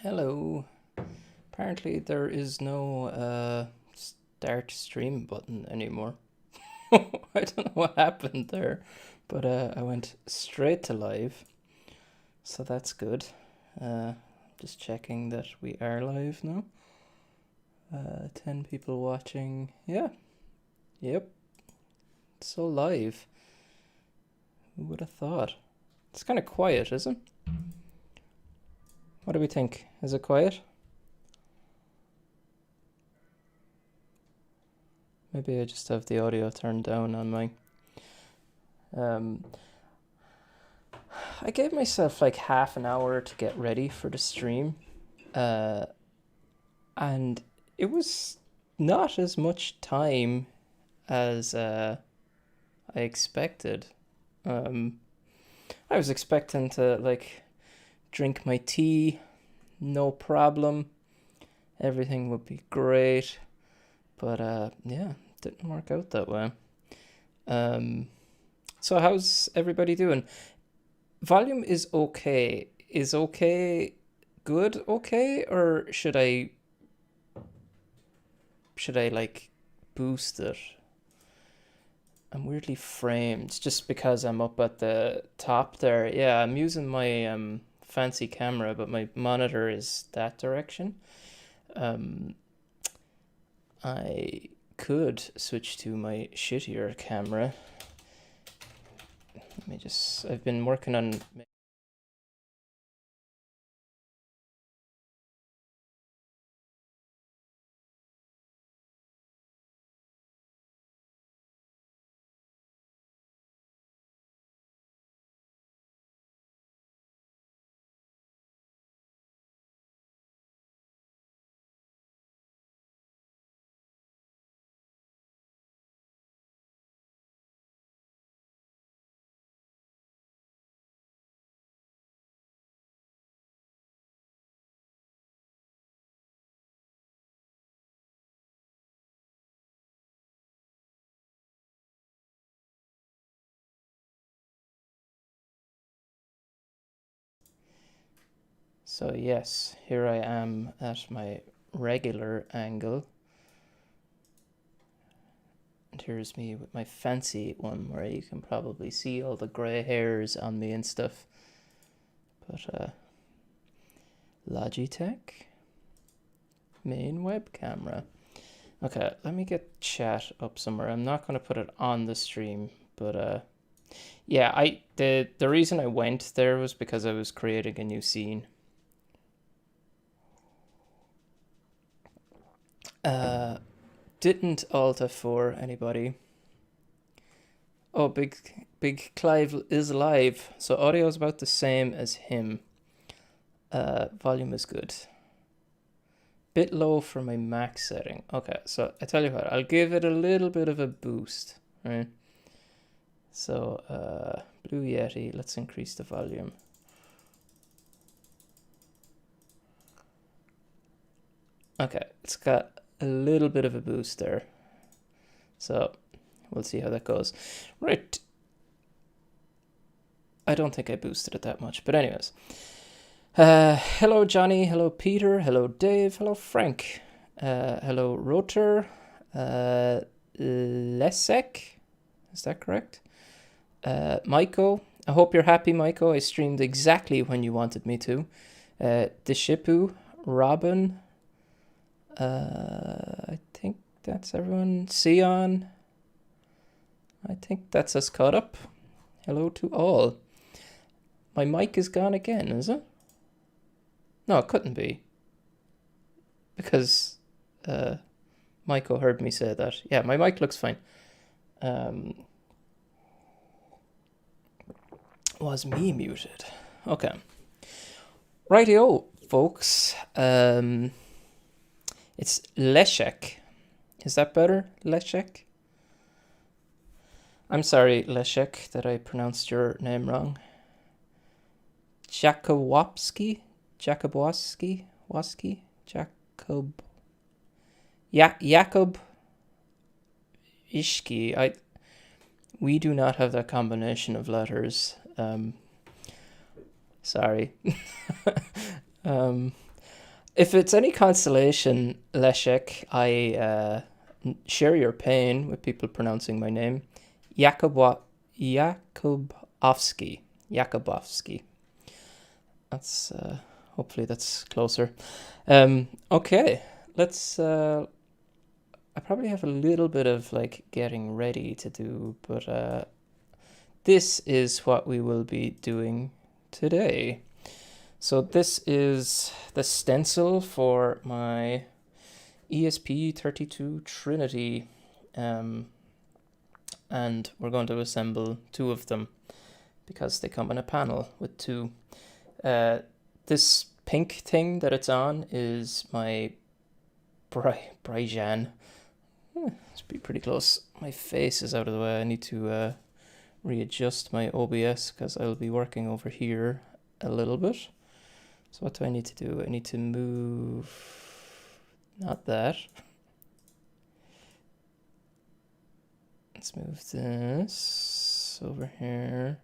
Hello. Apparently there is no start stream button anymore. I don't know what happened there, but I went straight to live, so that's good. Just checking that we are live now. 10 people watching. Yeah, yep, so live. Who would have thought? It's kind of quiet, isn't it? What do we think? Is it quiet? Maybe I just have the audio turned down on mine. I gave myself like half an hour to get ready for the stream, and it was not as much time as I expected. I was expecting to like drink my tea, no problem, everything would be great, but yeah, didn't work out that way. So how's everybody doing? Volume is okay. Is okay good okay, or should I like boost it? I'm weirdly framed just because I'm up at the top there. Yeah, I'm using my fancy camera, but my monitor is that direction. I could switch to my shittier camera. Let me just, I've been working on. So yes, here I am at my regular angle. And here's me with my fancy one where you can probably see all the grey hairs on me and stuff. But Logitech main web camera. Okay, let me get chat up somewhere. I'm not going to put it on the stream, but yeah, the reason I went there was because I was creating a new scene. Didn't alter for anybody. Oh, big Clive is live, so audio is about the same as him. Volume is good. Bit low for my max setting. Okay, so I tell you what, I'll give it a little bit of a boost, right? So Blue Yeti, let's increase the volume. Okay, it's got a little bit of a boost there. So we'll see how that goes. Right. I don't think I boosted it that much, but anyways. Hello Johnny, hello Peter, hello Dave, hello Frank, hello Rotor, Lesek, is that correct? Maiko, I hope you're happy, Maiko. I streamed exactly when you wanted me to. Deshipu, Robin, I think that's everyone. Sion, I think that's us caught up. Hello to all. My mic is gone again, is it? No, it couldn't be. Because Maiko heard me say that. Yeah, my mic looks fine. Was me muted? Okay. Rightio, folks. It's Leszek. Is that better, Leszek? I'm sorry, Leszek, that I pronounced your name wrong. Jakubowski? Jakub Ishki. We do not have that combination of letters. Sorry. If it's any consolation, Leszek, I share your pain with people pronouncing my name. Jakubowski. Jakubowski. That's hopefully that's closer. Okay, let's. I probably have a little bit of like getting ready to do, but this is what we will be doing today. So this is the stencil for my ESP32 Trinity, and we're going to assemble two of them because they come in a panel with two. This pink thing that it's on is my Bryjan. Let's be pretty close. My face is out of the way. I need to readjust my OBS because I'll be working over here a little bit. So what do I need to do? I need to move, not that. Let's move this over here.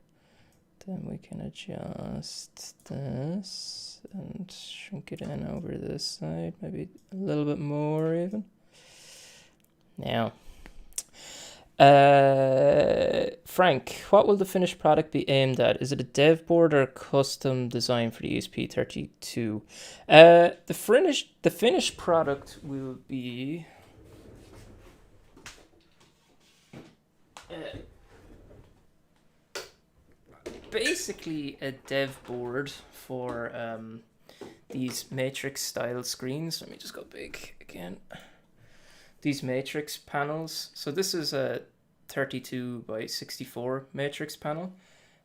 Then we can adjust this and shrink it in over this side, maybe a little bit more even. Now, Frank, what will the finished product be aimed at? Is it a dev board or a custom design for the ESP32? The finished product will be basically a dev board for these matrix style screens. Let me just go big again. These matrix panels. So this is a 32 by 64 matrix panel.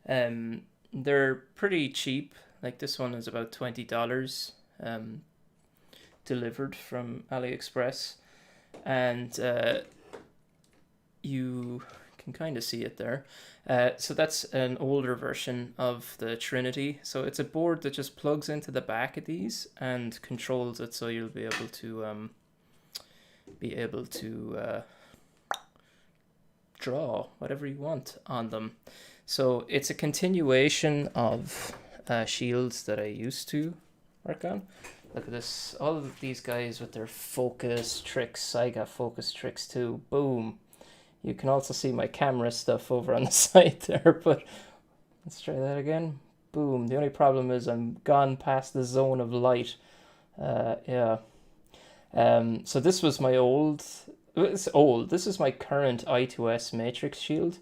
They're pretty cheap. Like this one is about $20 delivered from AliExpress, and you can kind of see it there. So that's an older version of the Trinity. So it's a board that just plugs into the back of these and controls it, so you'll be able to draw whatever you want on them. So it's a continuation of shields that I used to work on. Look at this, all of these guys with their focus tricks. I got focus tricks too. Boom. You can also see my camera stuff over on the side there, but let's try that again. Boom. The only problem is I'm gone past the zone of light. Yeah. So this was my old, it's old. This is my current I2S matrix shield,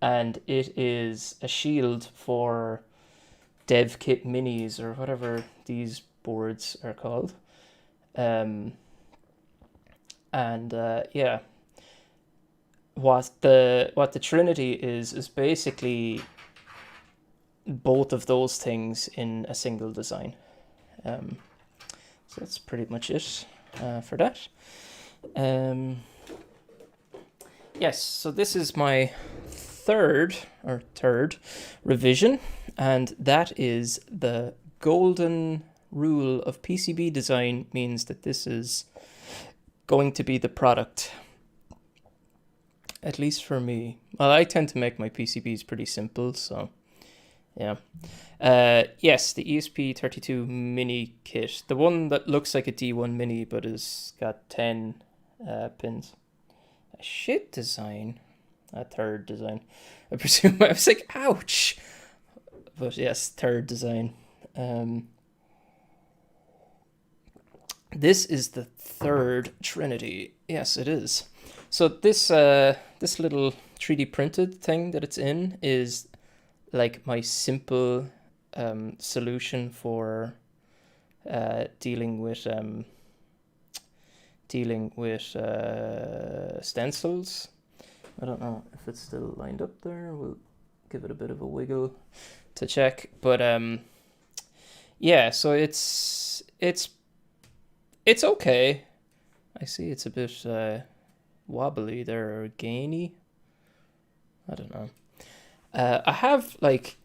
and it is a shield for dev kit minis or whatever these boards are called. Yeah. What the Trinity is basically both of those things in a single design. So that's pretty much it for that. Yes, so this is my third revision, and that is the golden rule of PCB design means that this is going to be the product. At least for me. Well, I tend to make my PCBs pretty simple, so yeah. Yes, the ESP32 mini kit. The one that looks like a D1 mini but has got 10 pins. A shit design. A third design. I presume. I was like, ouch! But yes, third design. This is the third Trinity. Yes, it is. So this this little 3D printed thing that it's in is like my simple solution for dealing with stencils. I don't know if it's still lined up there. We'll give it a bit of a wiggle to check. But yeah, so it's okay. I see it's a bit wobbly there, or gainy. I don't know. I have like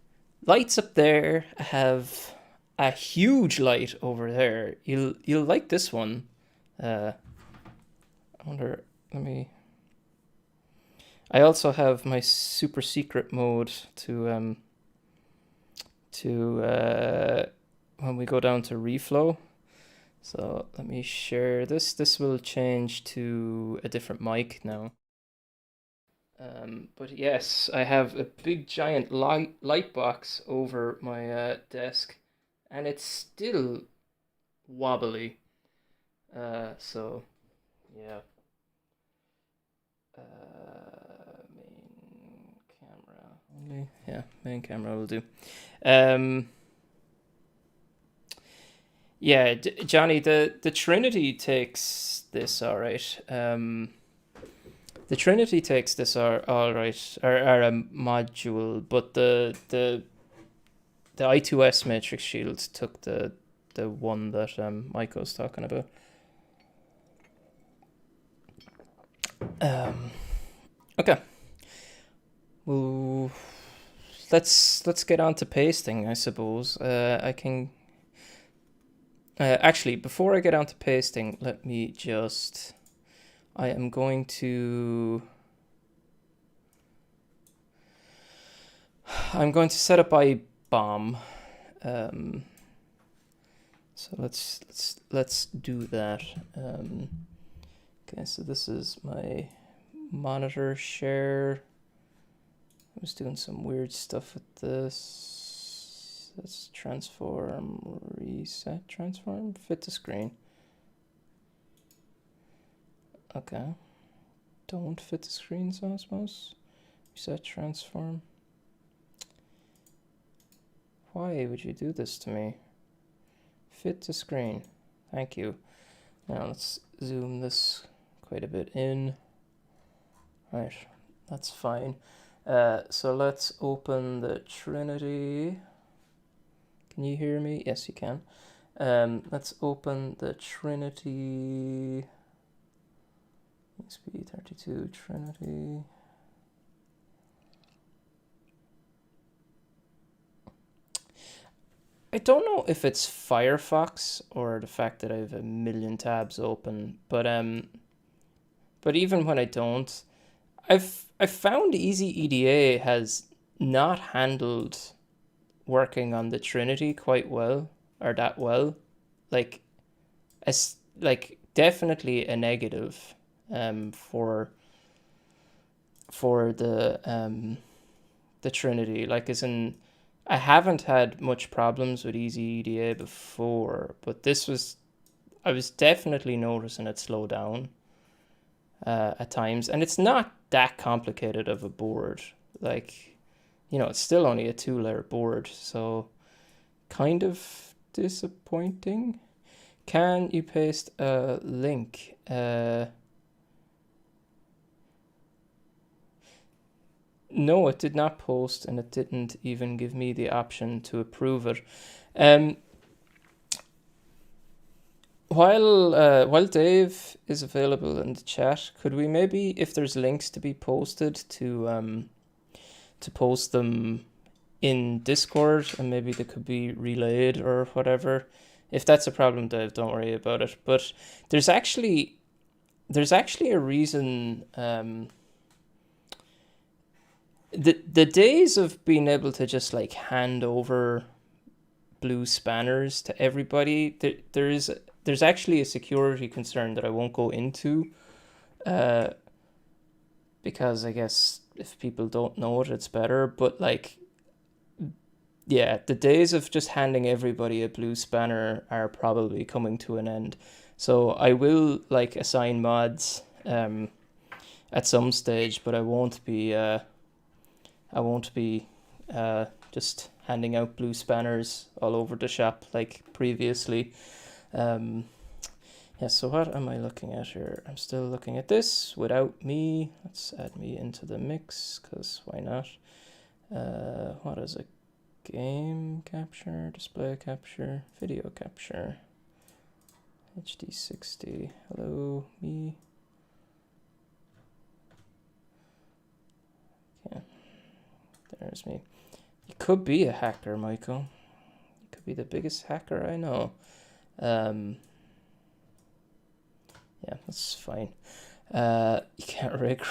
lights up there. I have a huge light over there. You'll like this one. I wonder. Let me. I also have my super secret mode to when we go down to reflow. So let me share this. This will change to a different mic now. But yes, I have a big giant light box over my desk, and it's still wobbly. So yeah. Main camera only. Yeah, main camera will do. Yeah, Johnny, the Trinity takes this all right. The Trinity takes this all right, or a module, but the I2S matrix shield took the one that Mike was talking about. Okay. Well, let's get on to pasting, I suppose. I can actually, before I get on to pasting, let me just. I am going to. I'm going to set up IBOM. So let's do that. Okay, so this is my monitor share. I was doing some weird stuff with this. Let's transform, reset, transform, fit to screen. Okay. Don't fit the screen, so I suppose. Reset, transform. Why would you do this to me? Fit to screen. Thank you. Now let's zoom this quite a bit in. Right, that's fine. So let's open the Trinity. Can you hear me? Yes, you can. Let's open the Trinity ESP32 Trinity. I don't know if it's Firefox or the fact that I have a million tabs open, but even when I don't, I've found Easy EDA has not handled working on the Trinity quite well, or that well. Like definitely a negative for the Trinity. Like, as in, I haven't had much problems with Easy EDA before, but I was definitely noticing it slow down at times, and it's not that complicated of a board. Like, you know, it's still only a 2-layer board, so kind of disappointing. Can you paste a link? No, it did not post, and it didn't even give me the option to approve it. While Dave is available in the chat, could we maybe, if there's links to be posted, to post them in Discord, and maybe they could be relayed or whatever. If that's a problem, Dave, don't worry about it. But there's actually a reason. The days of being able to just like hand over blue spanners to everybody, there's actually a security concern that I won't go into, because I guess if people don't know it, it's better. But like, yeah, the days of just handing everybody a blue spanner are probably coming to an end. So I will like assign mods at some stage, but I won't be just handing out blue spanners all over the shop like previously. Yeah, so what am I looking at here? I'm still looking at this without me. Let's add me into the mix, because why not? What is it? Game capture, display capture, video capture, HD60. Hello, me. Okay, there's me. You could be a hacker, Michael. You could be the biggest hacker I know. Yeah, that's fine. You can't rig.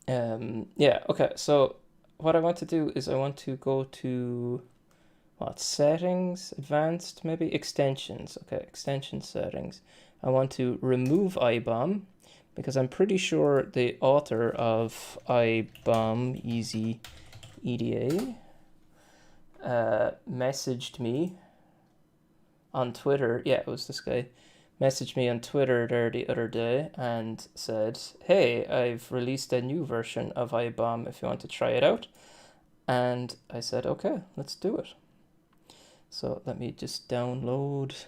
Yeah, okay, so what I want to do is I want to go to what, settings, advanced, maybe extensions. Okay, extension settings. I want to remove IBOM because I'm pretty sure the author of IBOM Easy EDA messaged me on Twitter. Yeah, it was this guy. Messaged me on Twitter there the other day and said, hey, I've released a new version of IBOM if you want to try it out. And I said, okay, let's do it. So let me just download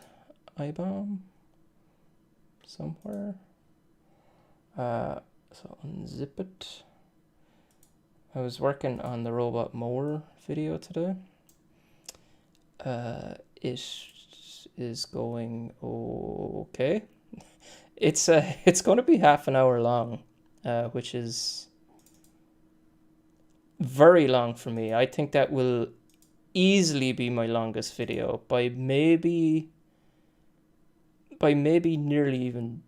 IBOM somewhere. So unzip it. I was working on the robot mower video today. It is going okay. It's going to be half an hour long, which is very long for me. I think that will easily be my longest video by maybe nearly even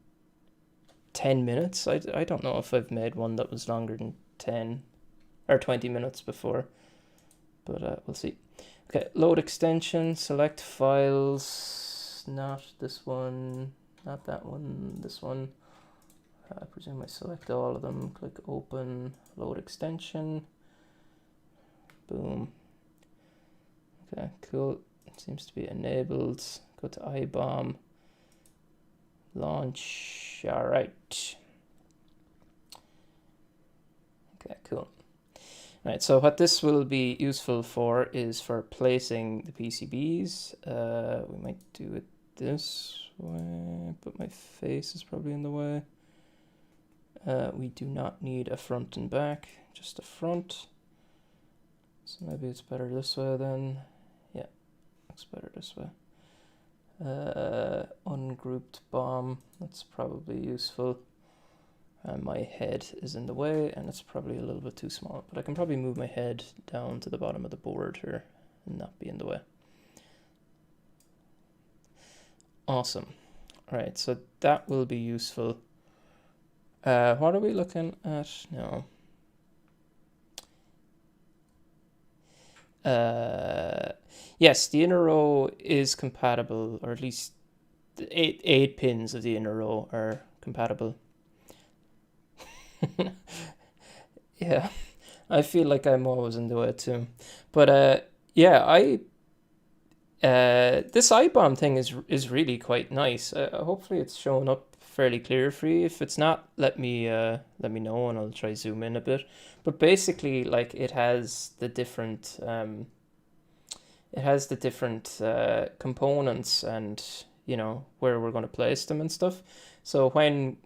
10 minutes. I don't know if I've made one that was longer than 10 or 20 minutes before, but we'll see. Okay, load extension, select files, not this one, not that one, this one. I presume I select all of them, click open, load extension, boom. Okay, cool, it seems to be enabled. Go to IBOM, launch, all right. Okay, cool. Right, so what this will be useful for is for placing the PCBs. We might do it this way, but my face is probably in the way. We do not need a front and back, just a front. So maybe it's better this way then. Yeah, looks better this way. Ungrouped BOM, that's probably useful. My head is in the way and it's probably a little bit too small, but I can probably move my head down to the bottom of the board here and not be in the way. Awesome. All right, so that will be useful. What are we looking at now? Yes, the inner row is compatible, or at least eight pins of the inner row are compatible. Yeah, I feel like I'm always in the way too. But yeah, this IBOM thing is really quite nice. Hopefully it's showing up fairly clear for you. If it's not, let me know and I'll try zoom in a bit. But basically, like, it has the different components and, you know, where we're going to place them and stuff. So when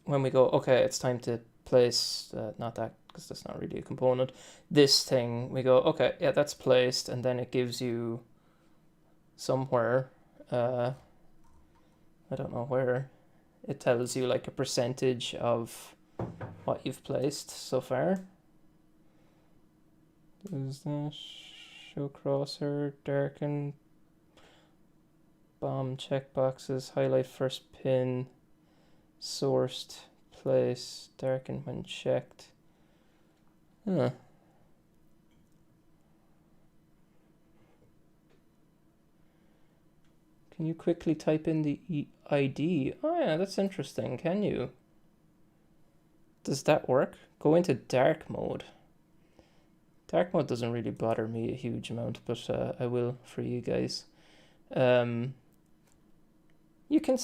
we go, okay, it's time to place, not that, because that's not really a component, this thing, we go, okay, yeah, that's placed, and then it gives you somewhere, I don't know where, it tells you like a percentage of what you've placed so far. Is that show crosshair, darken, BOM checkboxes, highlight first pin, sourced, place, darken when checked. Huh. Can you quickly type in the ID? Oh yeah, that's interesting. Can you? Does that work? Go into dark mode. Dark mode doesn't really bother me a huge amount, but I will for you guys. You can,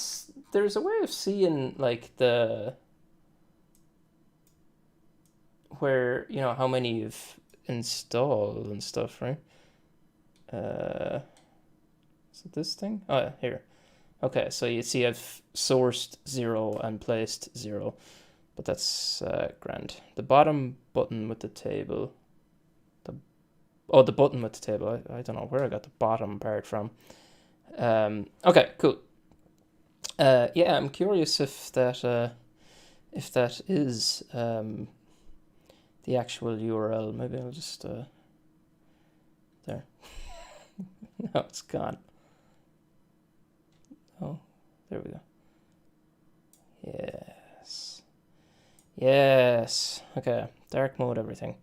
there's a way of seeing like where, you know, how many you've installed and stuff, right? Is it this thing? Oh yeah, here. Okay, so you see I've sourced 0 and placed 0, but that's grand. The bottom button with the table, the button with the table, I don't know where I got the bottom part from. Okay, cool. Yeah, I'm curious if that is the actual URL. Maybe I'll just there. No, it's gone. Oh, there we go. Yes. Yes. Okay. Dark mode, everything.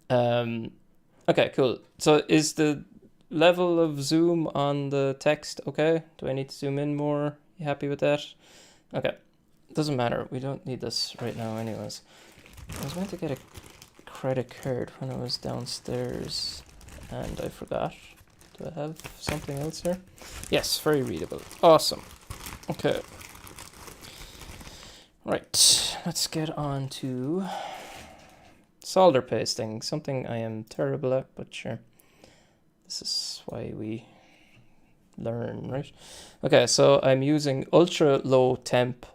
Okay, cool. So is the level of zoom on the text okay? Do I need to zoom in more? You happy with that? Okay, doesn't matter. We don't need this right now anyways. I was meant to get a credit card when I was downstairs and I forgot. Do I have something else here? Yes, very readable. Awesome. Okay. Right, let's get on to solder pasting, something I am terrible at, but sure. This is why we learn, right? Okay, so I'm using ultra low temp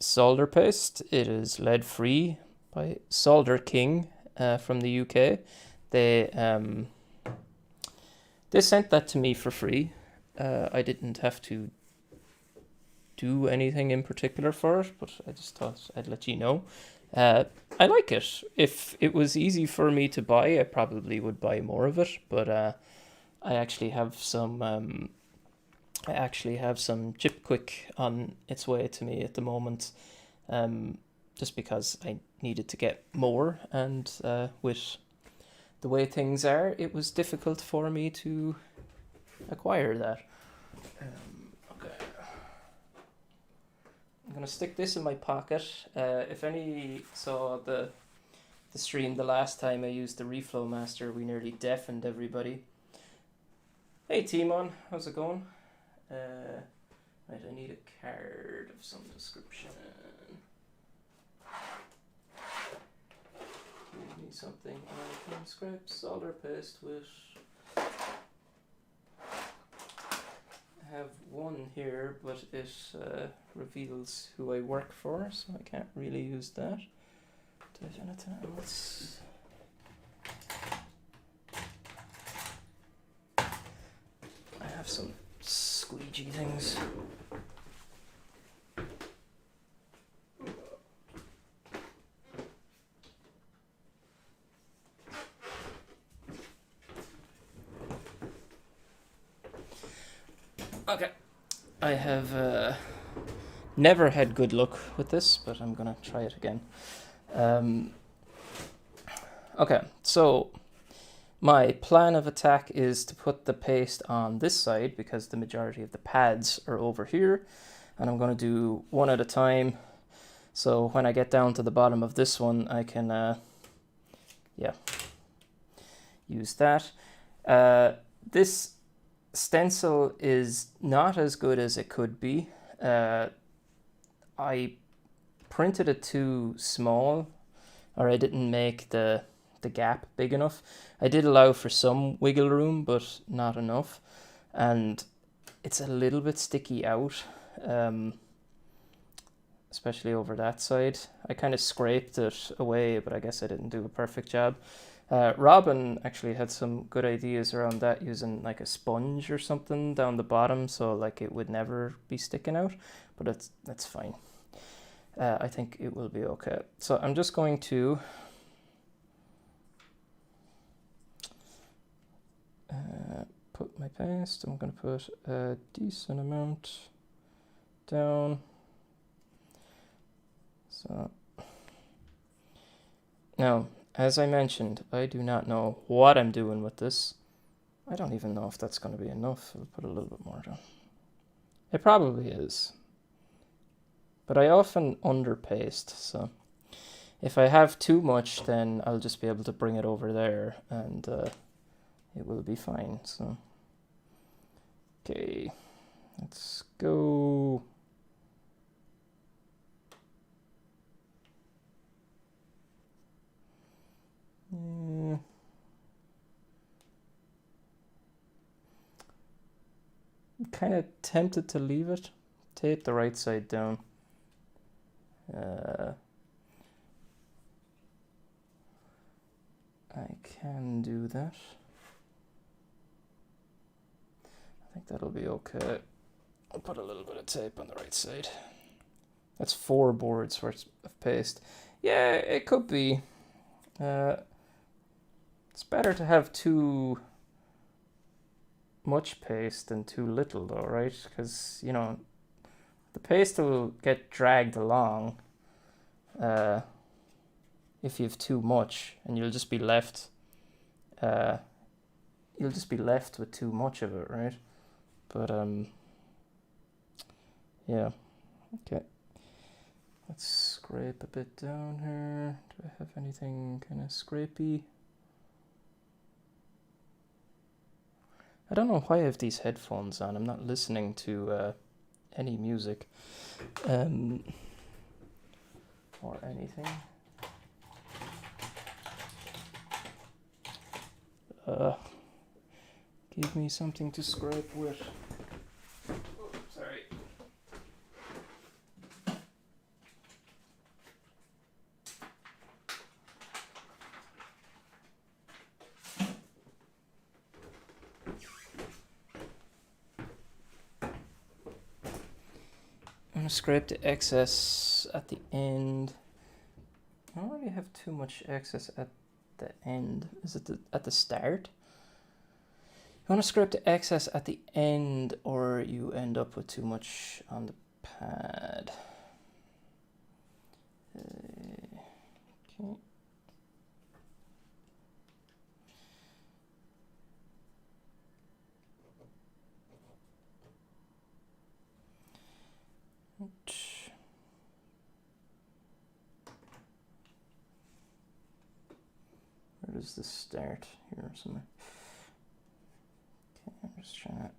solder paste. It is lead free by Solder King from the UK. They sent that to me for free. I didn't have to do anything in particular for it, but I just thought I'd let you know. I like it. If it was easy for me to buy, I probably would buy more of it, but I actually have some Chip Quick on its way to me at the moment, just because I needed to get more, and with the way things are, it was difficult for me to acquire that. Okay. I'm gonna stick this in my pocket. If any saw the stream the last time I used the Reflow Master, we nearly deafened everybody. Hey Timon, how's it going? Right, I need a card of some description. Give me something I can scrape solder paste with. I have one here, but it reveals who I work for, so I can't really use that. Do I have anything else? I have some squeegee things. Okay, I have never had good luck with this, but I'm gonna try it again. Okay, so my plan of attack is to put the paste on this side because the majority of the pads are over here, and I'm gonna do one at a time. So when I get down to the bottom of this one, I can, use that. This stencil is not as good as it could be. I printed it too small, or I didn't make the gap big enough. I did allow for some wiggle room, but not enough, and it's a little bit sticky out, especially over that side. I kind of scraped it away, but I guess I didn't do a perfect job. Robin actually had some good ideas around that, using like a sponge or something down the bottom, so like it would never be sticking out, but that's fine. I think it will be okay. So I'm just going to put my paste. I'm going to put a decent amount down. So now, as I mentioned, I do not know what I'm doing with this. I don't even know if that's going to be enough. I'll put a little bit more down. It probably is. But I often underpaste, so if I have too much, then I'll just be able to bring it over there, and it will be fine. So, okay, let's go. I'm kind of tempted to leave it. Tape the right side down. I can do that. I think that'll be okay. I'll put a little bit of tape on the right side. That's 4 boards worth of paste. Yeah, it could be. It's better to have too much paste than too little, though, right? Because, you know, the paste will get dragged along if you have too much, and you'll just be left you'll just be left with too much of it, right? But yeah, okay. Let's scrape a bit down here. Do I have anything kind of scrapey? I don't know why I have these headphones on. I'm not listening to any music or anything. Give me something to scrape with. Oh, sorry. I'm gonna scrape the excess at the end. I don't really have too much excess at the end. Is it at the start? You want to scrape the excess at the end, or you end up with too much on the pad. Okay. Where does this start? Here somewhere. Okay, I'm just trying to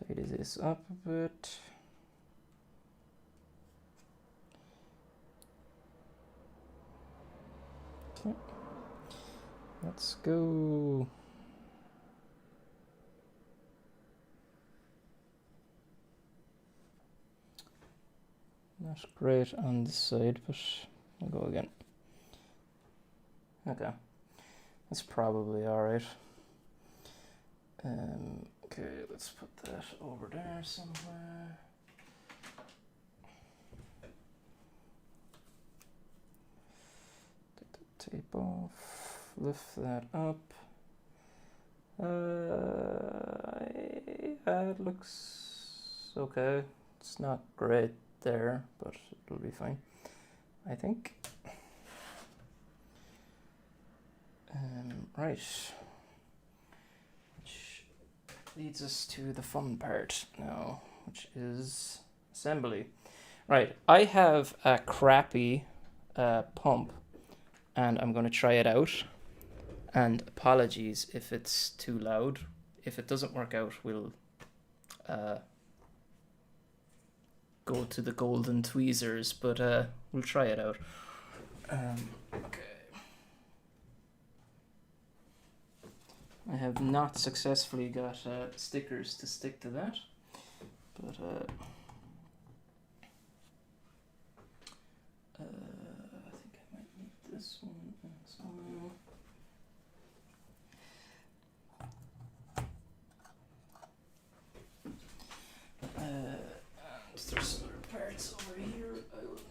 tidy this up a bit. Okay, let's go. Not great on this side, but I'll go again. Okay, that's probably all right. Okay, let's put that over there somewhere. Take the tape off, lift that up. It looks okay. It's not great there, but it'll be fine, I think. Right. Which leads us to the fun part now, which is assembly. Right, I have a crappy pump, and I'm going to try it out. And apologies if it's too loud. If it doesn't work out, we'll go to the golden tweezers, but we'll try it out. Okay. I have not successfully got stickers to stick to that, but I think I might need this one as well. There's some other parts over here I will need.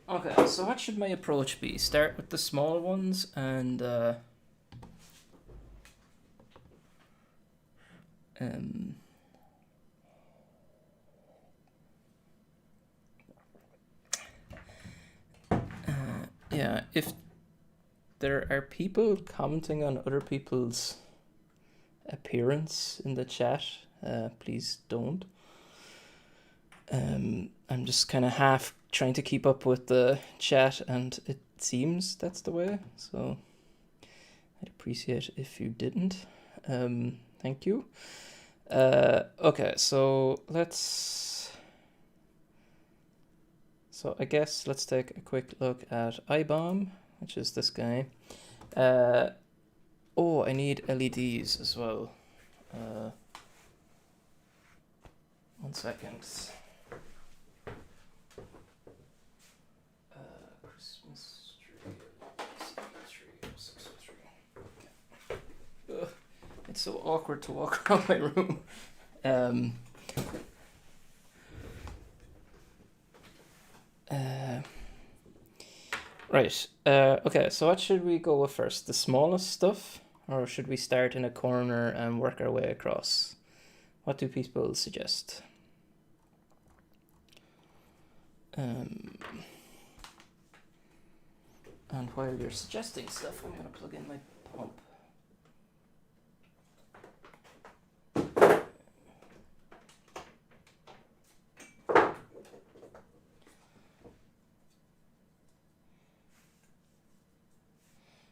Okay, so what should my approach be? Start with the small ones and yeah, if there are people commenting on other people's appearance in the chat, please don't. I'm just kind of half trying to keep up with the chat, and it seems that's the way, so I'd appreciate if you didn't. Thank you. Okay, so I guess let's take a quick look at IBOM, which is this guy. Oh, I need LEDs as well. 1 second. Christmas tree, okay. It's so awkward to walk around my room. Right. Okay, so what should we go with first? The smallest stuff? Or should we start in a corner and work our way across? What do people suggest? And while you're suggesting stuff, I'm gonna plug in my pump.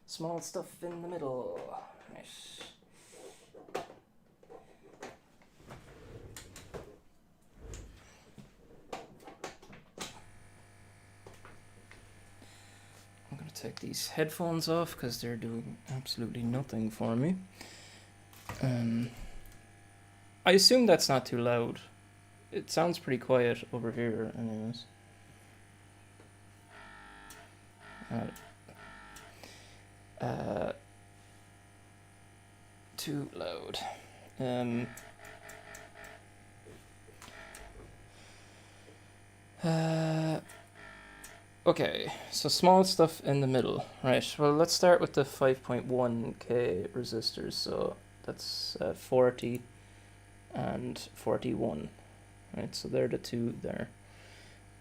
Small stuff in the middle. Nice. I'm going to take these headphones off because they're doing absolutely nothing for me. I assume that's not too loud. It sounds pretty quiet over here anyways. Too loud. Okay, so small stuff in the middle. Right, well, let's start with the 5.1K resistors. So that's 40 and 41. Right, so they're the two there.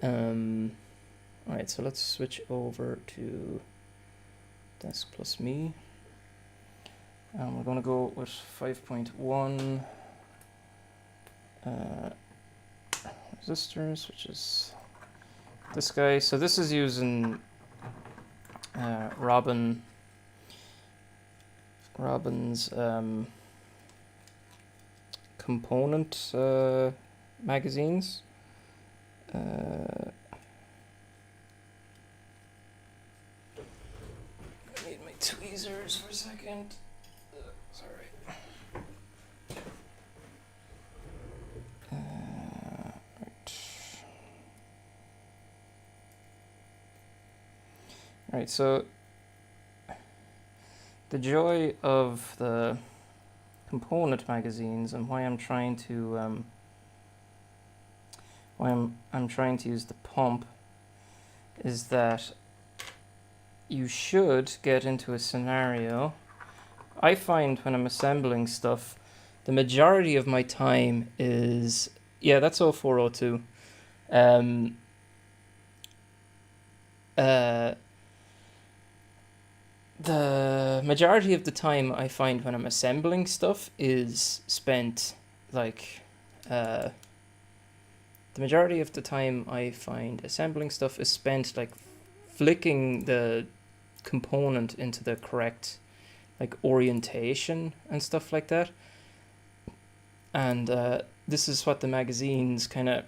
Alright, so let's switch over to Desk Plus Me. And we're going to go with 5.1 resistors, which is this guy. So this is using Robin's component magazines. I need my tweezers for a second. Sorry. Right, so the joy of the component magazines and why I'm trying to I'm trying to use the pump is that you should get into a scenario. I find when I'm assembling stuff, the majority of my time is, yeah, that's 0402. The majority of the time I find when I'm assembling stuff is spent like, the majority of the time I find assembling stuff is spent like flicking the component into the correct like orientation and stuff like that. And this is what the magazines kind of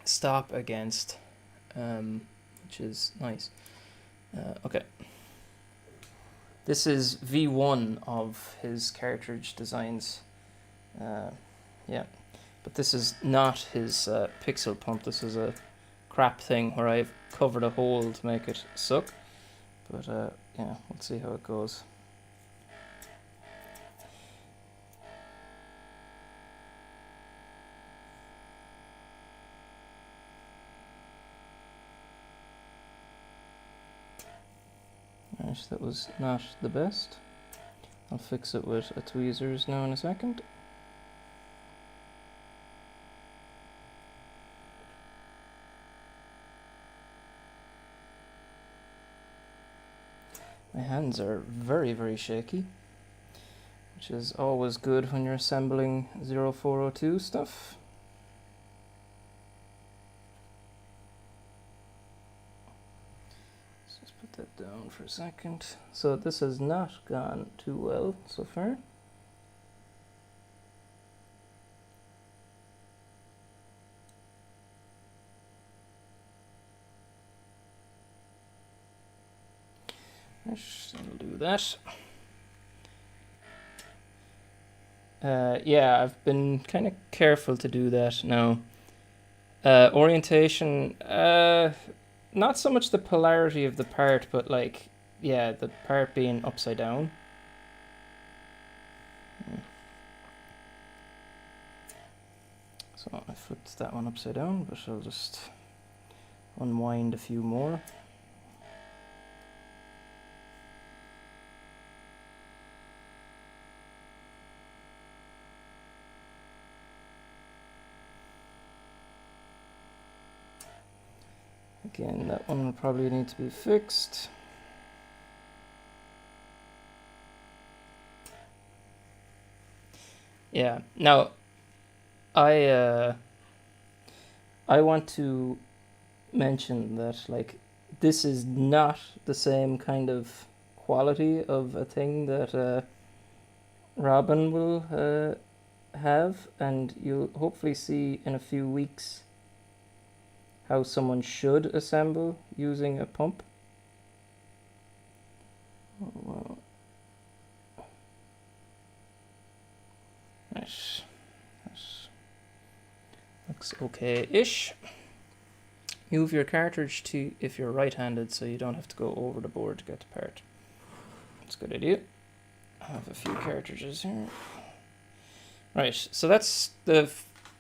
stop against, which is nice. Okay. This is V1 of his cartridge designs. Yeah, but this is not his pixel pump. This is a crap thing where I've covered a hole to make it suck. But yeah, we'll see how it goes. Right, that was not the best. I'll fix it with a tweezers now in a second. My hands are very, very shaky, which is always good when you're assembling 0402 stuff. That down for a second. So this has not gone too well so far. That'll do that. Yeah, I've been kind of careful to do that now. Orientation, not so much the polarity of the part, but like, yeah, the part being upside down. So I flipped that one upside down, but I'll just unwind a few more. Again, that one will probably need to be fixed. Yeah. Now, I want to mention that like this is not the same kind of quality of a thing that Robin will have, and you'll hopefully see in a few weeks how someone should assemble using a pump. Oh, wow. Nice. Looks okay-ish. Move your cartridge to if you're right-handed so you don't have to go over the board to get the part. That's a good idea. I have a few cartridges here. Right, so that's the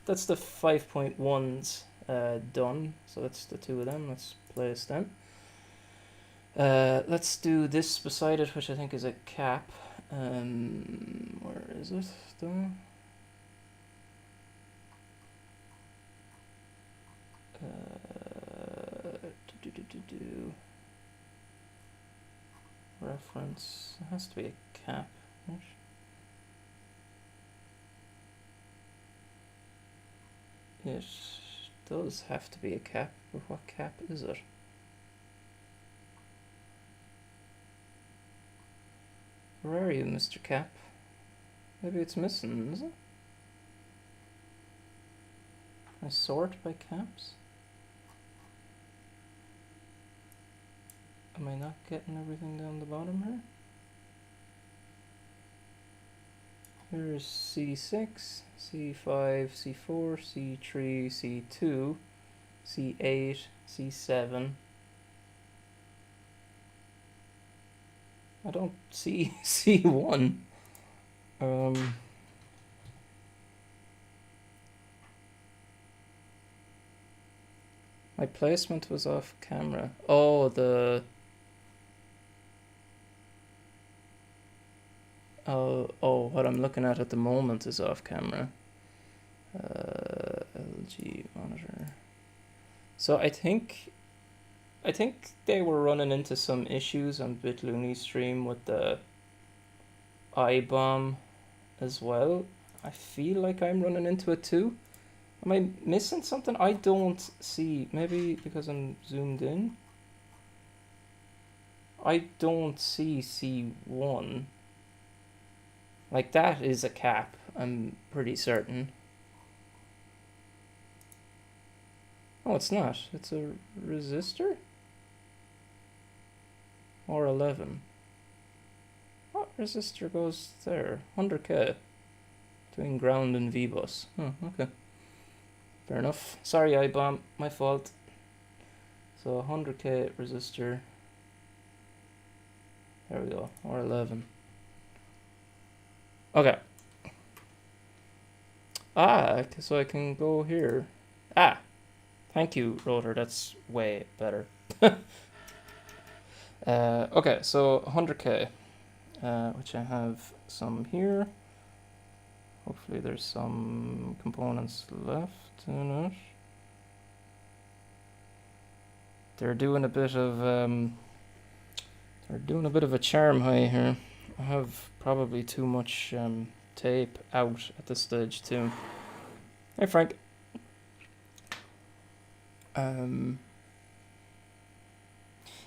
5.1s done. So that's the two of them. Let's place them. Let's do this beside it, which I think is a cap. Where is it? Reference. It has to be a cap. Right? It does have to be a cap, but what cap is it? Where are you, Mr. Cap? Maybe it's missing, is it? Can I sort by caps? Am I not getting everything down the bottom here? Here's C6, C5, C4, C3, C2, C8, C7. I don't see C1. My placement was off camera. Oh, what I'm looking at the moment is off camera. LG monitor. So I think they were running into some issues on BitLooney stream with the IBOM as well. I feel like I'm running into it too. Am I missing something? I don't see. Maybe because I'm zoomed in. I don't see C1. Like that is a cap, I'm pretty certain. Oh, it's not. It's a resistor? Or 11. What resistor goes there? 100k. Between ground and V-bus. Oh, okay. Fair enough. Sorry, IBOM. My fault. So 100k resistor. There we go. Or 11. Okay. So I can go here. Thank you, Rotor. That's way better. Okay, so 100k, which I have some here. Hopefully there's some components left in it. They're doing a bit of a charm high here. I have probably too much tape out at this stage too. Hey Frank.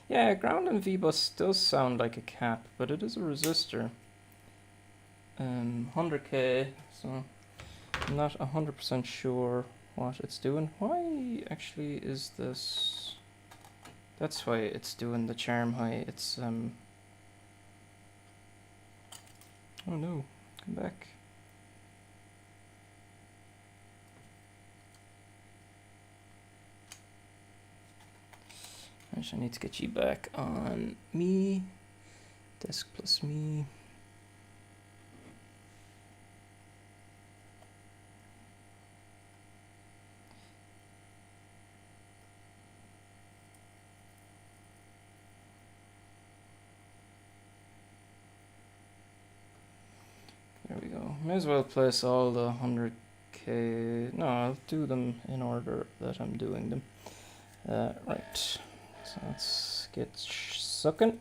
Yeah, ground and V-bus does sound like a cap, but it is a resistor. 100k, so I'm not 100% sure what it's doing. Why actually is this? That's why it's doing the charm high. It's oh no, come back. Actually, I need to get you back on me. Desk plus me. There we go. May as well place all the 100k. No, I'll do them in order that I'm doing them. Right. So let's get sucking.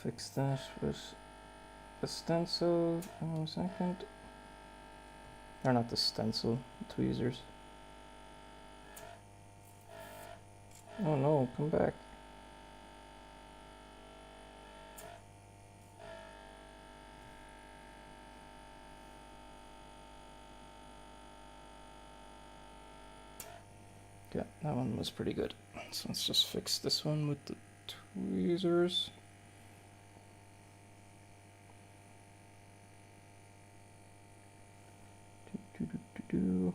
fix that with the stencil in a second. Or not the stencil, the tweezers. Oh no, come back. Yeah, that one was pretty good. So let's just fix this one with the tweezers. And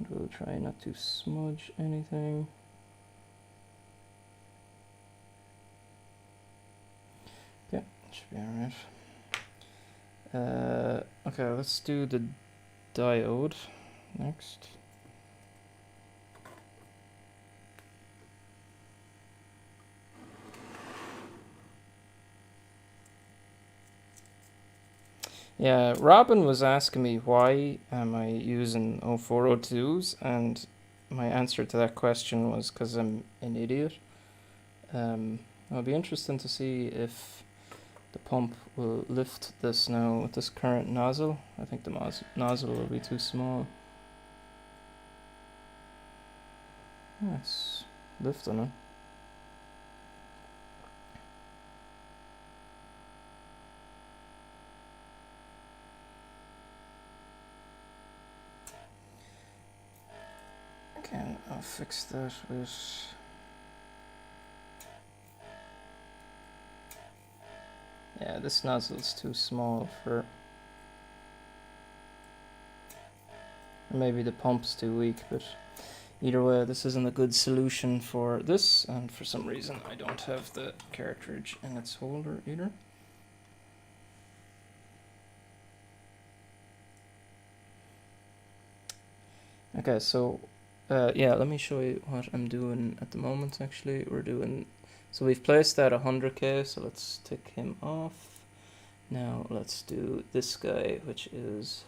we'll try not to smudge anything. Yeah, should be alright. Okay, let's do the diode next. Yeah, Robin was asking me why am I using 0402s, and my answer to that question was because I'm an idiot. It'll be interesting to see if the pump will lift this now with this current nozzle. I think the nozzle will be too small. Yeah, it's lifting it. Again, I'll fix that with... Yeah, this nozzle's too small for... Or maybe the pump's too weak, but either way, this isn't a good solution for this, and for some reason I don't have the cartridge in its holder either. Okay, so yeah, let me show you what I'm doing at the moment. Actually, we're doing... So we've placed that 100k, so let's tick him off. Now let's do this guy, which is...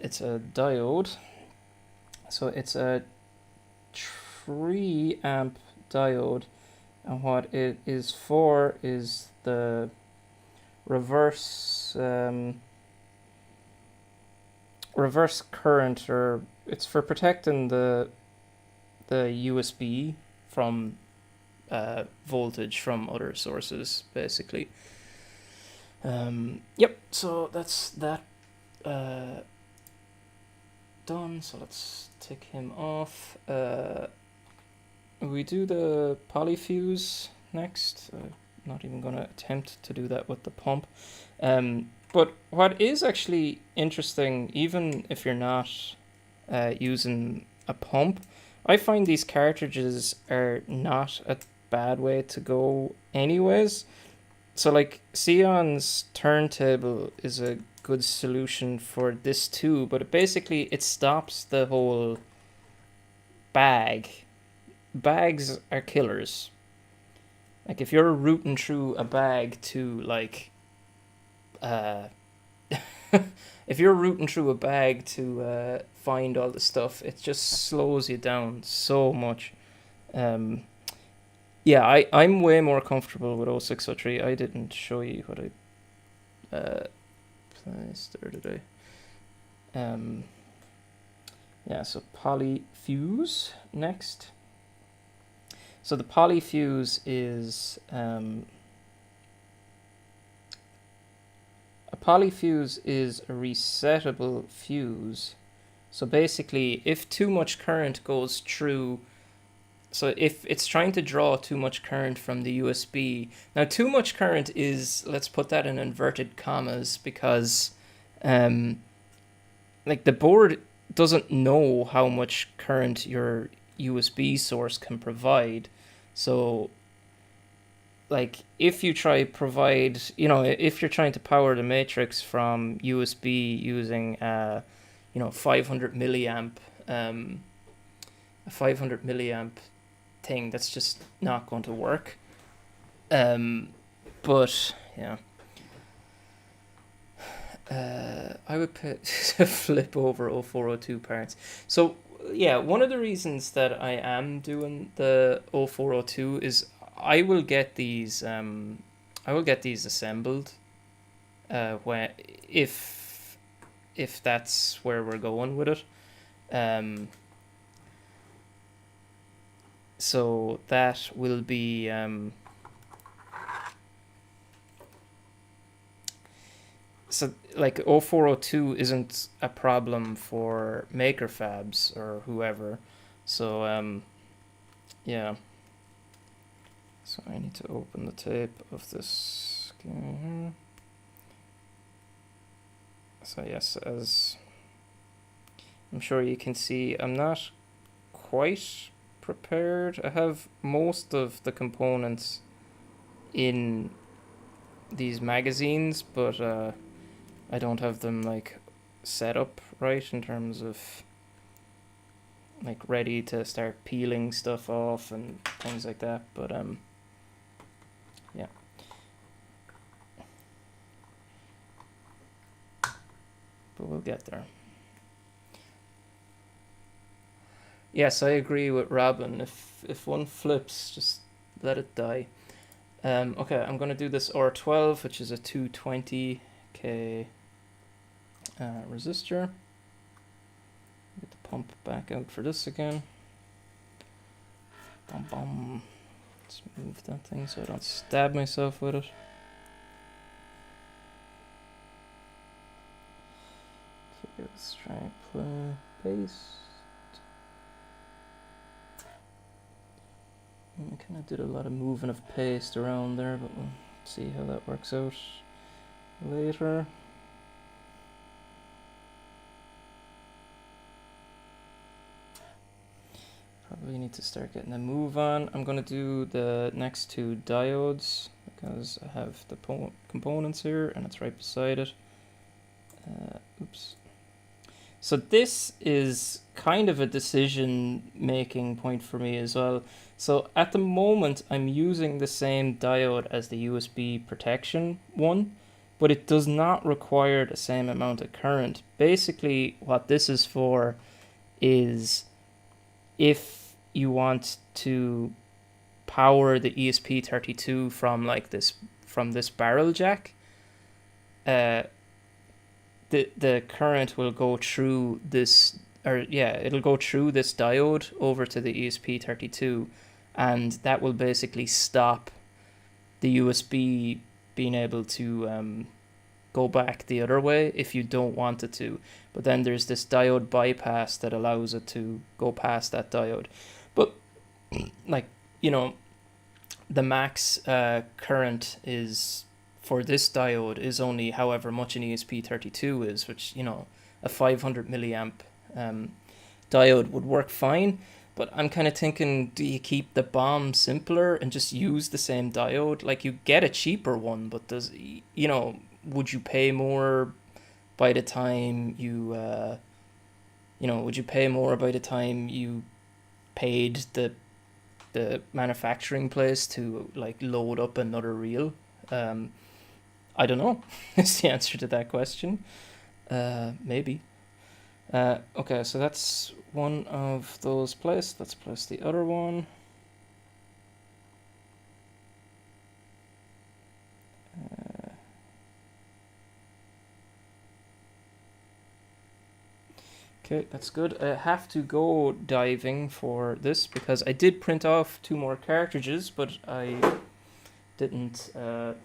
it's a diode. So it's a 3 amp diode, and what it is for is the reverse reverse current, or it's for protecting the USB from voltage from other sources, basically. Yep, so that's that done. So let's tick him off. We do the polyfuse next. I'm not even going to attempt to do that with the pump. But what is actually interesting, even if you're not using a pump, I find these cartridges are not a bad way to go anyways. So like Xeon's turntable is a good solution for this too, but it stops the whole bag. Bags are killers. Like if you're rooting through a bag to like if you're rooting through a bag to find all the stuff, it just slows you down so much. Yeah, I'm way more comfortable with 0603. I didn't show you what I placed there today. Yeah, so polyfuse next. So the polyfuse is a polyfuse is a resettable fuse. So basically, if too much current goes through, so if it's trying to draw too much current from the USB, now too much current is, let's put that in inverted commas, because like the board doesn't know how much current your USB source can provide. So like if you try provide, if you're trying to power the matrix from USB using 500 milliamp a 500 milliamp thing, that's just not going to work. But yeah, I would flip over 0402 parts. So yeah, one of the reasons that I am doing the 0402 is I will get these assembled when if that's where we're going with it. So that will be so like 0402 isn't a problem for maker fabs or whoever. So yeah. So I need to open the tape of this guy here. So yes, as I'm sure you can see, I'm not quite prepared. I have most of the components in these magazines, but I don't have them like set up right in terms of like ready to start peeling stuff off and things like that. But yeah. But we'll get there. Yes, I agree with Robin. If one flips, just let it die. Okay, I'm gonna do this R12, which is a 220k resistor. Get the pump back out for this again. Bum bum. Let's move that thing so I don't stab myself with it. Okay, let's try and play paste. I kind of did a lot of moving of paste around there, but we'll see how that works out later. Probably need to start getting a move on. I'm going to do the next two diodes because I have the components here and it's right beside it. Oops. So this is kind of a decision-making point for me as well. So at the moment, I'm using the same diode as the USB protection one, but it does not require the same amount of current. Basically, what this is for is if you want to power the ESP32 from like this barrel jack, the current will go through this, it'll go through this diode over to the ESP32, and that will basically stop the USB being able to go back the other way if you don't want it to. But then there's this diode bypass that allows it to go past that diode. But like, you know, the max current is for this diode is only however much an ESP32 is, which, you know, a 500 milliamp diode would work fine. But I'm kind of thinking, do you keep the BOM simpler and just use the same diode? Like, you get a cheaper one, but does, you know, would you pay more by the time you, would you pay more by the time you paid the manufacturing place to like load up another reel? I don't know. Is the answer to that question. Maybe. Okay, so that's one of those placed. Let's place the other one. Okay, that's good. I have to go diving for this because I did print off 2 more cartridges, but I didn't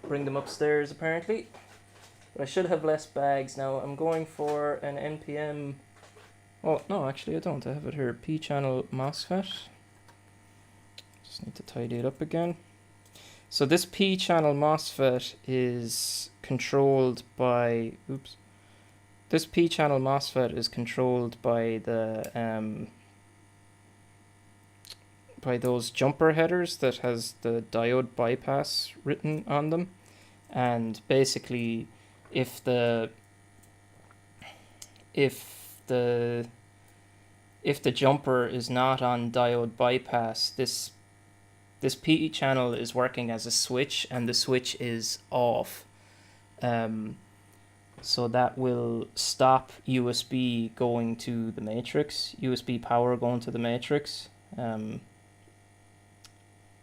bring them upstairs apparently. But I should have less bags now. I'm going for an NPM. Oh, no, actually I don't. I have it here. P-channel MOSFET. Just need to tidy it up again. So this P-channel MOSFET is controlled by... Oops. This P-channel MOSFET is controlled by the... by those jumper headers that has the diode bypass written on them. And basically, if the jumper is not on diode bypass, this P channel is working as a switch, and the switch is off. So that will stop USB going to the matrix, USB power going to the matrix.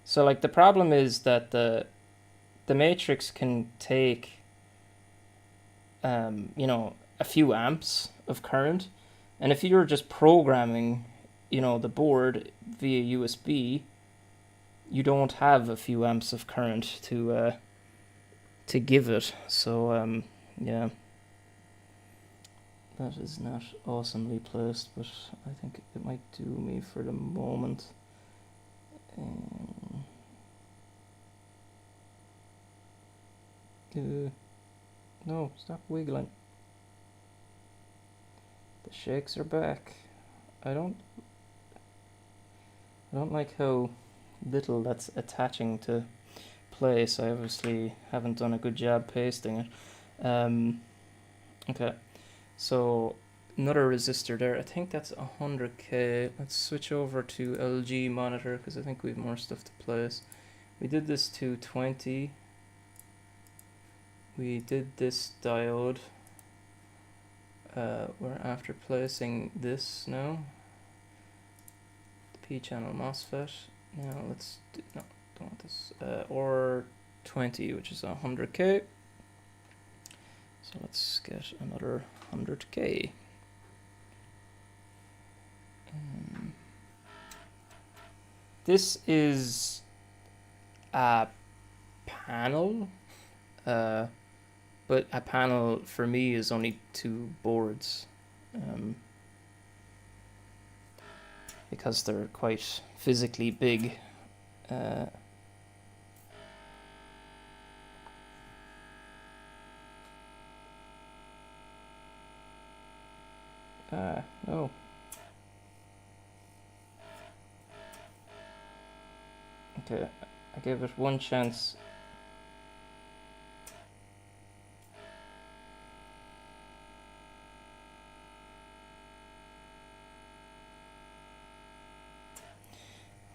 So like the problem is that the matrix can take you know, a few amps of current, and if you're just programming, you know, the board via USB, you don't have a few amps of current to give it. So yeah, that is not awesomely placed, but I think it might do me for the moment. No, stop wiggling. The shakes are back. I don't like how little that's attaching to place. I obviously haven't done a good job pasting it. Okay, so another resistor there. I think that's 100k. Let's switch over to LG monitor because I think we have more stuff to place. We did this to 20. We did this diode. We're after placing this now. The P-channel MOSFET. Now let's do, no, don't want this. Or 20, which is 100k. So let's get another 100k. This is a panel, but a panel for me is only 2 boards, because they're quite physically big. No. Okay, I gave it one chance.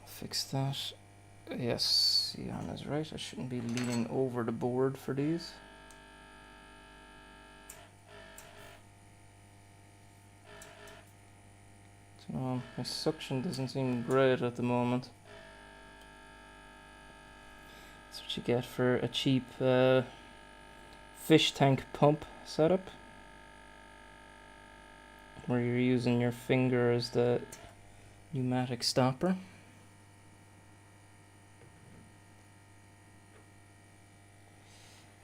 Fix that. Yes, Jan is right. I shouldn't be leaning over the board for these. So my suction doesn't seem great at the moment. That's what you get for a cheap fish tank pump setup, where you're using your finger as the pneumatic stopper.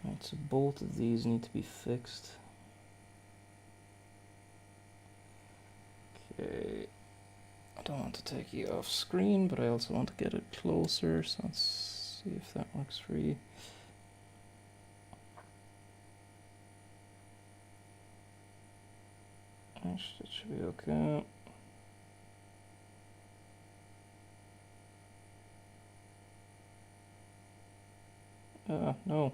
Right, so both of these need to be fixed. Okay, I don't want to take you off screen, but I also want to get it closer, so let's see if that works for you. That should be okay. No.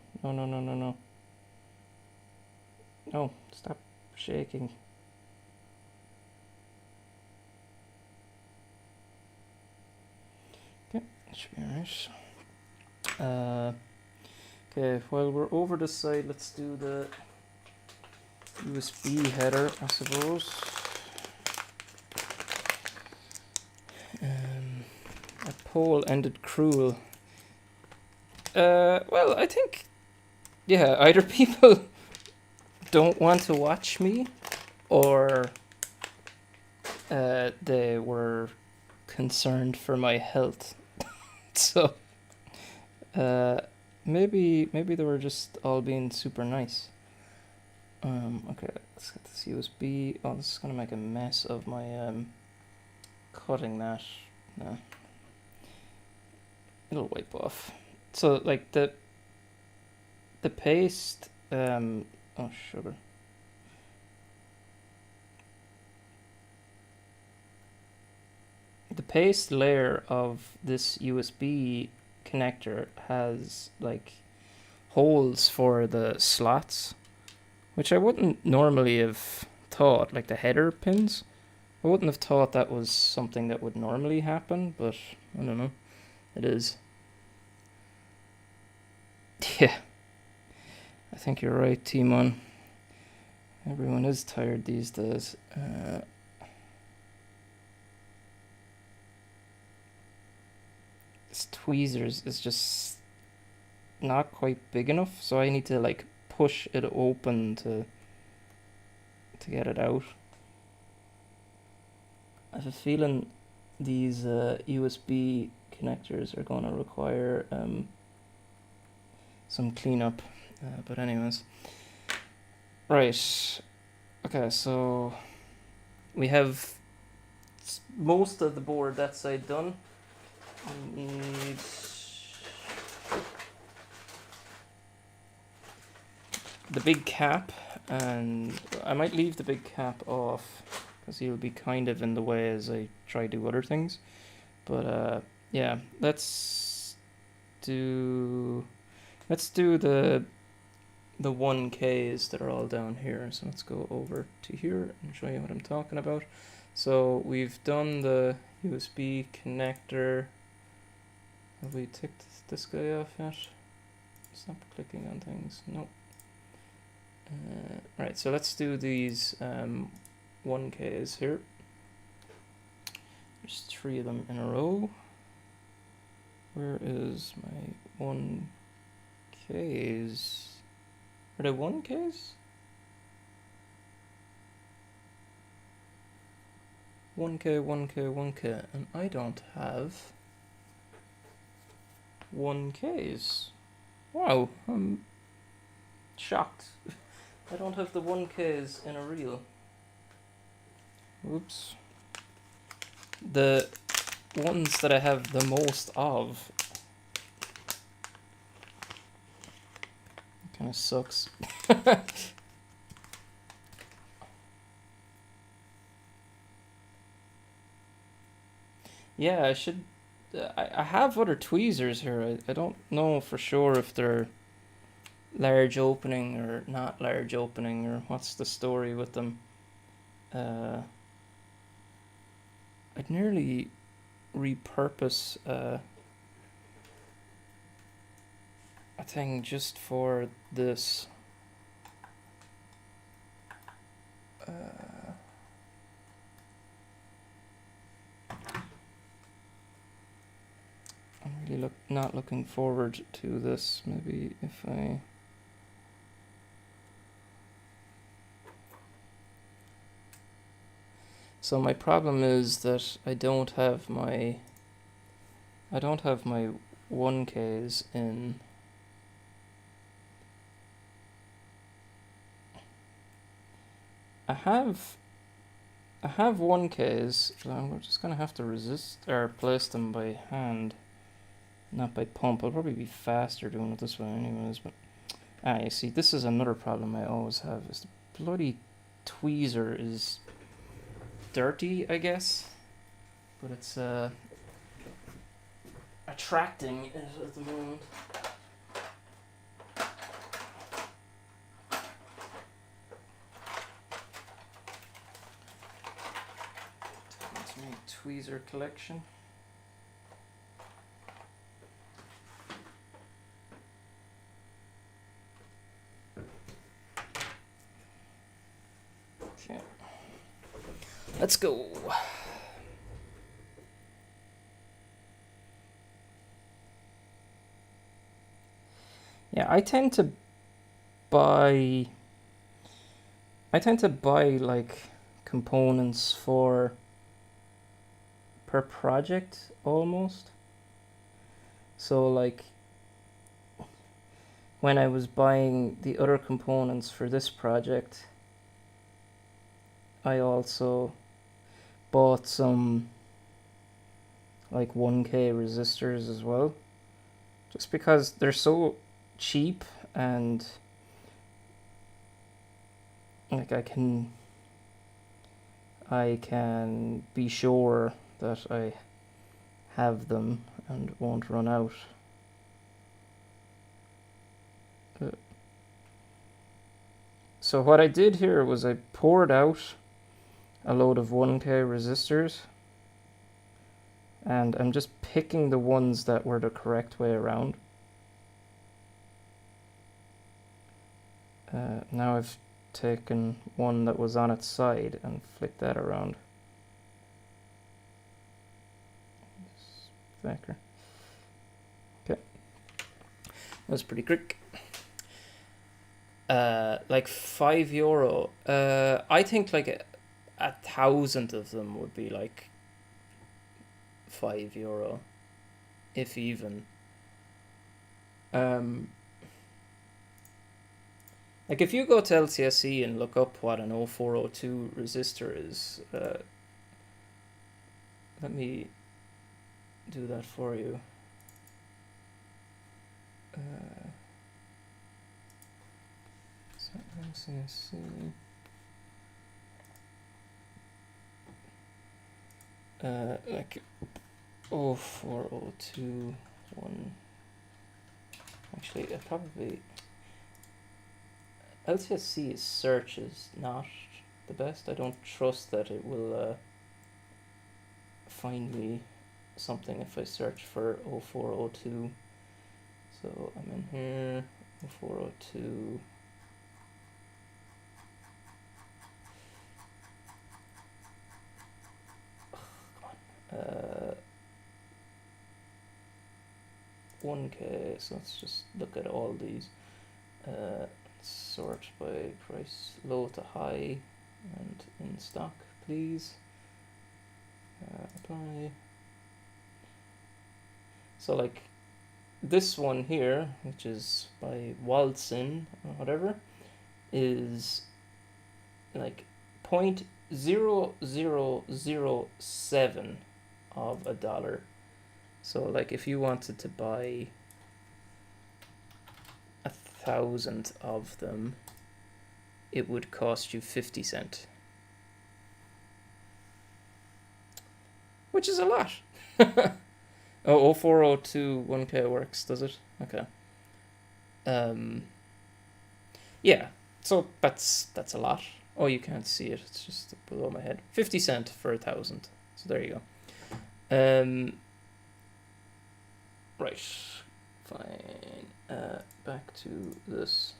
No, stop shaking. Okay, that should be alright. Okay, while we're over this side, let's do the USB header, I suppose. That poll ended cruel. Well, I think, yeah, either people don't want to watch me, or they were concerned for my health. So maybe they were just all being super nice. Okay, let's get this USB. Oh, this is gonna make a mess of my cutting that. No, it'll wipe off. So like the paste. Oh, sugar. The paste layer of this USB connector has like holes for the slots, which I wouldn't normally have thought, like the header pins. I wouldn't have thought that was something that would normally happen, but I don't know. It is. Yeah. I think you're right, Timon. Everyone is tired these days. This tweezers is just not quite big enough, so I need to like push it open to get it out. I have a feeling these USB connectors are going to require some cleanup, but anyways, right, okay, so we have most of the board that side done. We need the big cap, and I might leave the big cap off because he'll be kind of in the way as I try to do other things. But yeah, let's do the 1Ks that are all down here. So let's go over to here and show you what I'm talking about. So we've done the USB connector. Have we ticked this guy off yet? Stop clicking on things. Nope. Right, so let's do these 1Ks here. There's 3 of them in a row. Where is my 1Ks? Are they 1Ks? 1K, 1K, 1K, and I don't have 1Ks. Wow, I'm shocked. I don't have the 1Ks in a reel. Oops. The ones that I have the most of kind of sucks. Yeah, I should. I have other tweezers here. I don't know for sure if they're large opening or not large opening, or what's the story with them. I'd nearly repurpose a thing just for this. I'm really not looking forward to this. Maybe if I... So my problem is that I don't have my 1Ks in. I have 1Ks, so I'm just gonna have to place them by hand, not by pump. I'll probably be faster doing it this way anyways, but you see, this is another problem I always have, is the bloody tweezer is dirty, I guess, but it's attracting it at the moment. That's my tweezer collection. Okay, let's go. Yeah, I tend to buy like components per project almost. So like when I was buying the other components for this project, I also bought some like 1K resistors as well, just because they're so cheap, and like I can be sure that I have them and won't run out. So what I did here was I poured out a load of 1K resistors, and I'm just picking the ones that were the correct way around. Now I've taken one that was on its side and flicked that around. Backer. was pretty quick. Like €5. I think like a 1,000 of them would be like €5, if even. Like if you go to LTSE and look up what an 0402 resistor is, let me do that for you. LTSE. Like 0402 one. Actually, probably LTSC's search is not the best. I don't trust that it will find me something if I search for 0402. So I'm in here, 0402. Come on. 1K, so let's just look at all these. Sort by price low to high and in stock, please. Apply. So like this one here, which is by Waltzin or whatever, is like 0.0007 of a dollar. So like if you wanted to buy 1,000 of them, it would cost you 50 cents, which is a lot. Oh, 0402 1K works, does it? Okay. Yeah, so that's a lot. Oh, you can't see it, it's just below my head. 50 cents for 1,000. So there you go. Right, fine. Back to this.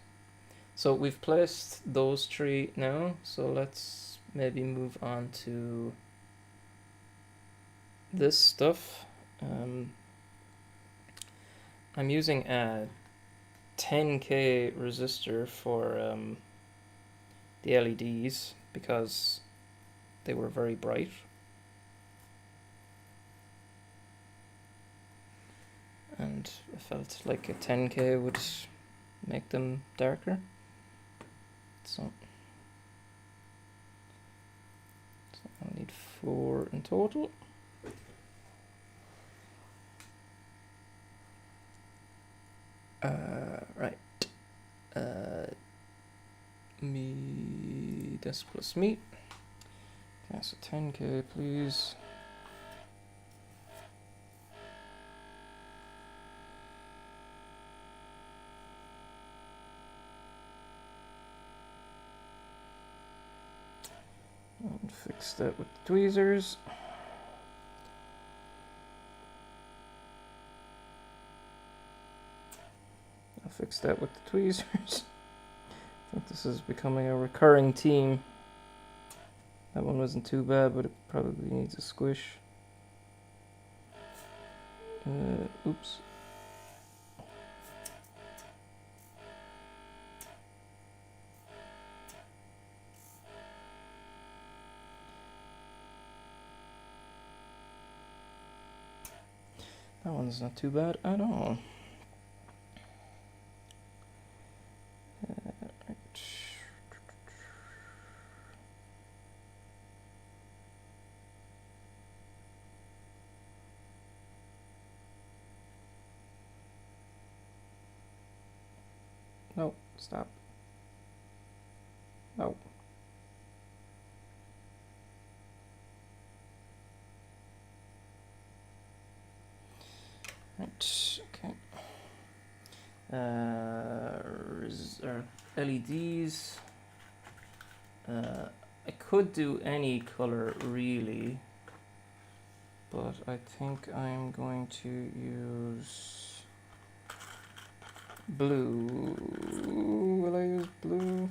So we've placed those three now, so let's maybe move on to this stuff. I'm using a 10K resistor for the LEDs because they were very bright. And I felt like a 10K would make them darker. So I'll need 4 in total. Right. This plus me. Okay, so 10K, please. And fix that with the tweezers. I'll fix that with the tweezers. I think this is becoming a recurring theme. That one wasn't too bad, but it probably needs a squish. Oops. That one's not too bad at all. Right. No, stop. No. Right, okay. LEDs. I could do any color really, but I think I'm going to use blue. Will I use blue?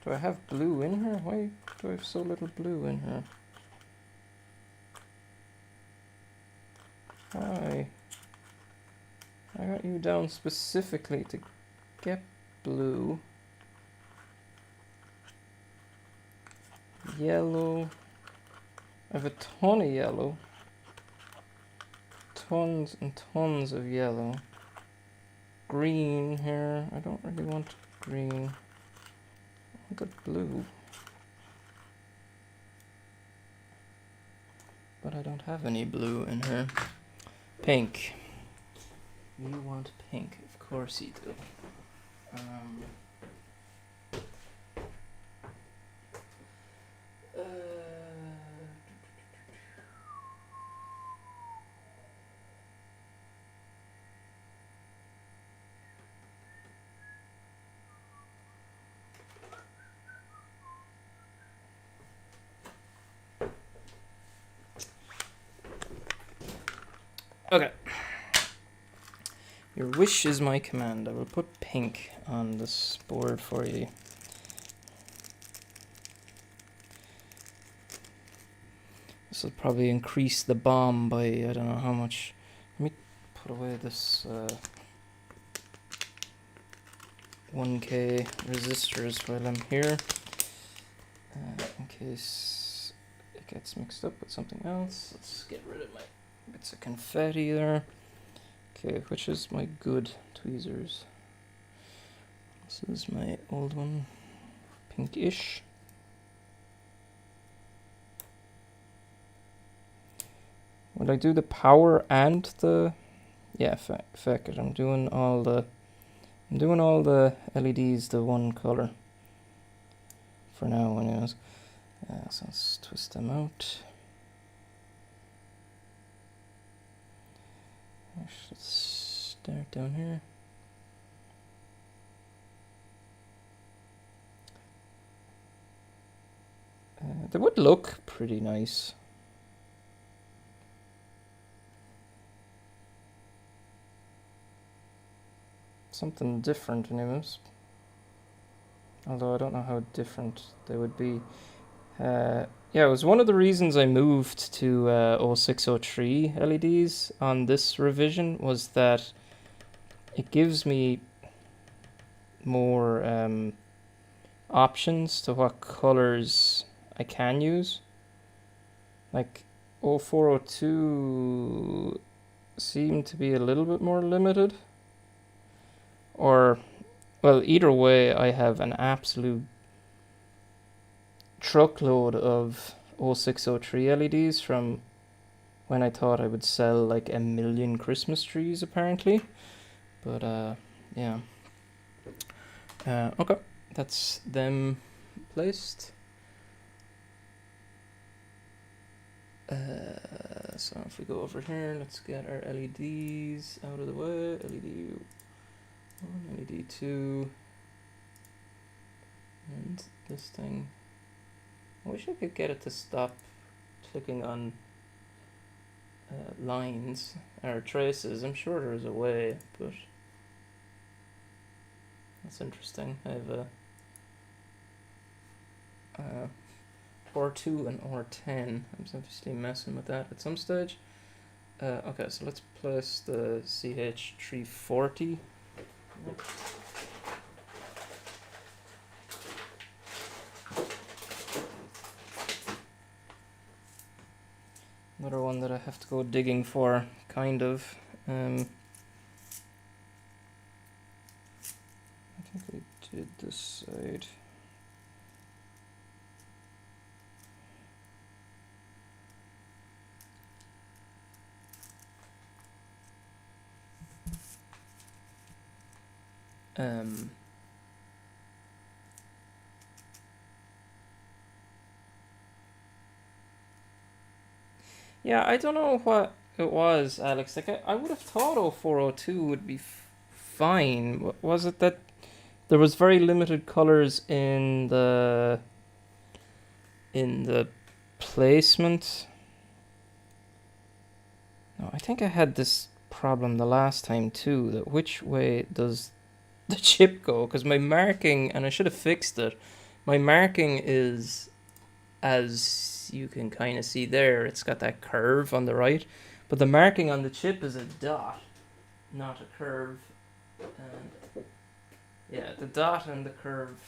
Do I have blue in here? Why do I have so little blue in here? Why? I got you down specifically to get blue, yellow. I have a ton of yellow. Tons and tons of yellow. Green here. I don't really want green. I got blue. But I don't have any blue in here. Pink. You want pink, of course you do. Okay. Your wish is my command. I will put pink on this board for you. This will probably increase the BOM by I don't know how much. Let me put away this 1K resistors while I'm here, in case it gets mixed up with something else. Let's get rid of my bits of confetti there. Okay, which is my good tweezers? This is my old one, pinkish. Will I do the power and the? Yeah, fuck it. I'm doing all the LEDs the one color for now, anyways. So let's twist them out. Let's start down here. They would look pretty nice. Something different, anyways. Although I don't know how different they would be. Yeah, it was one of the reasons I moved to 0603 LEDs on this revision, was that it gives me more options to what colors I can use. Like 0402 seemed to be a little bit more limited. Or, well, either way, I have an absolute truckload of 0603 LEDs from when I thought I would sell like 1 million Christmas trees, apparently. But yeah. Okay, that's them placed. So if we go over here, let's get our LEDs out of the way. LED 1, LED 2, and this thing. I wish I could get it to stop clicking on lines or traces. I'm sure there's a way, but that's interesting. I have a R2 and R10. I'm obviously messing with that at some stage. Okay, so let's place the CH340. Another one that I have to go digging for, kind of. I think I did this side. Yeah, I don't know what it was, Alex. Like, I would have thought 0402 would be fine. Was it that there was very limited colors in the placement? No, I think I had this problem the last time too, that which way does the chip go? Because my marking, and I should have fixed it, my marking is, as you can kind of see there, it's got that curve on the right, but the marking on the chip is a dot. not a curve. And yeah, the dot and the curve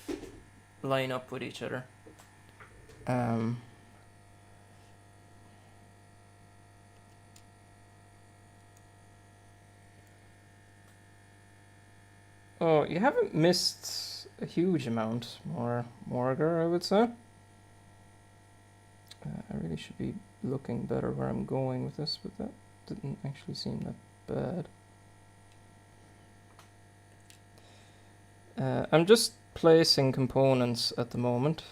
line up with each other. Oh, you haven't missed a huge amount, Morgar, I would say. I really should be looking better where I'm going with this, but that didn't actually seem that bad. I'm just placing components at the moment.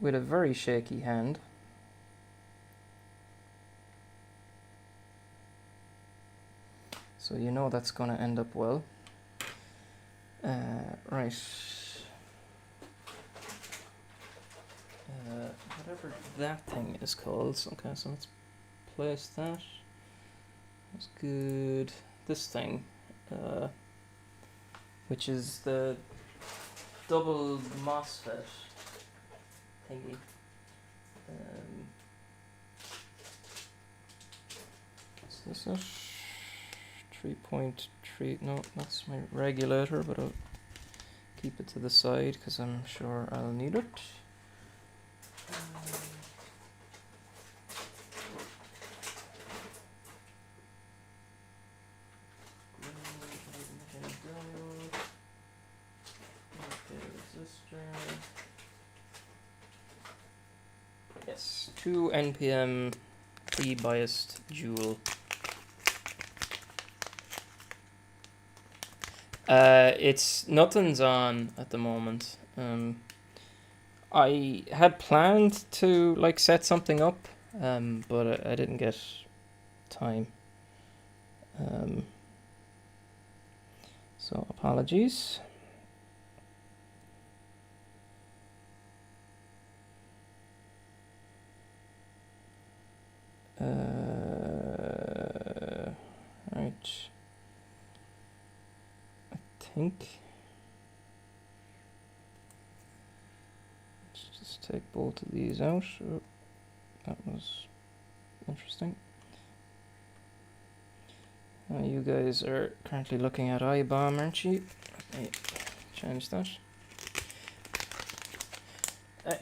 With a very shaky hand. So you know that's going to end up well. Right. Whatever that thing is called. Okay, so let's place that. That's good. This thing, which is the double MOSFET thingy. Is this it? 3.3, no, that's my regulator, but I'll keep it to the side because I'm sure I'll need it. Yes, 2 NPM pre-biased Joule. Nothing's on at the moment. I had planned to like set something up, but I didn't get time. So apologies. Right. I think. Let's just take both of these out. Oh, that was interesting. You guys are currently looking at IBOM, aren't you? Let me change that.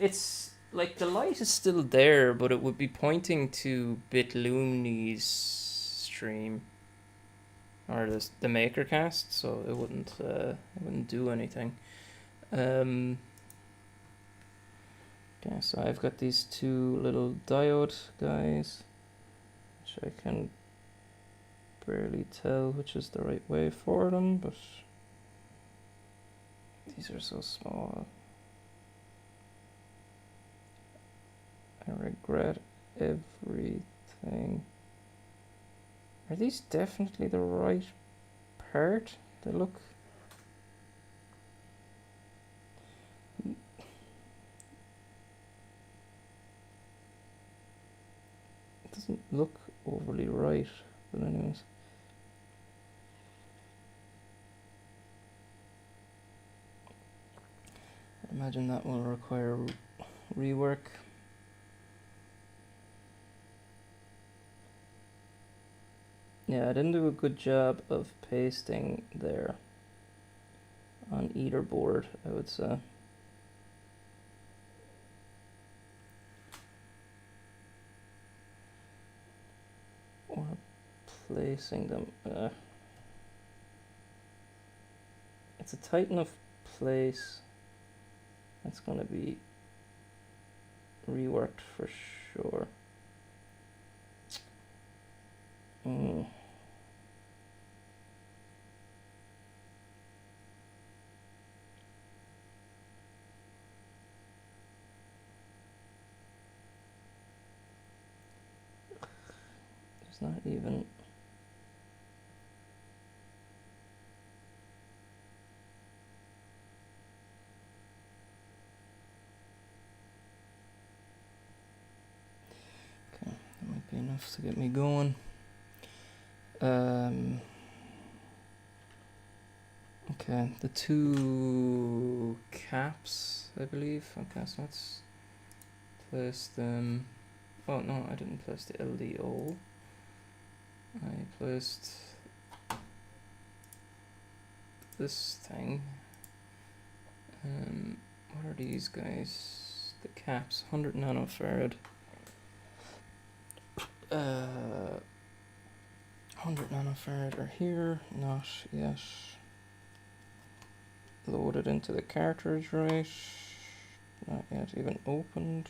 It's like the light is still there, but it would be pointing to Bitlumni's stream or the MakerCast, so it wouldn't do anything. Okay, so I've got these two little diode guys, which I can barely tell which is the right way for them, but these are so small. I regret everything. Are these definitely the right part? They look... It doesn't look overly right, but anyways. I imagine that will require rework. Yeah, I didn't do a good job of pasting there on either board, I would say. Or placing them. It's a tight enough place. That's going to be reworked for sure. It's not even... Okay, that might be enough to get me going. Okay, the two caps, I believe. Okay, so let's place them. Oh no, I didn't place the LDO. I placed this thing. What are these guys? The caps, 100 nanofarad. 100 nanofarad are here, not yet loaded into the cartridge, right? Not yet even opened.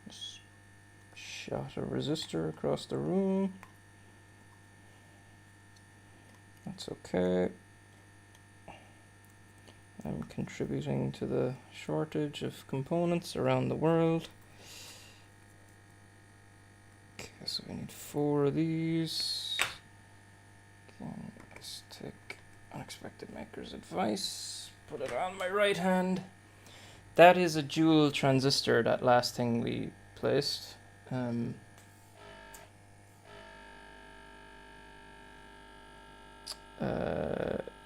Just shot a resistor across the room. That's okay. I'm contributing to the shortage of components around the world. Okay, so we need 4 of these. Okay, let's take unexpected maker's advice. Put it on my right hand. That is a dual transistor, that last thing we placed.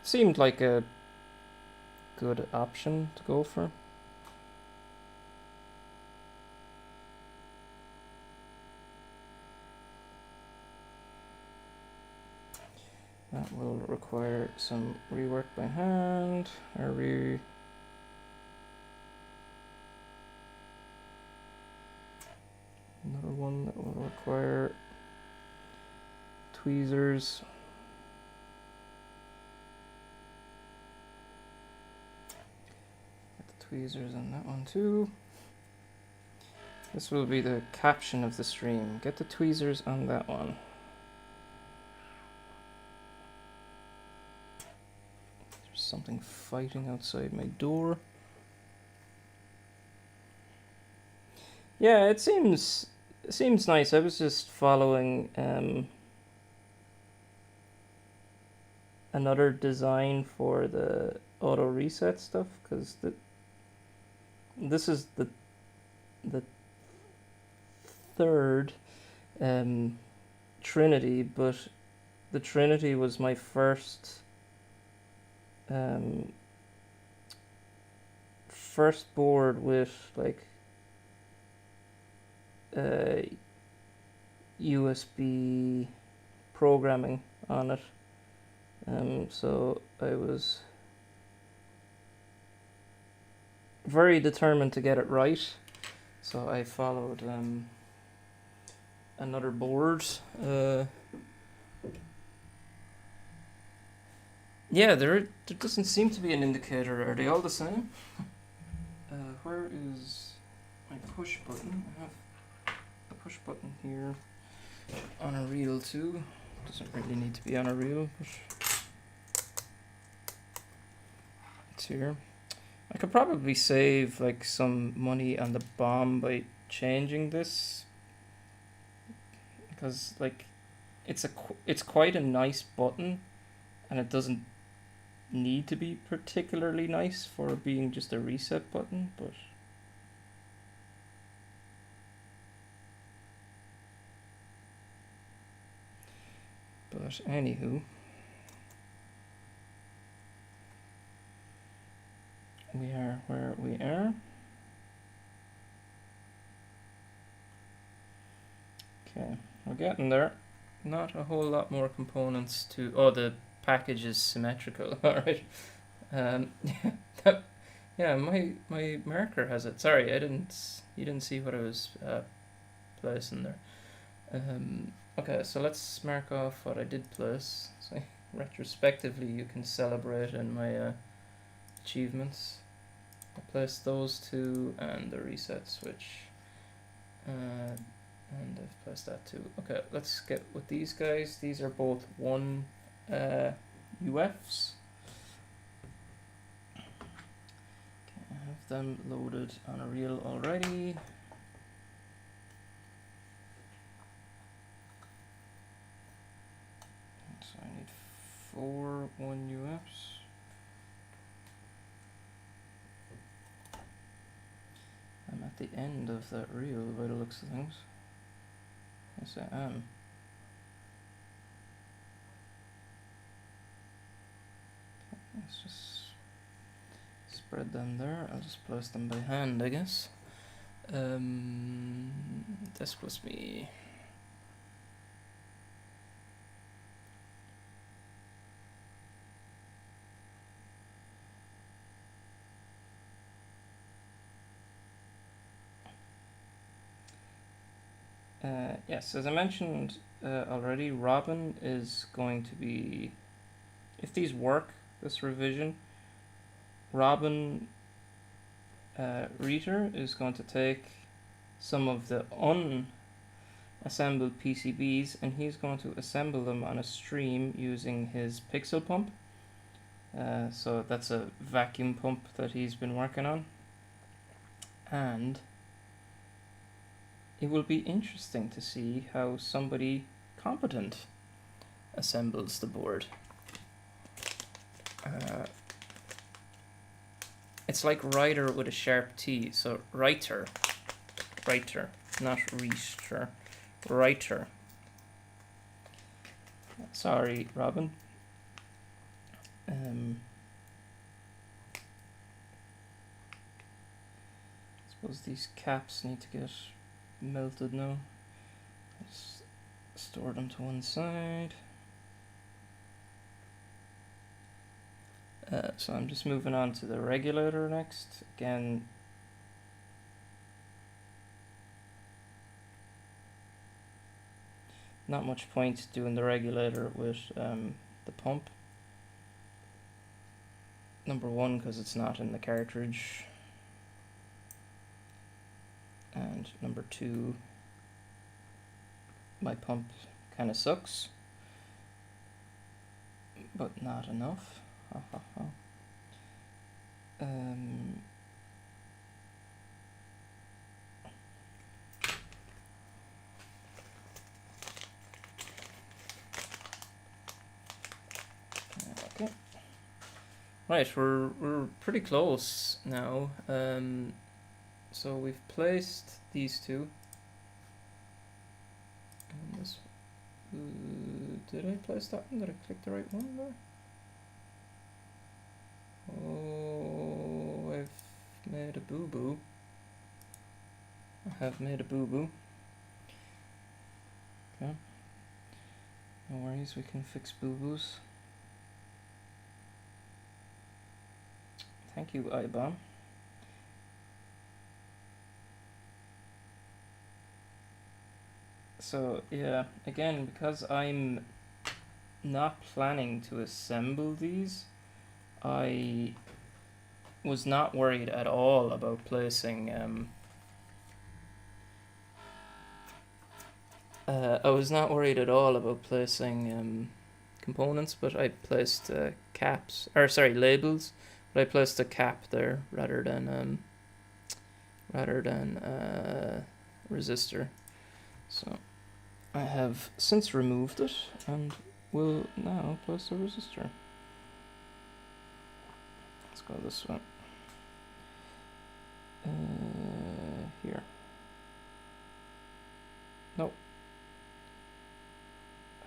Seemed like a good option to go for. That will require some rework by hand. Another one that will require tweezers. Get the tweezers on that one too. This will be the caption of the stream. Get the tweezers on that one. There's something fighting outside my door. Yeah, it seems nice. I was just following another design for the auto reset stuff, because this is the third Trinity, but the Trinity was my first board with like USB programming on it. So I was very determined to get it right. So I followed another board. Yeah, there doesn't seem to be an indicator. Are they all the same? Where is my push button? I have a push button here on a reel too. Doesn't really need to be on a reel, but it's here. I could probably save like some money on the BOM by changing this, because like it's quite a nice button, and it doesn't need to be particularly nice for being just a reset button, but anywho, we are where we are. Okay, we're getting there. Not a whole lot more components to... Oh, the package is symmetrical. Alright. Yeah, my marker has it. Sorry, you didn't see what I was placing there. Okay, so let's mark off what I did place. So retrospectively, you can celebrate in my achievements. I placed those two and the reset switch. And I've placed that too. Okay, let's get with these guys. These are both 1 UFs. Okay, I have them loaded on a reel already. So I need 4 1 UFs. at the end of that reel by the looks of things. Yes, I am. Let's just spread them there. I'll just place them by hand, I guess. This plus me. Yes, as I mentioned already, Robin is going to be, if these work, this revision, Robin Reader is going to take some of the unassembled PCBs and he's going to assemble them on a stream using his pixel pump. So that's a vacuum pump that he's been working on. And it will be interesting to see how somebody competent assembles the board. It's like writer with a sharp T, so writer, not reader, writer. Sorry, Robin. Suppose these caps need to get melted now. Let's store them to one side. So I'm just moving on to the regulator next. Again, not much point doing the regulator with the pump. Number one, because it's not in the cartridge. And number two, my pump kind of sucks, but not enough. Okay. Right, we're pretty close now. So we've placed these two. And this, did I place that one? Did I click the right one there? Oh, I've made a boo-boo. I have made a boo-boo. Okay. No worries, we can fix boo-boos. Thank you, IBOM. So yeah, again, because I'm not planning to assemble these, I was not worried at all about placing components, but I placed caps, or sorry, labels, but I placed a cap there rather than resistor. So I have since removed it and will now place a resistor. Let's go this way. Here. Nope.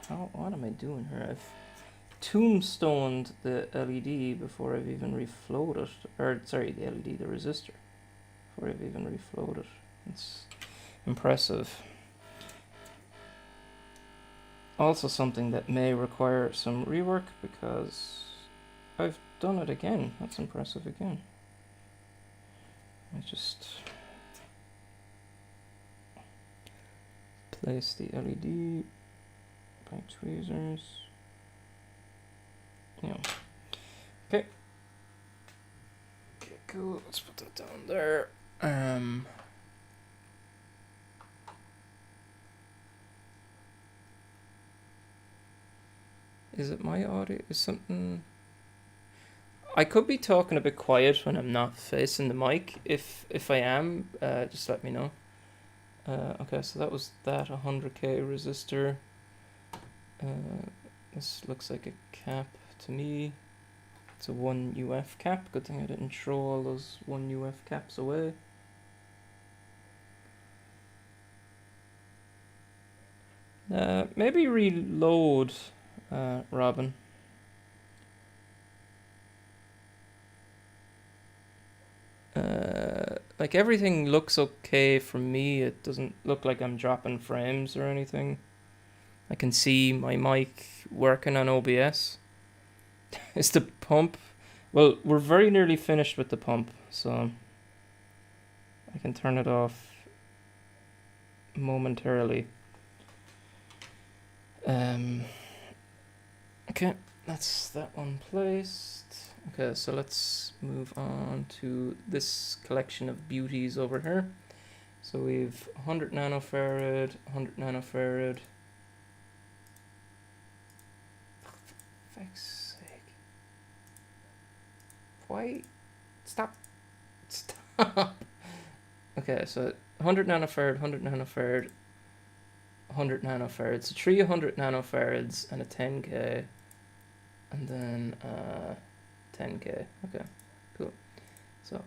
What am I doing here? I've tombstoned the LED before I've even reflowed it. Or, sorry, the LED, the resistor. Before I've even reflowed it. It's impressive. Also something that may require some rework because I've done it again. That's impressive again. I just place the LED by tweezers. Yeah. Okay. Okay, cool. Let's put that down there. Is it my audio? Is something... I could be talking a bit quiet when I'm not facing the mic. If I am, just let me know. Okay, so that was that 100k resistor. This looks like a cap to me. It's a 1 UF cap. Good thing I didn't throw all those 1 UF caps away. Maybe reload, Robin. Like everything looks okay for me. It doesn't look like I'm dropping frames or anything. I can see my mic working on OBS. Is the pump? Well, we're very nearly finished with the pump, so I can turn it off momentarily. Okay, that's that one placed. Okay, so let's move on to this collection of beauties over here. So we've 100 nanofarad, 100 nanofarad. For fuck's sake. Why? Stop. Stop. Okay, so 100 nanofarad, 100 nanofarad, 100 nanofarads. So 300 nanofarads and a 10k. And then 10k. Okay, cool. So,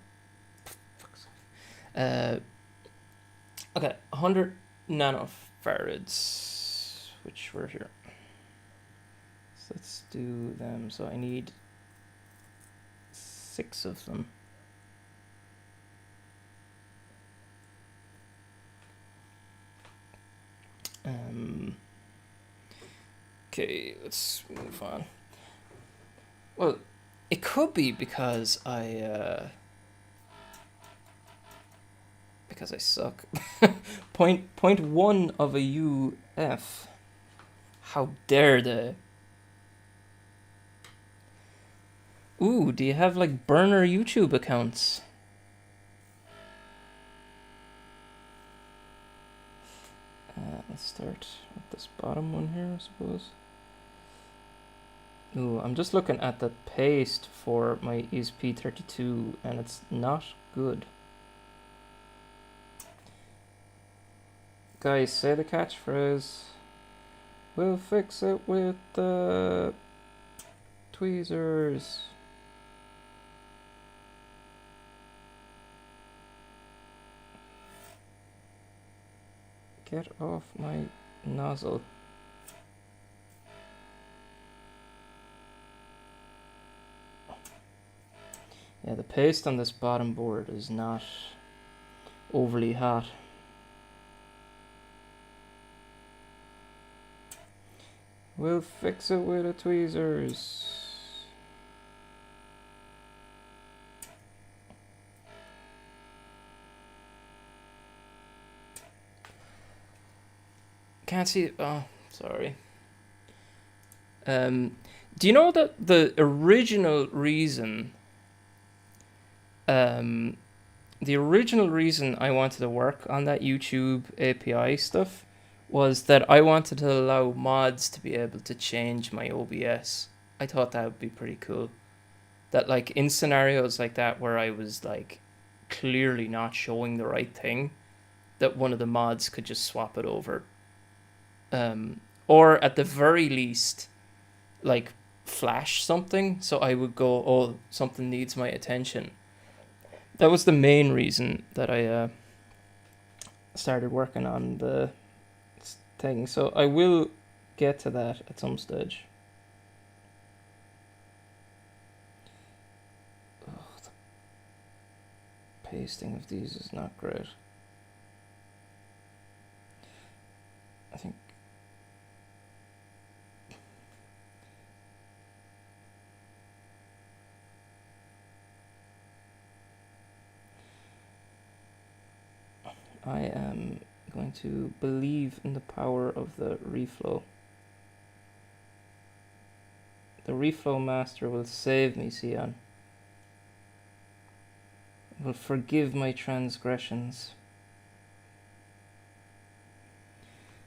okay, 100 nanofarads, which were here. So let's do them. So I need 6 of them. Okay, let's move on. Well, it could be because I suck. Point 1 of a UF. How dare they? Ooh, do you have like burner YouTube accounts? Let's start with this bottom one here, I suppose. Ooh, I'm just looking at the paste for my ESP32 and it's not good. Guys, say the catchphrase. We'll fix it with the tweezers. Get off my nozzle. Yeah, the paste on this bottom board is not overly hot. We'll fix it with the tweezers. Can't see it. Oh, sorry. Do you know that the original reason I wanted to work on that YouTube API stuff was that I wanted to allow mods to be able to change my OBS. I thought that would be pretty cool. That like in scenarios like that where I was like clearly not showing the right thing, that one of the mods could just swap it over. Or at the very least, like flash something, so I would go, oh, something needs my attention. That was the main reason that I started working on the thing. So I will get to that at some stage. Oh, the pasting of these is not great. I think I am going to believe in the power of the reflow. The reflow master will save me, Sion. Will forgive my transgressions.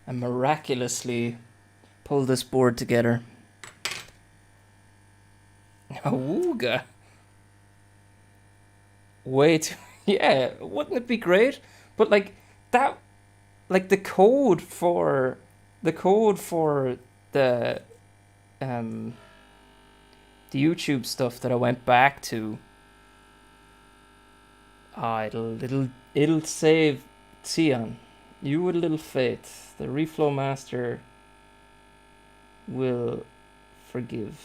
And miraculously pull this board together. Awooga. Wait, yeah, wouldn't it be great? But like that, like the code for the YouTube stuff that I went back to. It'll save Sion. You with little faith. The Reflow Master will forgive.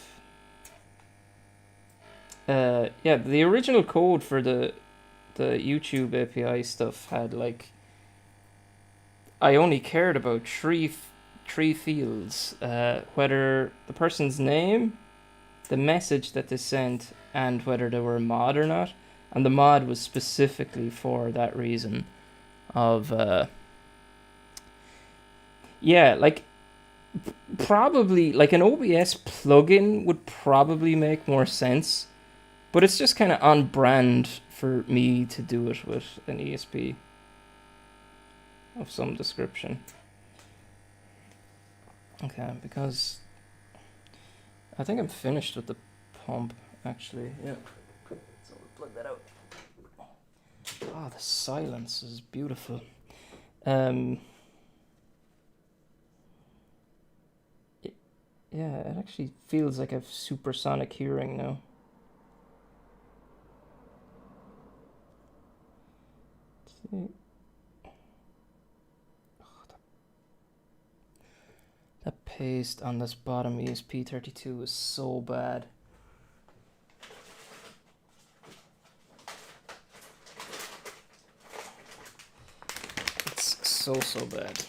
Yeah, the original code for the YouTube API stuff had like, I only cared about three fields, whether the person's name, the message that they sent, and whether they were a mod or not. And the mod was specifically for that reason of, yeah, like, probably, like, an OBS plugin would probably make more sense, but it's just kind of on brand for me to do it with an ESP of some description. Okay, because I think I'm finished with the pump, actually. Yeah. So we'll plug that out. Oh, the silence is beautiful. Yeah, it actually feels like I have supersonic hearing now. See? Oh, that paste on this bottom ESP32 is so bad. It's so bad.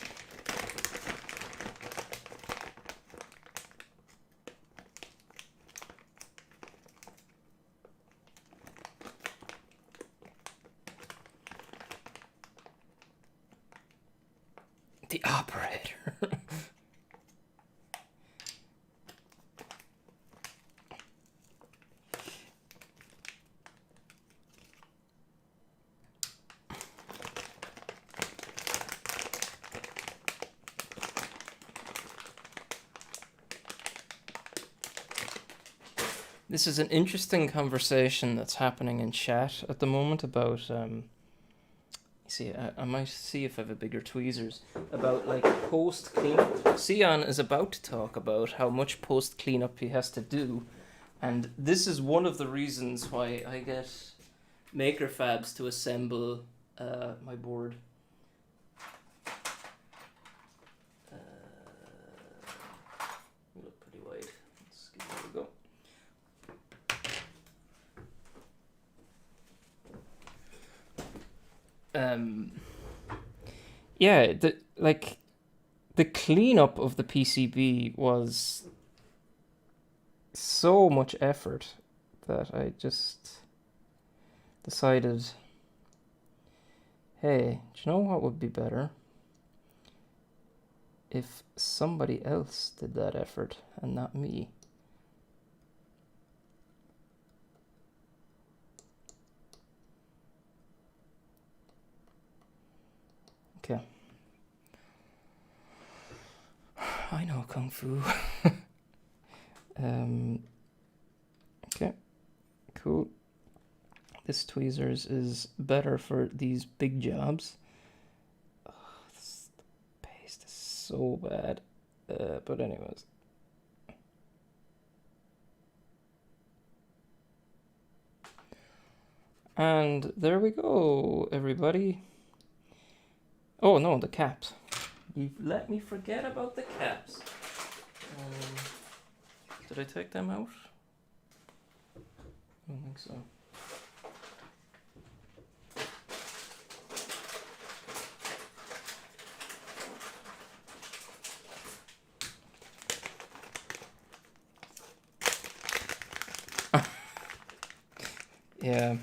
The operator. This is an interesting conversation that's happening in chat at the moment about, see, I might see if I have a bigger tweezers, about like post cleanup. Sion is about to talk about how much post cleanup he has to do, and this is one of the reasons why I get Maker Fabs to assemble my board. You look pretty wide. Let's give it a go. Yeah, the cleanup of the PCB was so much effort that I just decided, hey, do you know what would be better? If somebody else did that effort and not me. Okay. I know Kung Fu. Okay, cool. This tweezers is better for these big jobs. Oh, the paste is so bad. But anyways. And there we go, everybody. Oh no, the caps. You let me forget about the caps. Did I take them out? I don't think so. Yeah.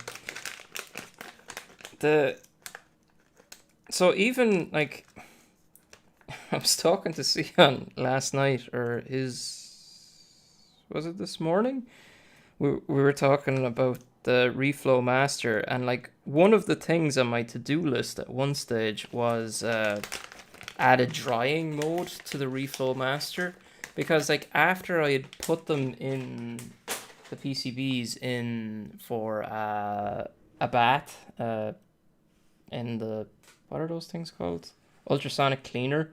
So even like I was talking to Sion last night, or was it this morning? We were talking about the Reflow Master, and like one of the things on my to-do list at one stage was add a drying mode to the Reflow Master, because like after I had put them in the PCBs in for a bath in the, what are those things called? Ultrasonic cleaner.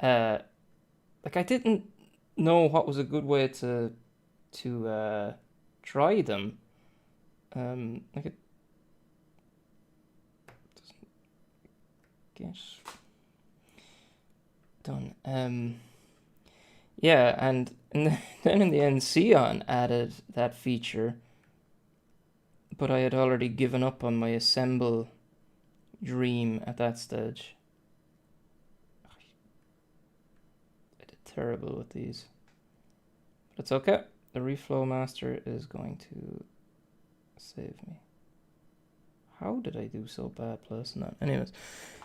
Like I didn't know what was a good way to dry them. Like it doesn't get. done. Yeah, and then in the end, Xeon added that feature, but I had already given up on my assemble dream at that stage. I did terrible with these, but it's okay. The reflow master is going to save me. How did I do so bad placing that? Anyways,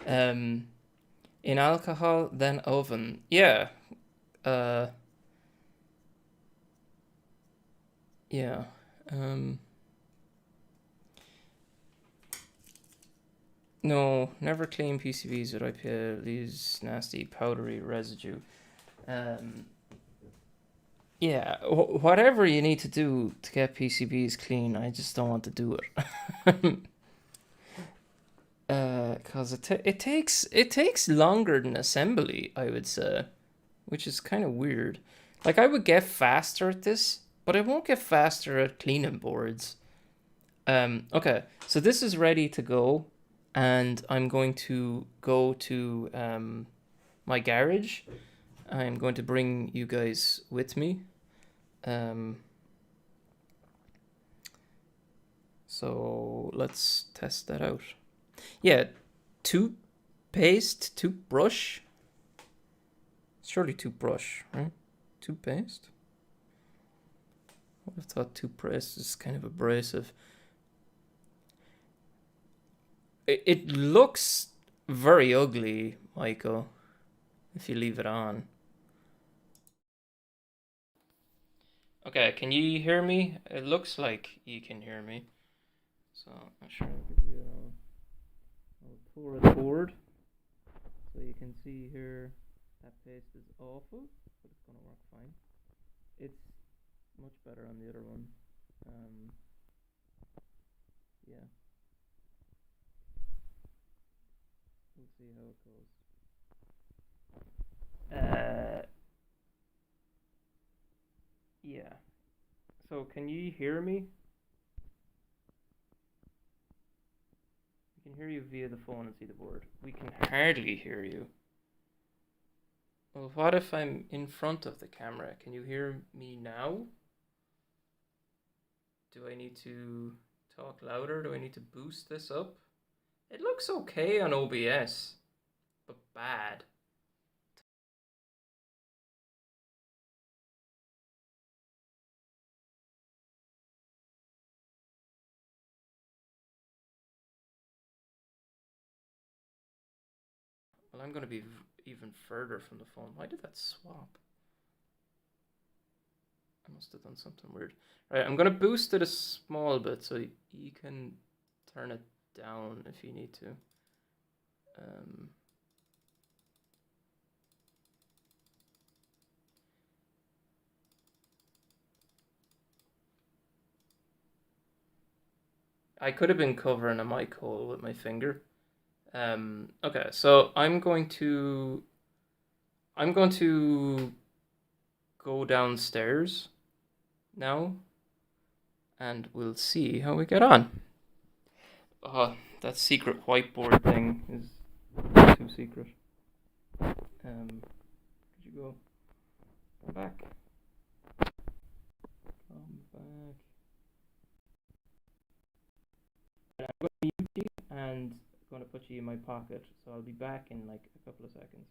in alcohol, then oven. Yeah. Yeah. No, never clean PCBs with IPA. These nasty powdery residue. Yeah, whatever you need to do to get PCBs clean, I just don't want to do it. Cause it takes longer than assembly, I would say, which is kind of weird. Like, I would get faster at this, but I won't get faster at cleaning boards. Okay, so this is ready to go, and I'm going to go to my garage. I'm going to bring you guys with me. So let's test that out. Yeah, toothbrush. Surely toothbrush, right? Toothpaste? I would have thought toothpaste is kind of abrasive. It looks very ugly, Michael, if you leave it on. Okay, can you hear me? It looks like you can hear me. So I'm sure I'll give you I'll pour it forward. So you can see here that paste is awful, but it's gonna work fine. It's much better on the other one. Yeah. We'll see how it goes. Yeah. So can you hear me? We can hear you via the phone and see the board. We can hardly hear you. Well, what if I'm in front of the camera? Can you hear me now? Do I need to talk louder? Do I need to boost this up? It looks okay on OBS, but bad. Well, I'm going to be even further from the phone. Why did that swap? I must have done something weird. Right, I'm going to boost it a small bit so you can turn it down if you need to. I could have been covering a mic hole with my finger. Okay, so I'm going to go downstairs now, and we'll see how we get on. Oh, that secret whiteboard thing is too secret. Could you go? Come back. Come back. I'm going to mute you and going to put you in my pocket, so I'll be back in like a couple of seconds.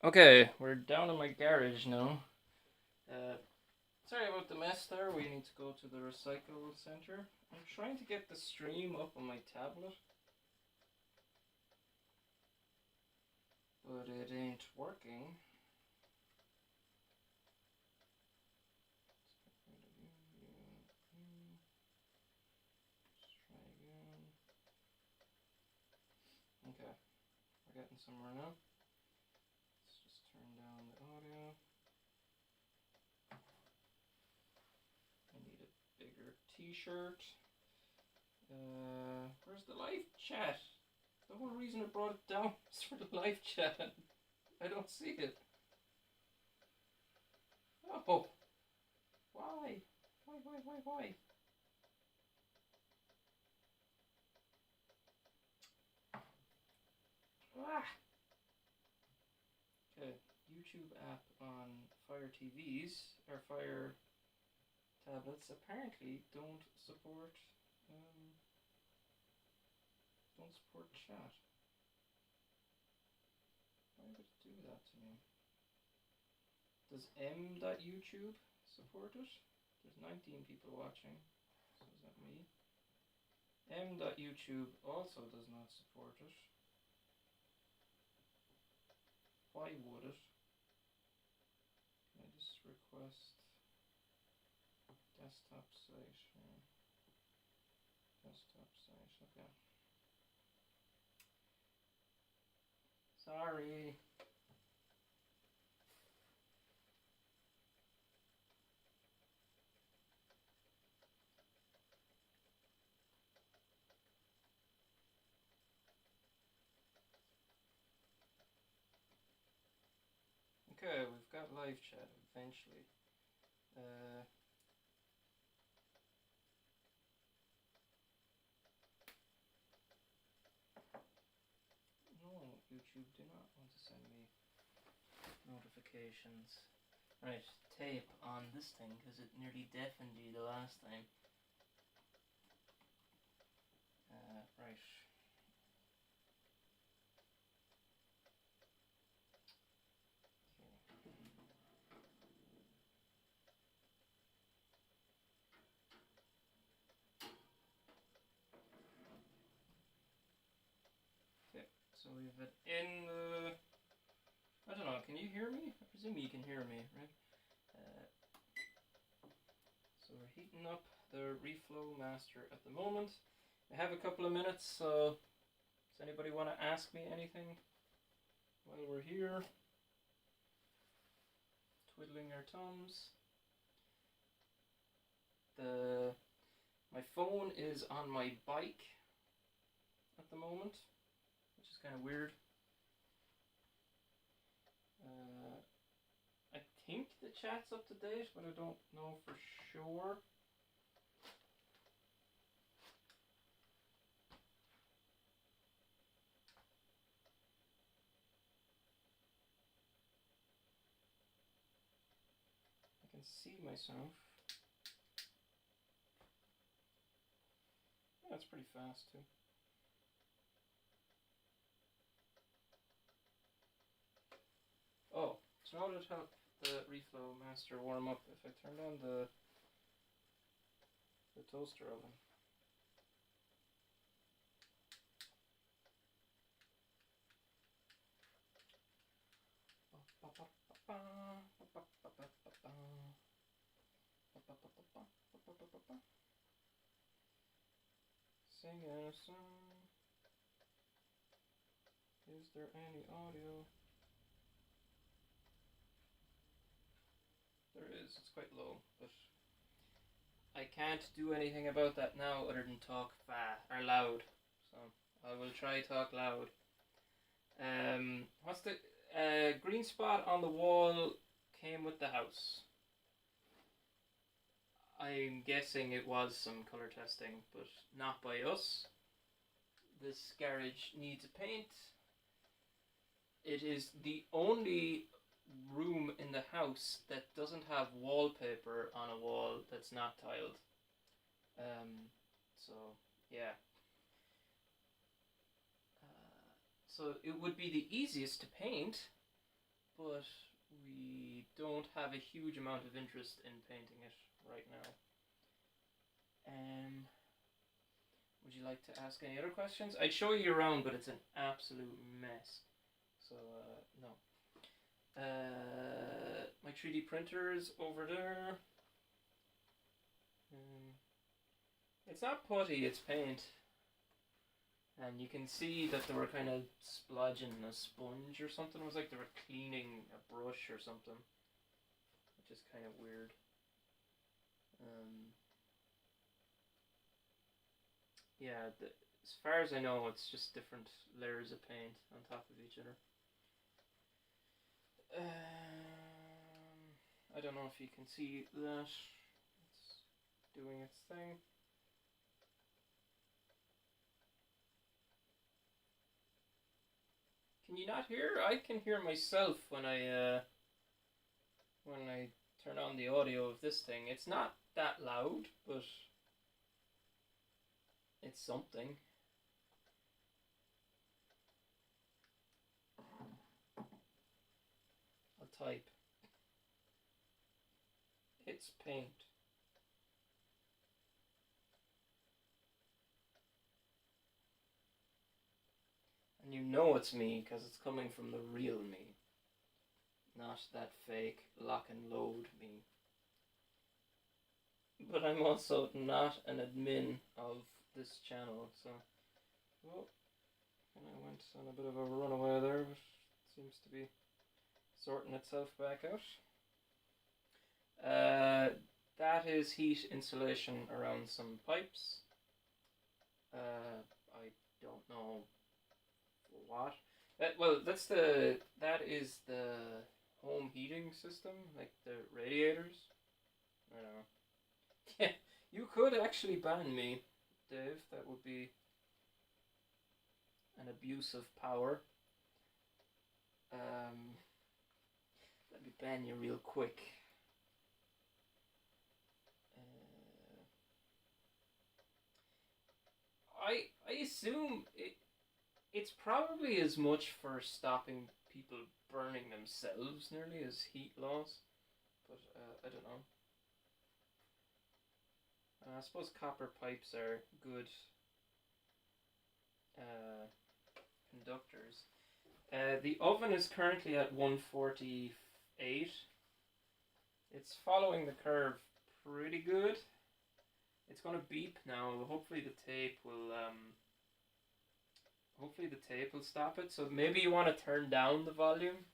Okay, we're down in my garage now. Sorry about the mess there. We need to go to the recycle center. I'm trying to get the stream up on my tablet, but it ain't working. Let's try again. Okay, we're getting somewhere now. Let's just turn down the audio. I need a bigger t-shirt. Where's the live chat? The whole reason I brought it down is for the live chat. I don't see it. Oh, why? Why? Ah. Okay, YouTube app on Fire TVs or Fire tablets apparently don't support chat. Why would it do that to me? Does m.youtube support it? There's 19 people watching. So is that me? m.youtube also does not support it. Why would it? Can I just request desktop site here? Desktop site, okay. Sorry. Okay, we've got live chat eventually. No, YouTube do not want to send me notifications. Right, tape on this thing because it nearly deafened you the last time. Right. Okay, so we've it in the... I don't know, can you hear me? I presume you can hear me, right? So we're heating up the reflow master at the moment. I have a couple of minutes, so does anybody want to ask me anything while we're here? Twiddling our thumbs. My phone is on my bike at the moment, which is kind of weird. I think the chat's up to date, but I don't know for sure. I can see myself. Yeah, that's pretty fast too. Oh, so now to help the reflow master warm up, if I turn on the toaster oven. Singing a song. Is there any audio? There is, it's quite low, but I can't do anything about that now other than talk or loud. So I will try talk loud. What's the green spot on the wall came with the house? I'm guessing it was some color testing, but not by us. This garage needs paint. It is the only room in the house that doesn't have wallpaper on a wall that's not tiled. So yeah. So it would be the easiest to paint, but we don't have a huge amount of interest in painting it right now. Would you like to ask any other questions? I'd show you around, but it's an absolute mess. So, no. My 3D printer is over there. It's not putty, it's paint. And you can see that they were kind of splodging a sponge or something. It was like they were cleaning a brush or something, which is kind of weird. Yeah, as far as I know, it's just different layers of paint on top of each other. I don't know if you can see that. It's doing its thing. Can you not hear? I can hear myself when I turn on the audio of this thing. It's not that loud, but it's something. I'll type. It's paint. And you know it's me because it's coming from the real me, not that fake lock and load me. But I'm also not an admin of this channel, so... Oh, and I went on a bit of a runaway there, but it seems to be sorting itself back out. That is heat insulation around some pipes. I don't know for what. Well, that is the home heating system, like the radiators. I don't know. Yeah, you could actually ban me, Dave. That would be an abuse of power. Let me ban you real quick. I assume it's probably as much for stopping people burning themselves nearly as heat loss, but I don't know. I suppose copper pipes are good conductors. The oven is currently at 148. It's following the curve pretty good. It's gonna beep now. Hopefully the tape will stop it. So maybe you want to turn down the volume.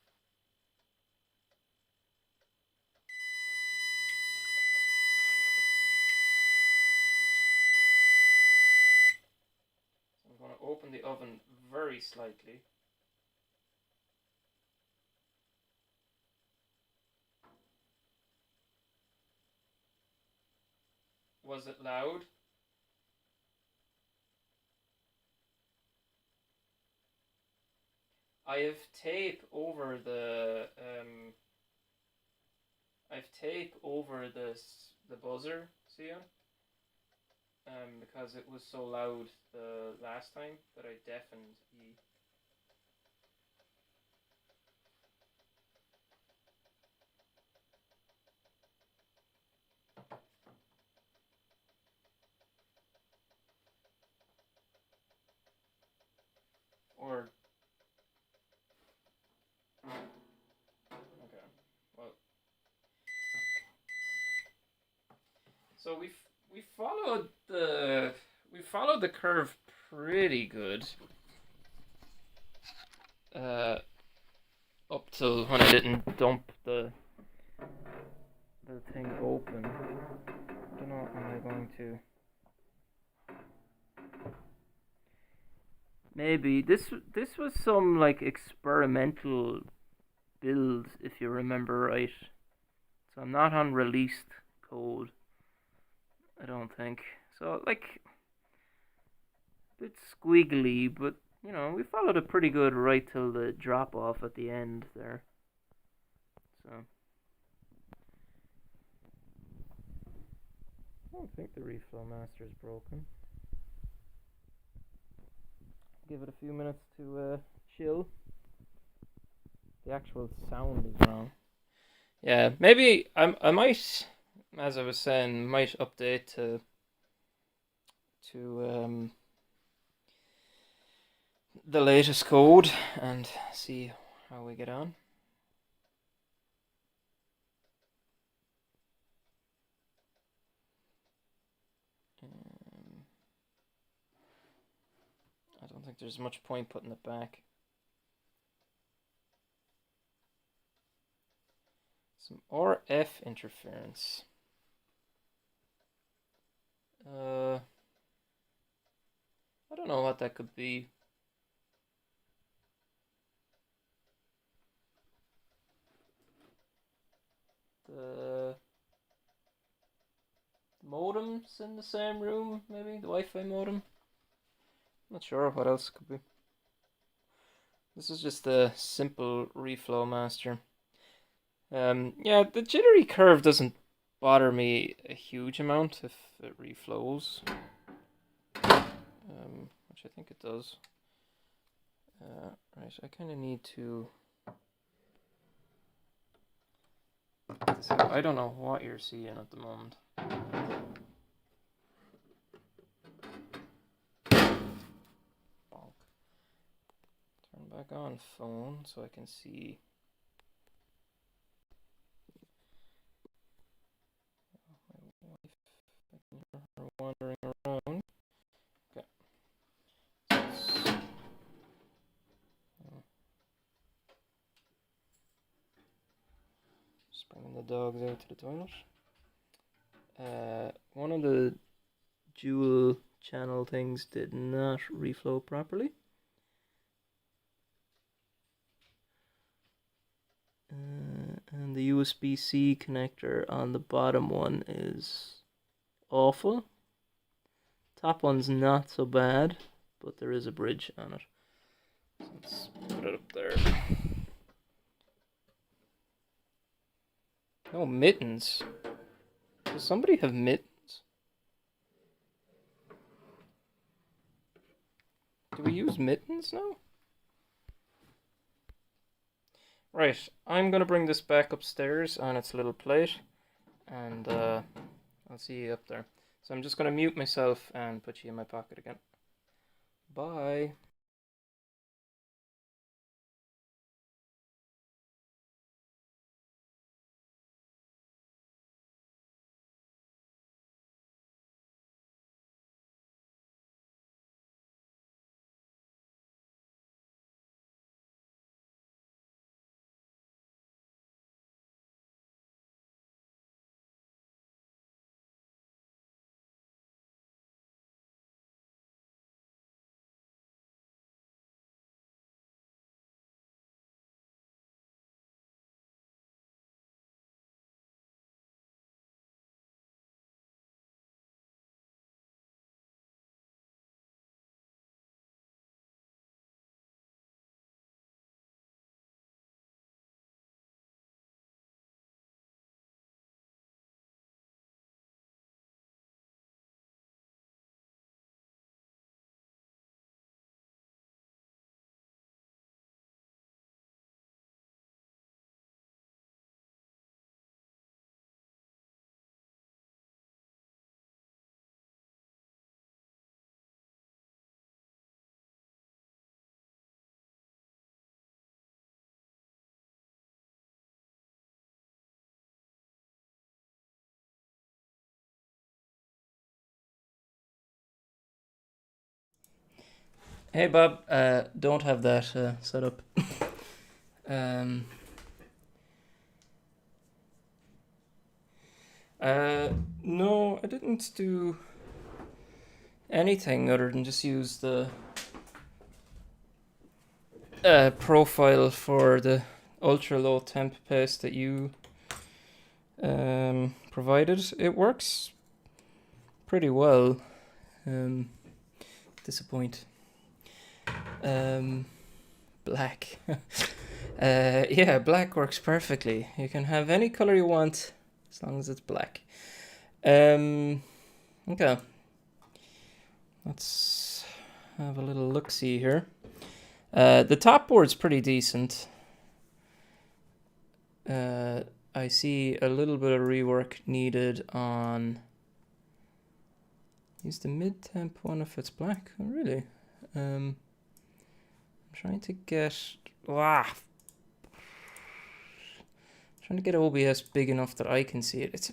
So I'm going to open the oven very slightly. Was it loud? I have tape over the the buzzer, see ya? Because it was so loud the last time that I deafened E. Or okay, well, so we followed the curve pretty good. Up till when I didn't dump the thing open. I don't know, am I going to... Maybe this was some like experimental build, if you remember right. So I'm not on released code, I don't think. So like a bit squiggly, but you know, we followed it pretty good right till the drop off at the end there. So I don't think the reflow master is broken. Give it a few minutes to chill. the actual sound is wrong. Yeah, maybe I might, as I was saying, might update to the latest code and see how we get on. I don't think there's much point putting it back. Some RF interference. I don't know what that could be. The modem's in the same room, maybe? The Wi-Fi modem? Not sure what else it could be. This is just a simple reflow master. Yeah, the jittery curve doesn't bother me a huge amount if it reflows. Which I think it does. Right, I kind of need to... So I don't know what you're seeing at the moment. Bonk. Turn back on phone so I can see. My wife, I can hear her wandering around. Okay. Just bringing the dogs out to the toilet. One of the dual channel things did not reflow properly. And the USB-C connector on the bottom one is awful. Top one's not so bad, but there is a bridge on it. So let's put it up there. Oh, mittens. Does somebody have mittens? Do we use mittens now? Right, I'm gonna bring this back upstairs on its little plate, and I'll see you up there. So I'm just gonna mute myself and put you in my pocket again. Bye. Hey Bob, don't have that set up. No, I didn't do anything other than just use the profile for the ultra low temp paste that you provided. It works pretty well. Disappoint. Black. Yeah, black works perfectly. You can have any color you want as long as it's black. Okay. Let's have a little look-see here. The top board's pretty decent. I see a little bit of rework needed on. Use the mid-temp one if it's black. Oh, really? I'm trying to get. Trying to get OBS big enough that I can see it.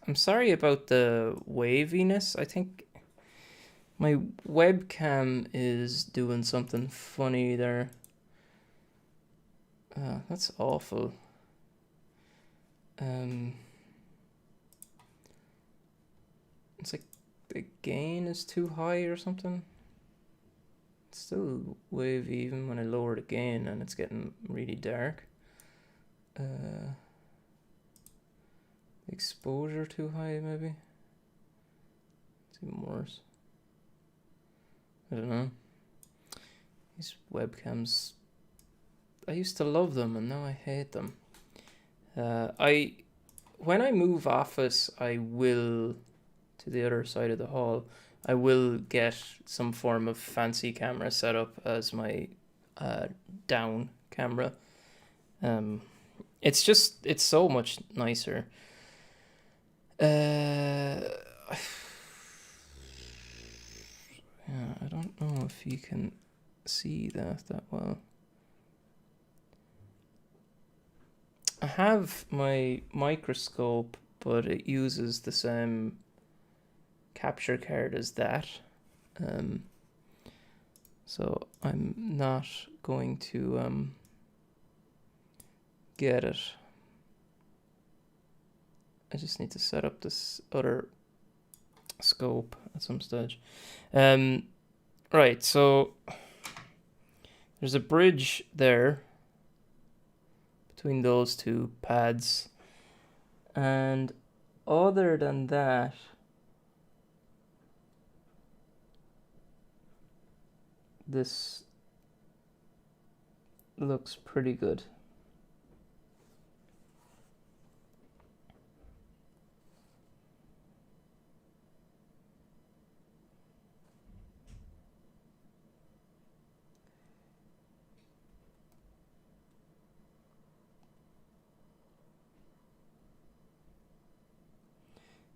I'm sorry about the waviness. I think my webcam is doing something funny there. That's awful. It's like the gain is too high or something. It's still wavy even when I lower the gain, and it's getting really dark. Exposure too high, maybe. It's even worse. I don't know. These webcams, I used to love them and now I hate them. When I move office, I will to the other side of the hall. I will get some form of fancy camera set up as my down camera. It's so much nicer. Yeah, I don't know if you can see that well. I have my microscope, but it uses the same capture card as that. So I'm not going to get it. I just need to set up this other scope at some stage. Right, so there's a bridge there between those two pads, and other than that, this looks pretty good.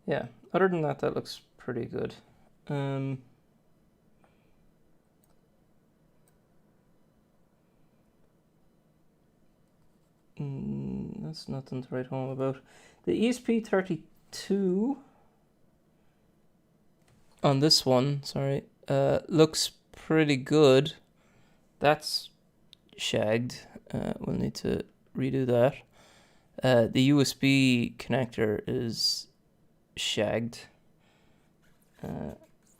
Yeah, other than that, that looks pretty good. That's nothing to write home about. The ESP32 on this one, sorry, looks pretty good. That's shagged. We'll need to redo that. The USB connector is shagged,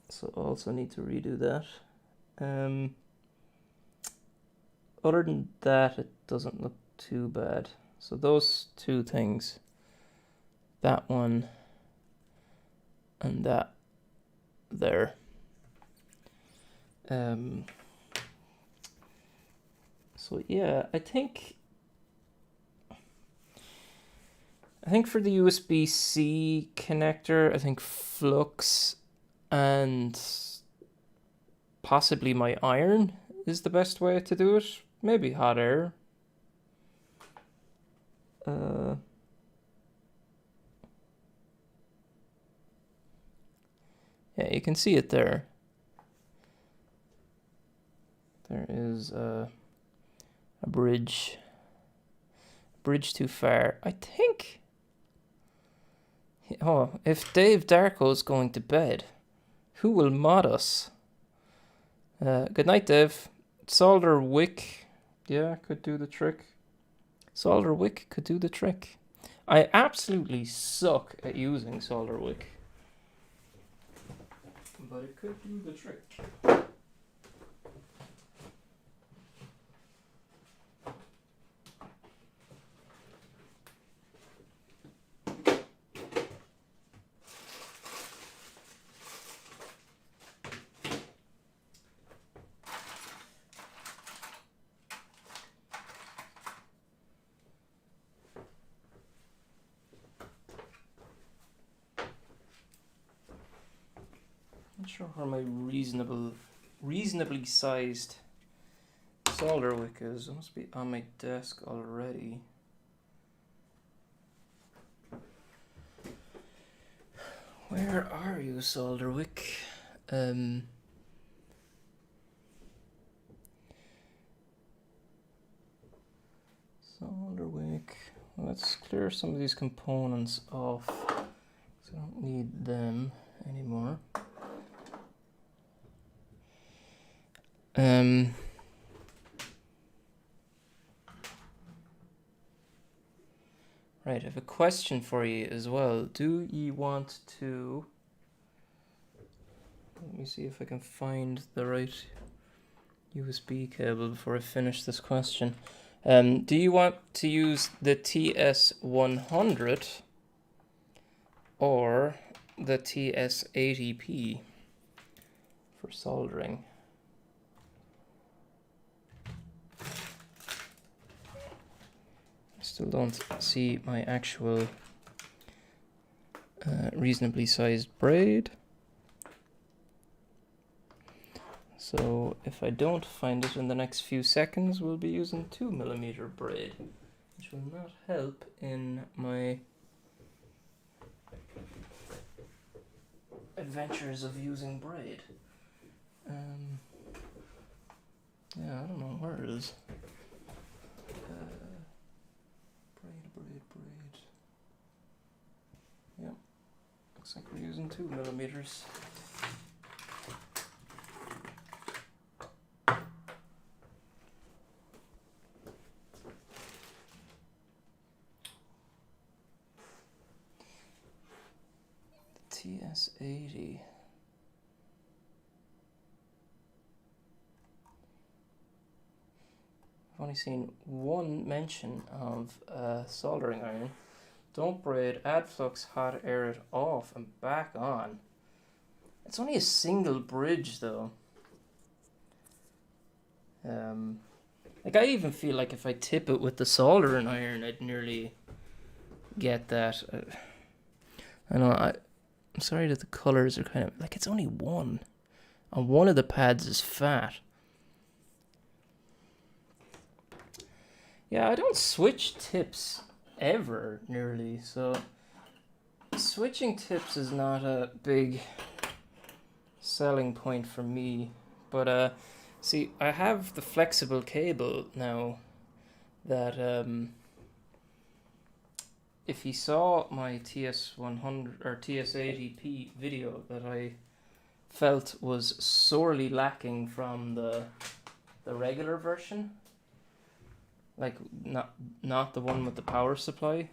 so also need to redo that. Other than that, it doesn't look too bad. So those two things, that one and that there. So yeah, I think for the USB-C connector, I think flux and possibly my iron is the best way to do it. Maybe hot air. Yeah, you can see it there. There is a bridge. Bridge too far. I think. Oh, if Dave Darko's going to bed, who will mod us? Good night, Dave. Solder wick. Yeah, could do the trick. Solder wick could do the trick. I absolutely suck at using solder wick, but it could do the trick. Not sure where my reasonably sized solder wick is. It must be on my desk already. Where are you, Solderwick? Solderwick. Let's clear some of these components off, because I don't need them anymore. Right, I have a question for you as well. Do you want to... Let me see if I can find the right USB cable before I finish this question. Do you want to use the TS100 or the TS80P for soldering? I still don't see my actual reasonably sized braid. So if I don't find it in the next few seconds, we'll be using 2mm braid, which will not help in my adventures of using braid. Yeah, I don't know where it is. Braid. Yep, looks like we're using 2mm. TS80. I've only seen one mention of soldering iron. Don't braid, add flux, hot air it off and back on. It's only a single bridge though. Like I even feel like if I tip it with the soldering iron, I'd nearly get that. I know, I'm sorry that the colors are kind of, like it's only one. And one of the pads is fat. Yeah, I don't switch tips ever, nearly, so switching tips is not a big selling point for me. But see, I have the flexible cable now that if you saw my TS100 or TS80P video that I felt was sorely lacking from the regular version, like not the one with the power supply,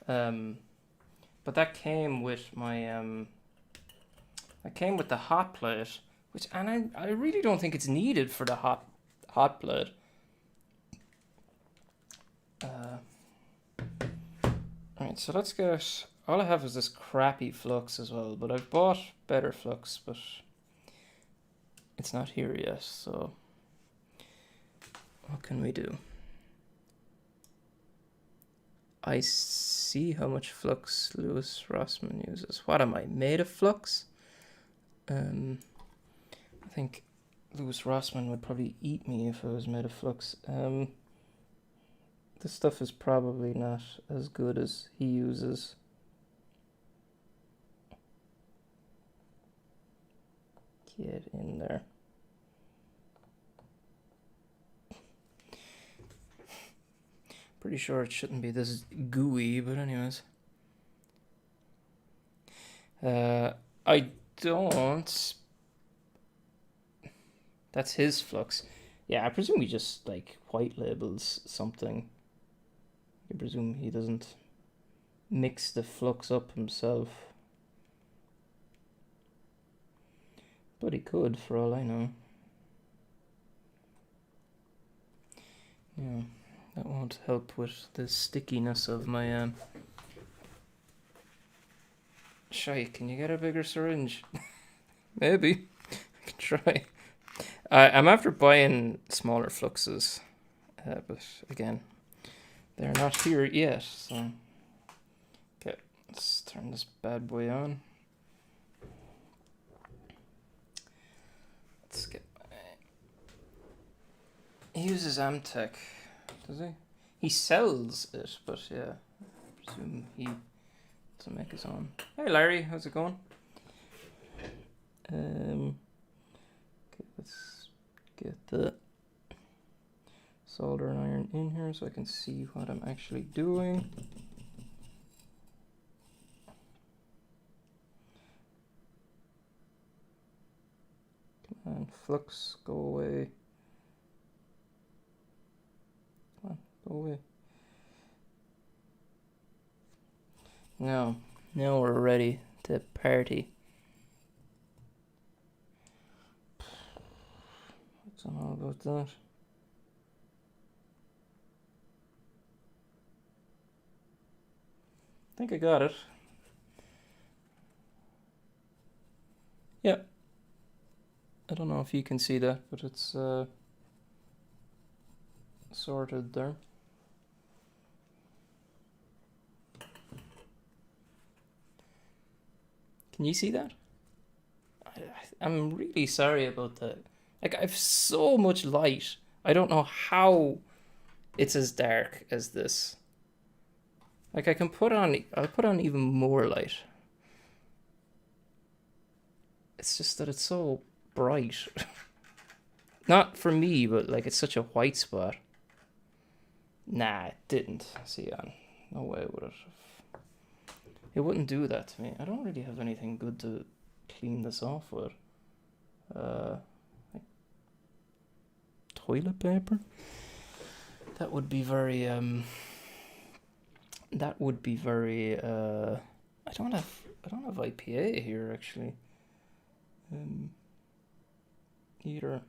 but that came with my that came with the hot plate, which, and I really don't think it's needed for the hot plate. Alright, so let's get, all I have is this crappy flux as well, but I've bought better flux, but it's not here yet, so what can we do? I see how much flux Louis Rossmann uses. What am I, made of flux? I think Louis Rossmann would probably eat me if I was made of flux. This stuff is probably not as good as he uses. Get in there. Pretty sure it shouldn't be this gooey, but anyways. I don't... That's his flux. Yeah, I presume he just, like, white labels something. I presume he doesn't mix the flux up himself. But he could, for all I know. Yeah, that won't help with the stickiness of my... Shy, can you get a bigger syringe? Maybe. I can try. I'm after buying smaller fluxes, but again, they're not here yet, so... Okay, let's turn this bad boy on. Let's get my... He uses Amtech, does he? He sells it, but yeah, I presume he to make his own. Hey Larry, how's it going? Okay, let's get the soldering iron in here so I can see what I'm actually doing. Come on, flux, go away. Come on, go away. Now we're ready to party. I don't know about that. I think I got it. Yeah. I don't know if you can see that, but it's sorted there. Can you see that? I'm really sorry about that. Like, I've so much light. I don't know how it's as dark as this. Like, I'll put on even more light. It's just that it's so bright. Not for me, but like, it's such a white spot. Nah, it didn't. See, no way would it. It wouldn't do that to me. I don't really have anything good to clean this off with. Like toilet paper? That would be very, I don't have IPA here, actually. Either.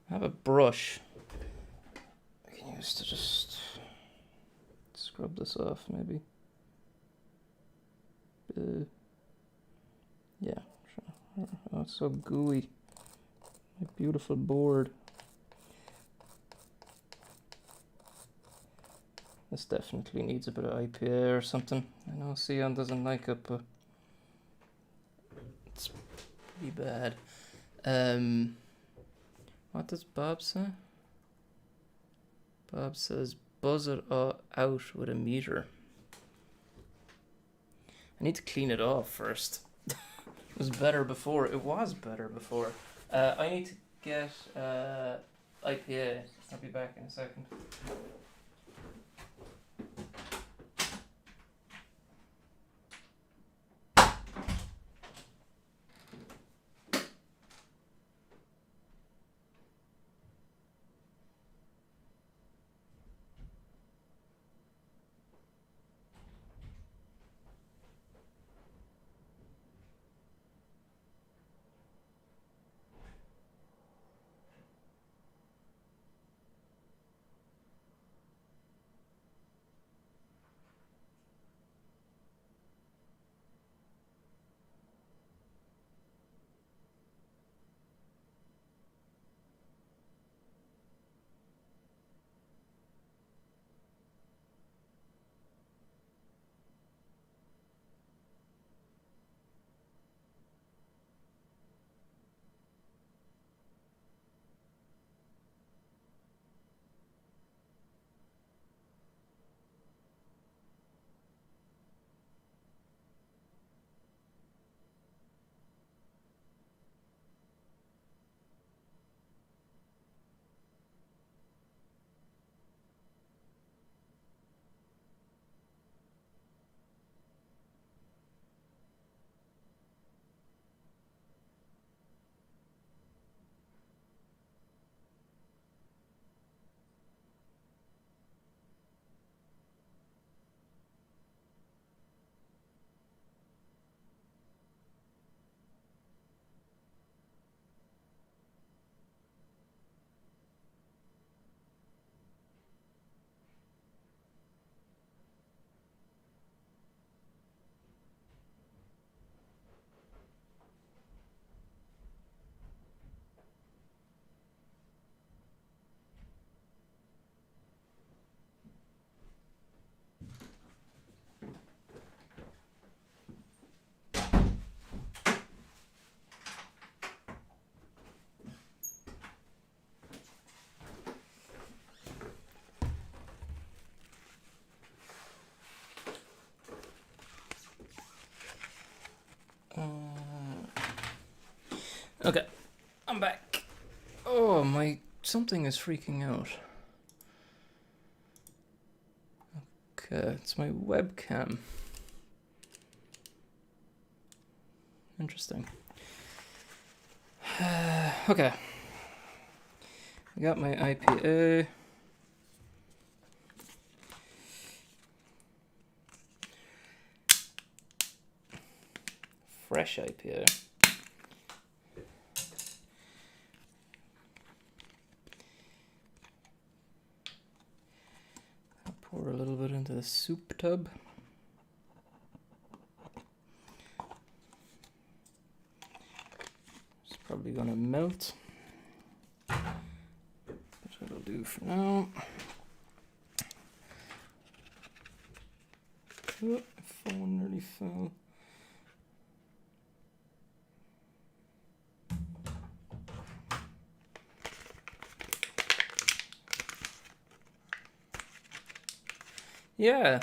I have a brush I can use to just scrub this off, maybe. Yeah, sure. Oh, it's so gooey. My beautiful board. This definitely needs a bit of IPA or something. I know Sion doesn't like it, but it's pretty bad. What does Bob say? Bob says buzz it out with a meter. I need to clean it off first. It was better before. It was better before. I need to get IPA. I'll be back in a second. Oh, something is freaking out. Okay, it's my webcam. Interesting. Okay. I got my IPA. Fresh IPA. I'll pour a little bit into the soup tub. It's probably gonna melt. But it'll do for now. Oh, phone nearly fell. Yeah,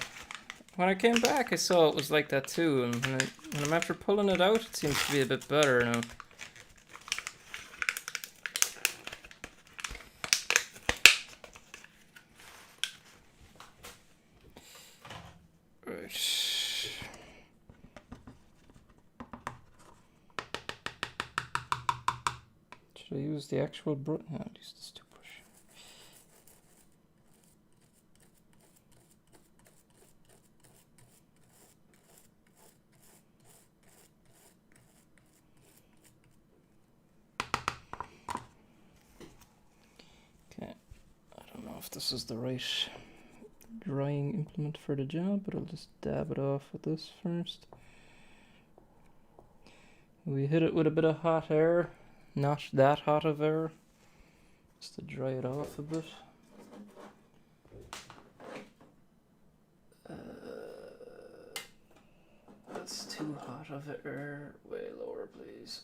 when I came back I saw it was like that too, and when I'm after pulling it out it seems to be a bit better now. Right. Should I use the actual brush? No, I'll use this toothbrush. Okay, I don't know if this is the right drying implement for the job, but I'll just dab it off with this first. We hit it with a bit of hot air, not that hot of air, just to dry it off a bit. That's too hot of air. Way lower, please.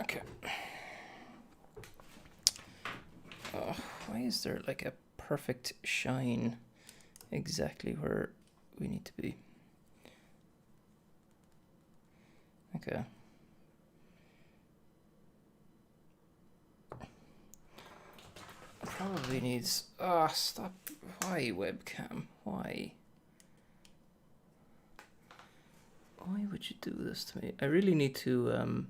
Okay. Oh, why is there like a perfect shine exactly where we need to be? Okay. It probably needs... Ah, stop. Why, webcam? Why? Why would you do this to me? I really need to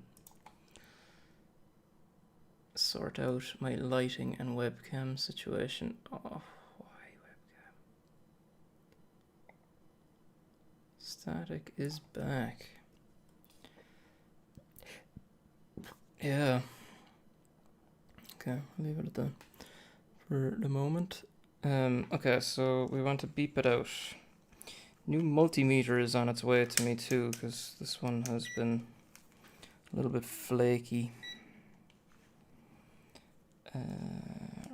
sort out my lighting and webcam situation. Oh, why webcam? Static is back. Yeah. Okay, I'll leave it at that for the moment. Okay, so we want to beep it out. New multimeter is on its way to me too, because this one has been a little bit flaky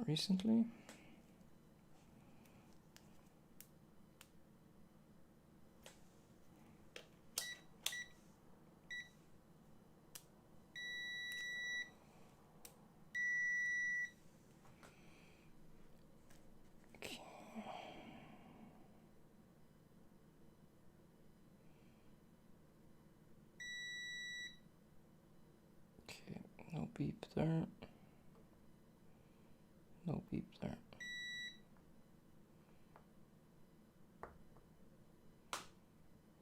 recently. Okay, no beep there. No beep there.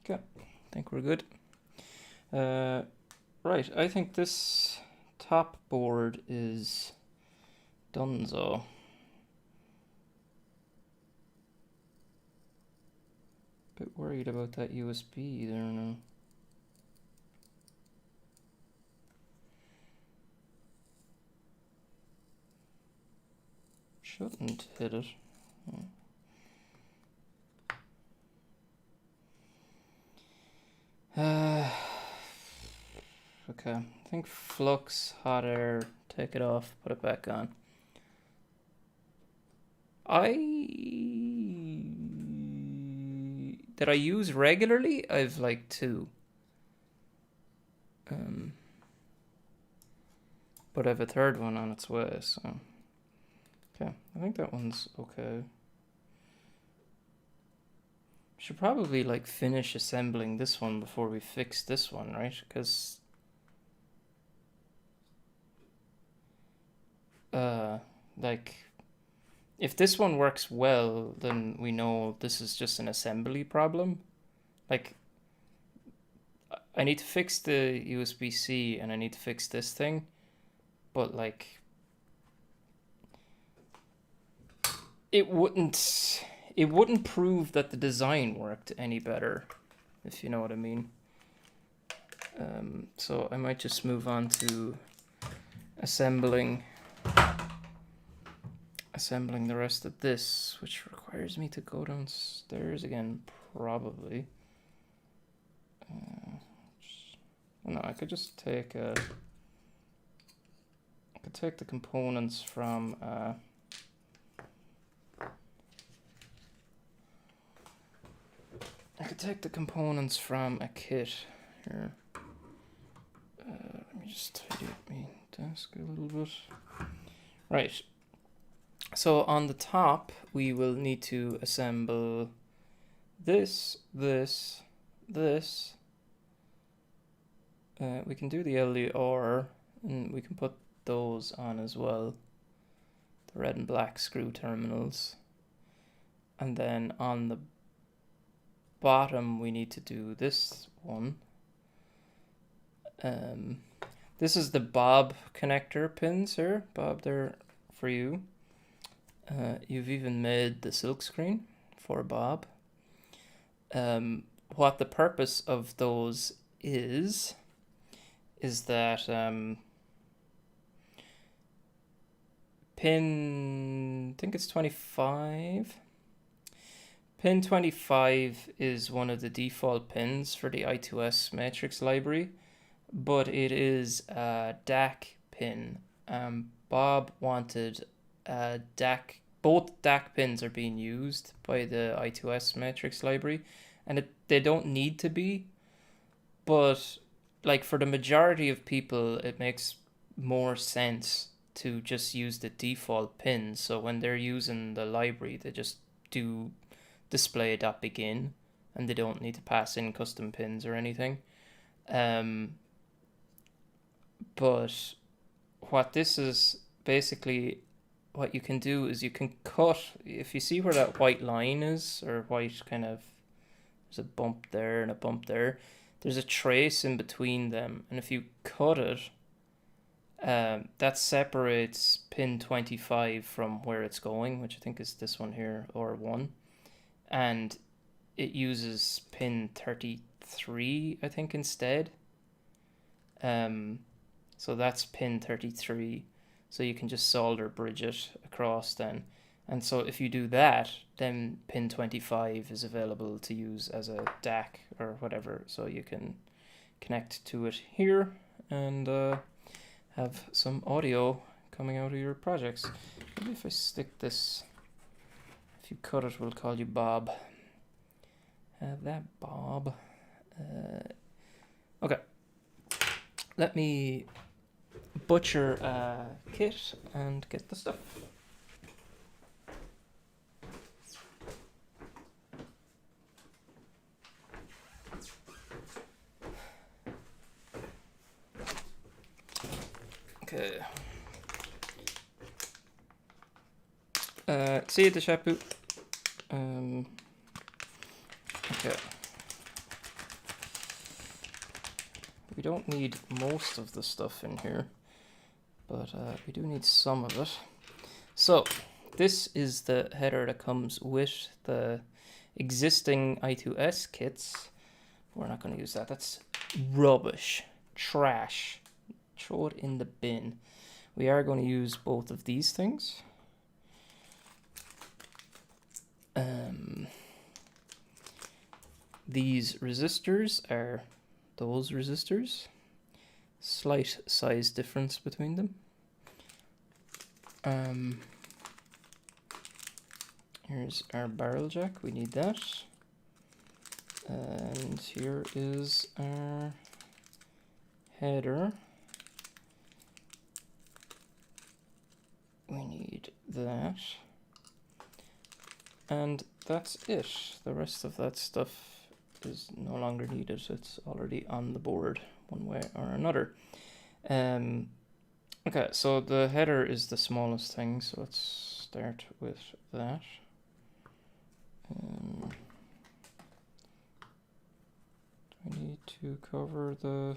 Okay, I think we're good. Right, I think this top board is donezo. Bit worried about that USB there now. Shouldn't hit it. Okay, I think flux, hot air, take it off, put it back on. I that I use regularly, I've like 2. But I have a 3rd one on its way, so okay, I think that one's okay. Should probably like finish assembling this one before we fix this one, right? Because like if this one works well, then we know this is just an assembly problem. Like I need to fix the USB-C and I need to fix this thing, but like it wouldn't prove that the design worked any better, if you know what I mean. So I might just move on to assembling the rest of this, which requires me to go downstairs again, probably. No, I could just take I could take the components from a kit here. Let me just tidy up my desk a little bit. Right. So on the top, we will need to assemble this. We can do the LDR, and we can put those on as well. The red and black screw terminals. And then on the bottom, we need to do this one. This is the Bob connector pins here. Bob, they're for you. You've even made the silk screen for Bob. What the purpose of those is that pin, I think it's 25. Pin 25 is one of the default pins for the I2S matrix library, but it is a DAC pin. Bob wanted a DAC. Both DAC pins are being used by the I2S matrix library, and they don't need to be, but like for the majority of people, it makes more sense to just use the default pins. So when they're using the library, they just do display.begin, and they don't need to pass in custom pins or anything. But what this is basically, what you can do is you can cut, if you see where that white line is, or white kind of, there's a bump there and a bump there, there's a trace in between them, and if you cut it, that separates pin 25 from where it's going, which I think is this one here, or 1, and it uses pin 33, I think, instead. So that's pin 33, so you can just solder bridge it across then. And so if you do that, then pin 25 is available to use as a DAC or whatever, so you can connect to it here and have some audio coming out of your projects. Maybe if I stick this, if you cut it, we'll call you Bob. Have that, Bob. Okay. Let me butcher a kit and get the stuff. Okay. See you at the shampoo. Okay. We don't need most of the stuff in here, but we do need some of it. So this is the header that comes with the existing I2S kits. We're not going to use that. That's rubbish, trash. Throw it in the bin. We are going to use both of these things. These resistors are those resistors. Slight size difference between them. Here's our barrel jack. We need that. And here is our header. We need that. And that's it. The rest of that stuff is no longer needed. It's already on the board one way or another. Okay, so the header is the smallest thing, so let's start with that. I need to cover the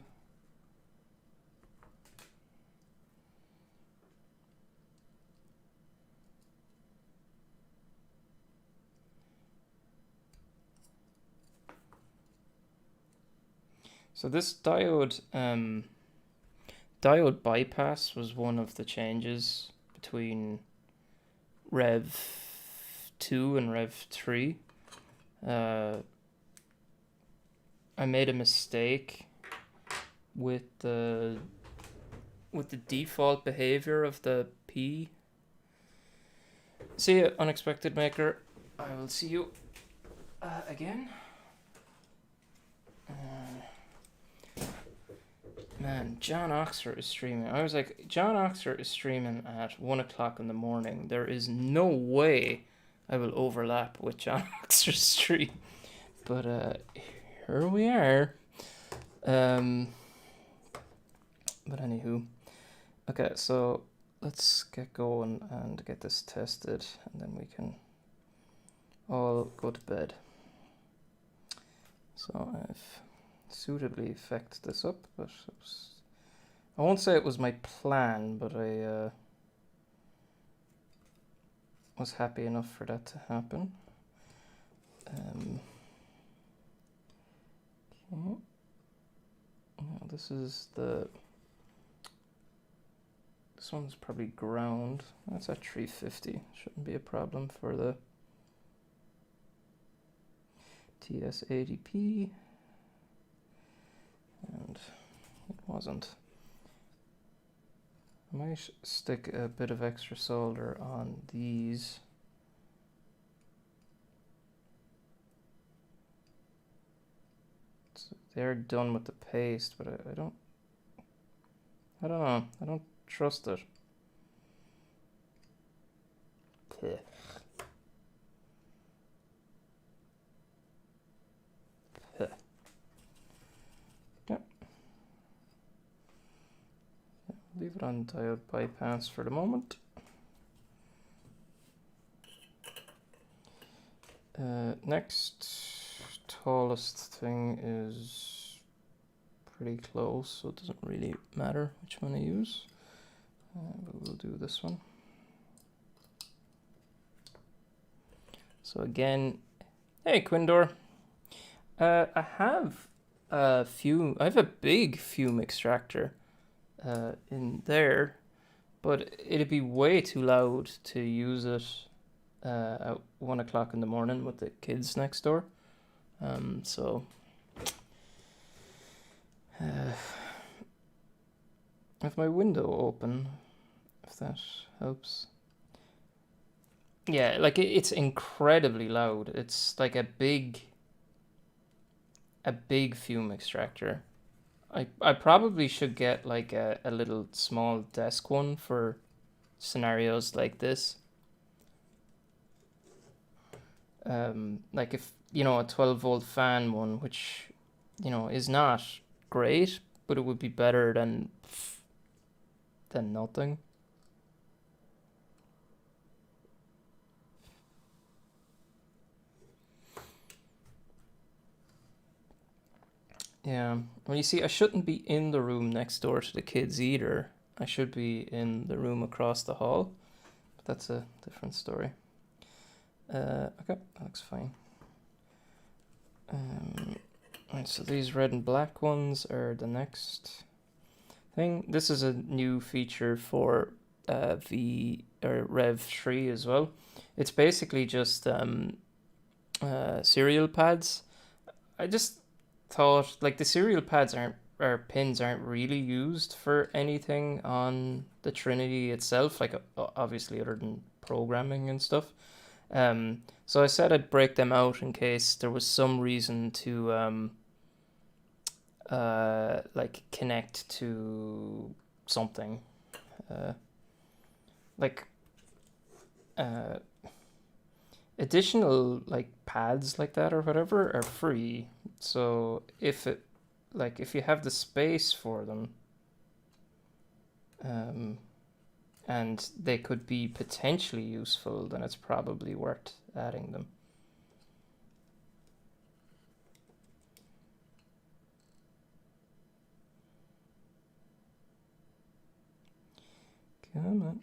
so this diode bypass was one of the changes between Rev 2 and Rev 3. I made a mistake with the default behavior of the P. See you, Unexpected Maker. I will see you again. Man, John Oxford is streaming. I was like, John Oxford is streaming at 1 o'clock in the morning. There is no way I will overlap with John Oxford's stream. But here we are. But anywho. Okay, so let's get going and get this tested, and then we can all go to bed. So I've suitably effected this up, but I won't say it was my plan, but I was happy enough for that to happen. Okay. Now this one's probably ground. That's at 350. Shouldn't be a problem for the TS80P. And it wasn't. I might stick a bit of extra solder on these. So they're done with the paste, but I don't know. I don't trust it. Okay. Leave it on diode bypass for the moment. Next tallest thing is pretty close, so it doesn't really matter which one I use. But we'll do this one. So again, hey Quindor. I have a big fume extractor in there, but it'd be way too loud to use it at 1 o'clock in the morning with the kids next door. So I have my window open, if that helps. Yeah, like it's incredibly loud. It's like a big fume extractor. I probably should get like a little small desk one for scenarios like this. Like if, you know, a 12-volt fan one, which, you know, is not great, but it would be better than nothing. Yeah, well, you see, I shouldn't be in the room next door to the kids either. I should be in the room across the hall, but that's a different story. Okay, that looks fine. Right, so these red and black ones are the next thing. This is a new feature for Rev 3 as well. It's basically just serial pads. I just thought, like, the serial pads pins aren't really used for anything on the Trinity itself, like obviously other than programming and stuff. So I said I'd break them out in case there was some reason to like connect to something, like additional like pads like that or whatever are free. So if you have the space for them, and they could be potentially useful, then it's probably worth adding them. Come on.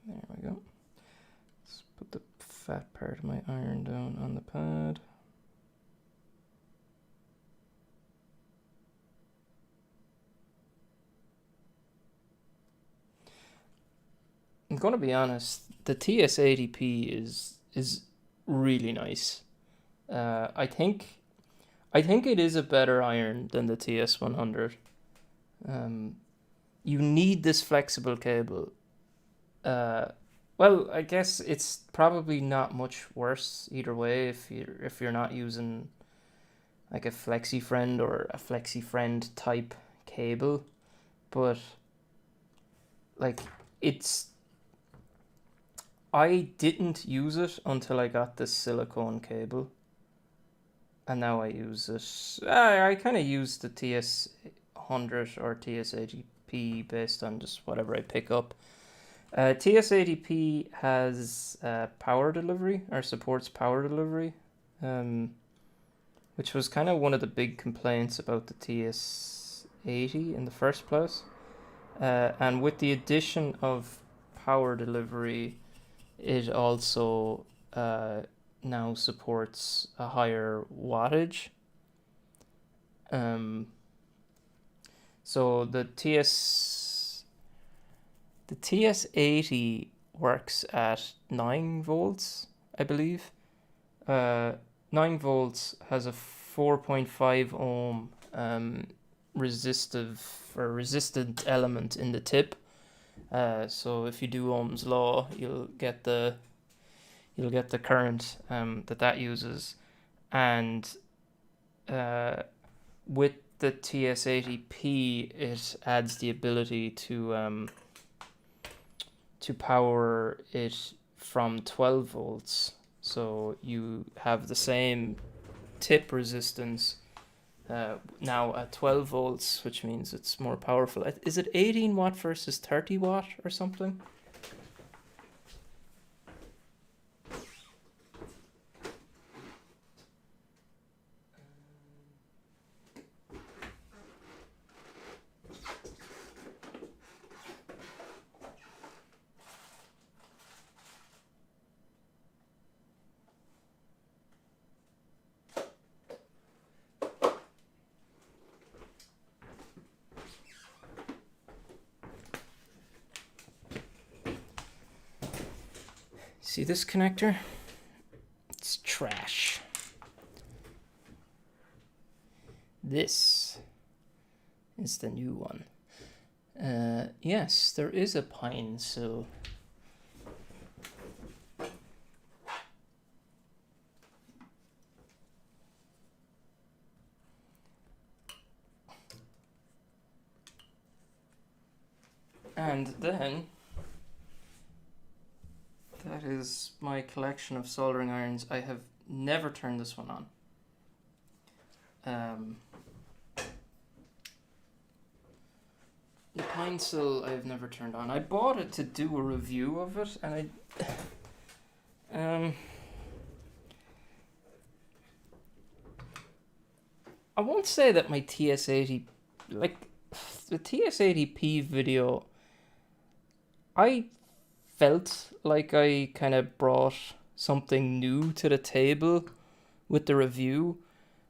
There we go. Let's put the fat part of my iron down on the pad. I'm gonna be honest, the TS80P is really nice. I think it is a better iron than the TS100. You need this flexible cable. Well, I guess it's probably not much worse either way if you're not using like a FlexiFriend or a FlexiFriend type cable, but like I didn't use it until I got this silicone cable, and now I use it. I kind of use the TS100 or TS80P based on just whatever I pick up. TS80P has power delivery, or supports power delivery, which was kind of one of the big complaints about the TS80 in the first place. And with the addition of power delivery, it also now supports a higher wattage. So the TS80 works at 9 volts, I believe. 9 volts has a 4.5 ohm resistant element in the tip. So if you do Ohm's law, you'll get the current that uses, and with the TS80P, it adds the ability to power it from 12 volts. So you have the same tip resistance now at 12 volts, which means it's more powerful. Is it 18 watt versus 30 watt or something? See this connector? It's trash. This is the new one. Yes, there is a pine sill. And then that is my collection of soldering irons. I have never turned this one on. The pine sill I've never turned on. I bought it to do a review of it, and I won't say that my TS80, like the TS80P video, I felt like I kind of brought something new to the table with the review.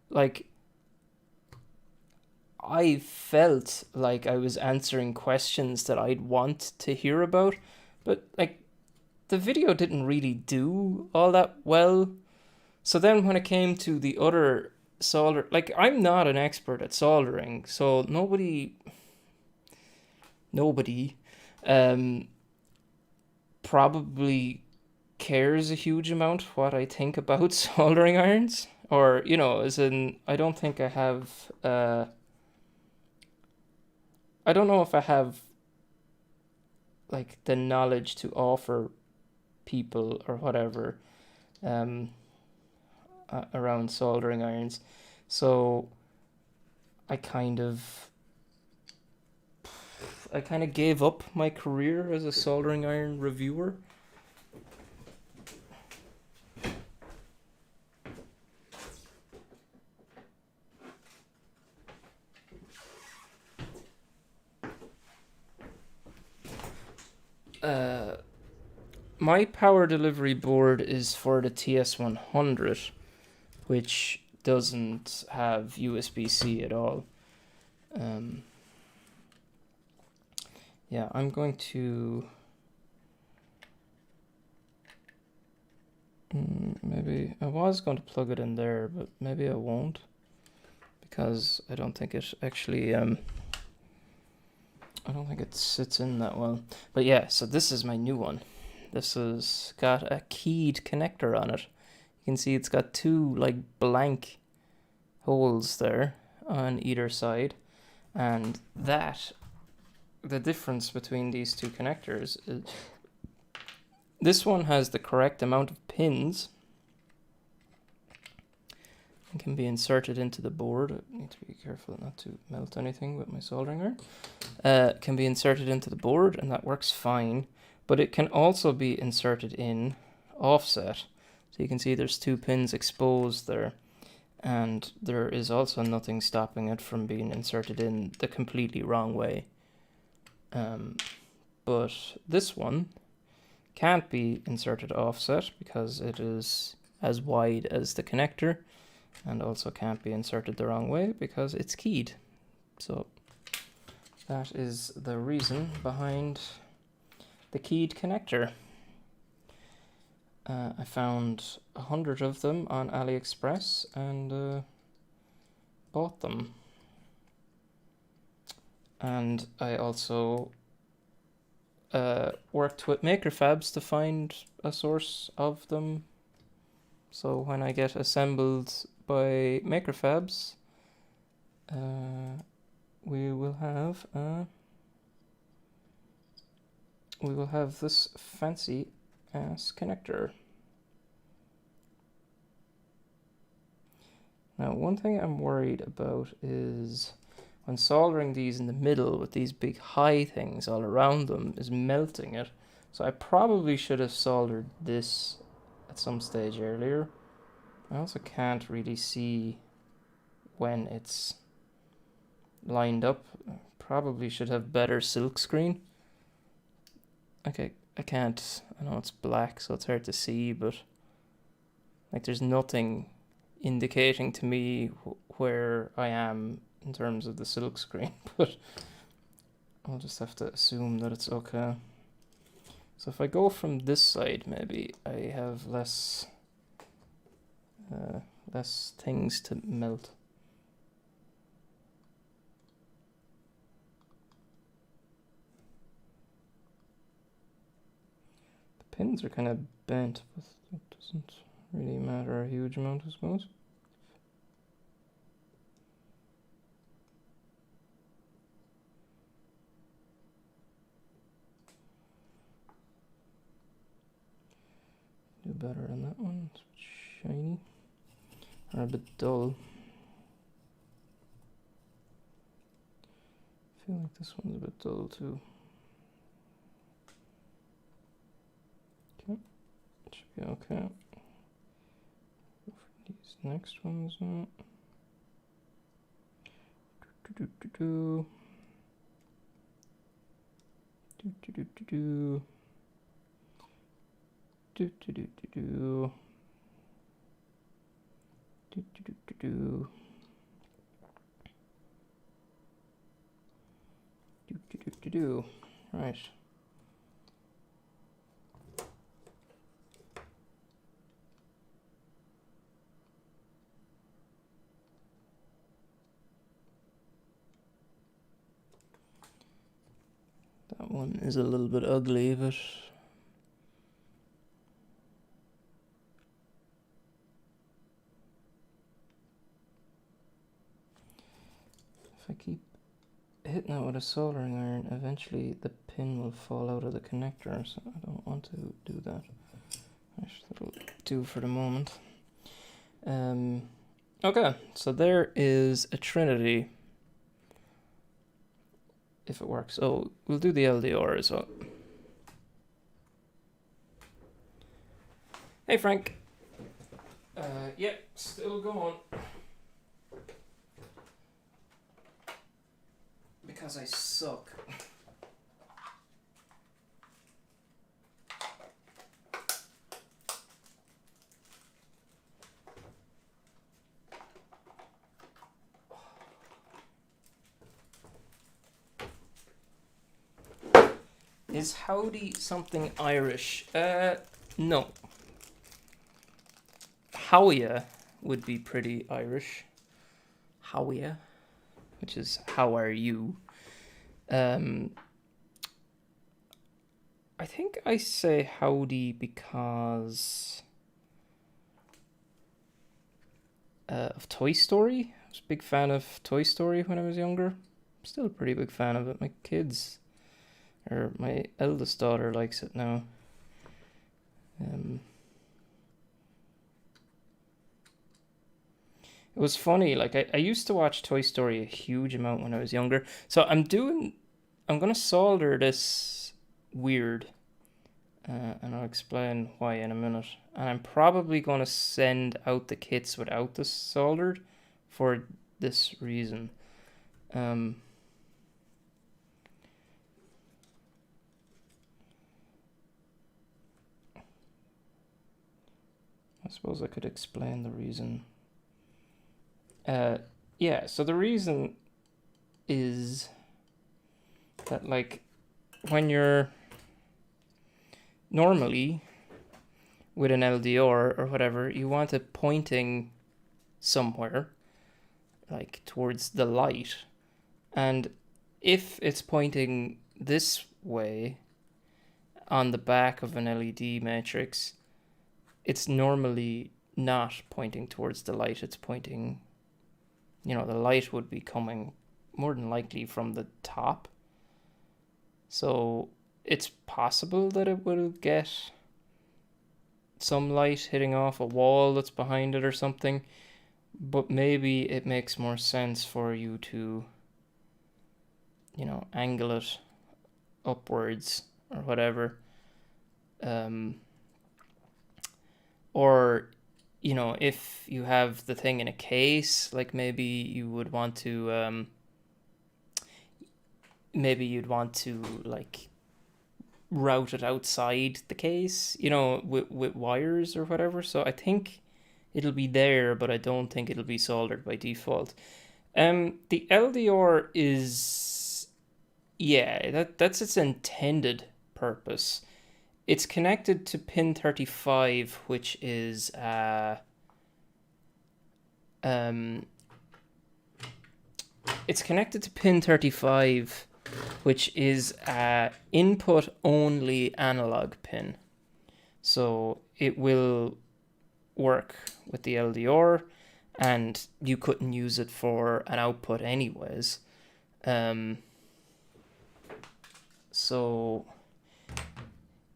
Like, I felt like I was answering questions that I'd want to hear about, but like the video didn't really do all that well. So then when it came to the other solder, like I'm not an expert at soldering, so nobody probably cares a huge amount what I think about soldering irons, or you know, as in I don't think I have. I don't know if I have like the knowledge to offer people or whatever around soldering irons, so I kind of gave up my career as a soldering iron reviewer. My power delivery board is for the TS100, which doesn't have USB-C at all. Yeah, I'm going to maybe I was going to plug it in there, but maybe I won't, because I don't think it actually I don't think it sits in that well. But yeah, so this is my new one. This has got a keyed connector on it. You can see it's got two like blank holes there on either side, and that the difference between these two connectors is this one has the correct amount of pins and can be inserted into the board. I need to be careful not to melt anything with my soldering iron. Can be inserted into the board, and that works fine, but it can also be inserted in offset. So you can see there's two pins exposed there, and there is also nothing stopping it from being inserted in the completely wrong way. But this one can't be inserted offset because it is as wide as the connector, and also can't be inserted the wrong way because it's keyed. So that is the reason behind the keyed connector. I found 100 of them on AliExpress and bought them. And I also worked with MakerFabs to find a source of them. So when I get assembled by MakerFabs, we will have this fancy ass connector. Now, one thing I'm worried about is when soldering these in the middle with these big high things all around them is melting it. So I probably should have soldered this at some stage earlier. I also can't really see when it's lined up. Probably should have better silk screen. Okay, I can't. I know it's black, so it's hard to see, but like there's nothing indicating to me where I am in terms of the silk screen, but I'll just have to assume that it's okay. So if I go from this side, maybe I have less things to melt. The pins are kind of bent, but it doesn't really matter a huge amount, I suppose. Do better on that one. It's shiny. Or a bit dull. I feel like this one's a bit dull too. Okay, it should be okay. Go for these next ones now. Do. Right. That one is a little bit ugly, but if I keep hitting it with a soldering iron, eventually the pin will fall out of the connector, so I don't want to do that. Actually, that'll do for the moment. Okay, so there is a Trinity. If it works. Oh, we'll do the LDR as well. Hey, Frank. Yeah, still going. Because I suck. Is howdy something Irish? No. Howya would be pretty Irish. Howya, which is how are you? I think I say howdy because of Toy Story. I was a big fan of Toy Story when I was younger. I'm still a pretty big fan of it. My kids, or my eldest daughter, likes it now. It was funny, like I used to watch Toy Story a huge amount when I was younger. So I'm gonna solder this weird, and I'll explain why in a minute. And I'm probably gonna send out the kits without this soldered for this reason. I suppose I could explain the reason. Yeah, so the reason is that, like, when you're normally with an LDR or whatever, you want it pointing somewhere, like towards the light. And if it's pointing this way on the back of an LED matrix, it's normally not pointing towards the light. It's pointing, the light would be coming more than likely from the top. So it's possible that it will get some light hitting off a wall that's behind it or something, but maybe it makes more sense for you to, angle it upwards or whatever. Or, if you have the thing in a case, like maybe you would want to, like route it outside the case, with wires or whatever. So I think it'll be there, but I don't think it'll be soldered by default. The LDR is, that's its intended purpose. It's connected to pin 35, which is it's connected to pin 35, which is a input only analog pin. So it will work with the LDR, and you couldn't use it for an output anyways. So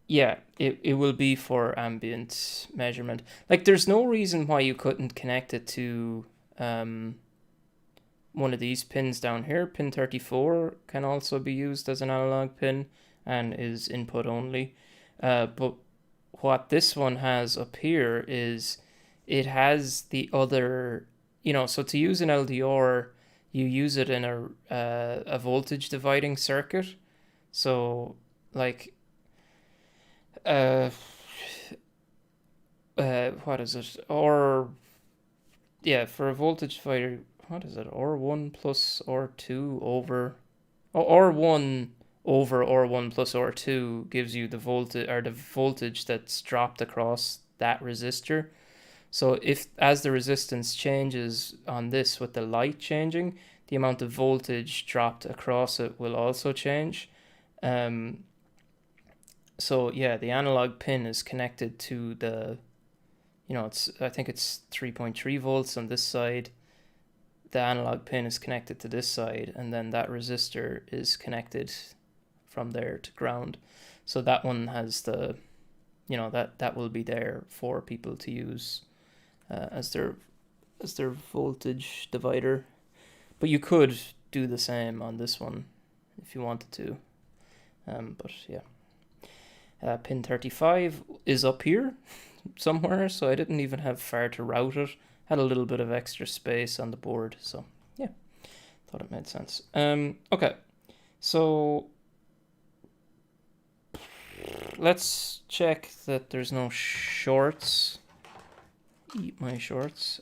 yeah, it will be for ambient measurement. Like, there's no reason why you couldn't connect it to one of these pins down here. Pin 34 can also be used as an analog pin and is input only. But what this one has up here is it has the other, so to use an LDR, you use it in a voltage dividing circuit. So, like, what is it? Or, yeah, for a voltage divider, what is it? R1 plus R2 over, R1 over R1 plus R2 gives you the voltage that's dropped across that resistor. So if, as the resistance changes on this with the light changing, the amount of voltage dropped across it will also change. So yeah, the analog pin is connected to the, I think it's 3.3 volts on this side. the analog pin is connected to this side, and then that resistor is connected from there to ground. So that one has the, you know, that will be there for people to use as their voltage divider. But you could do the same on this one if you wanted to. But yeah, pin 35 is up here somewhere, so I didn't even have far to route it. Had a little bit of extra space on the board, so yeah, thought it made sense. Okay, so let's check that there's no shorts. Eat my shorts.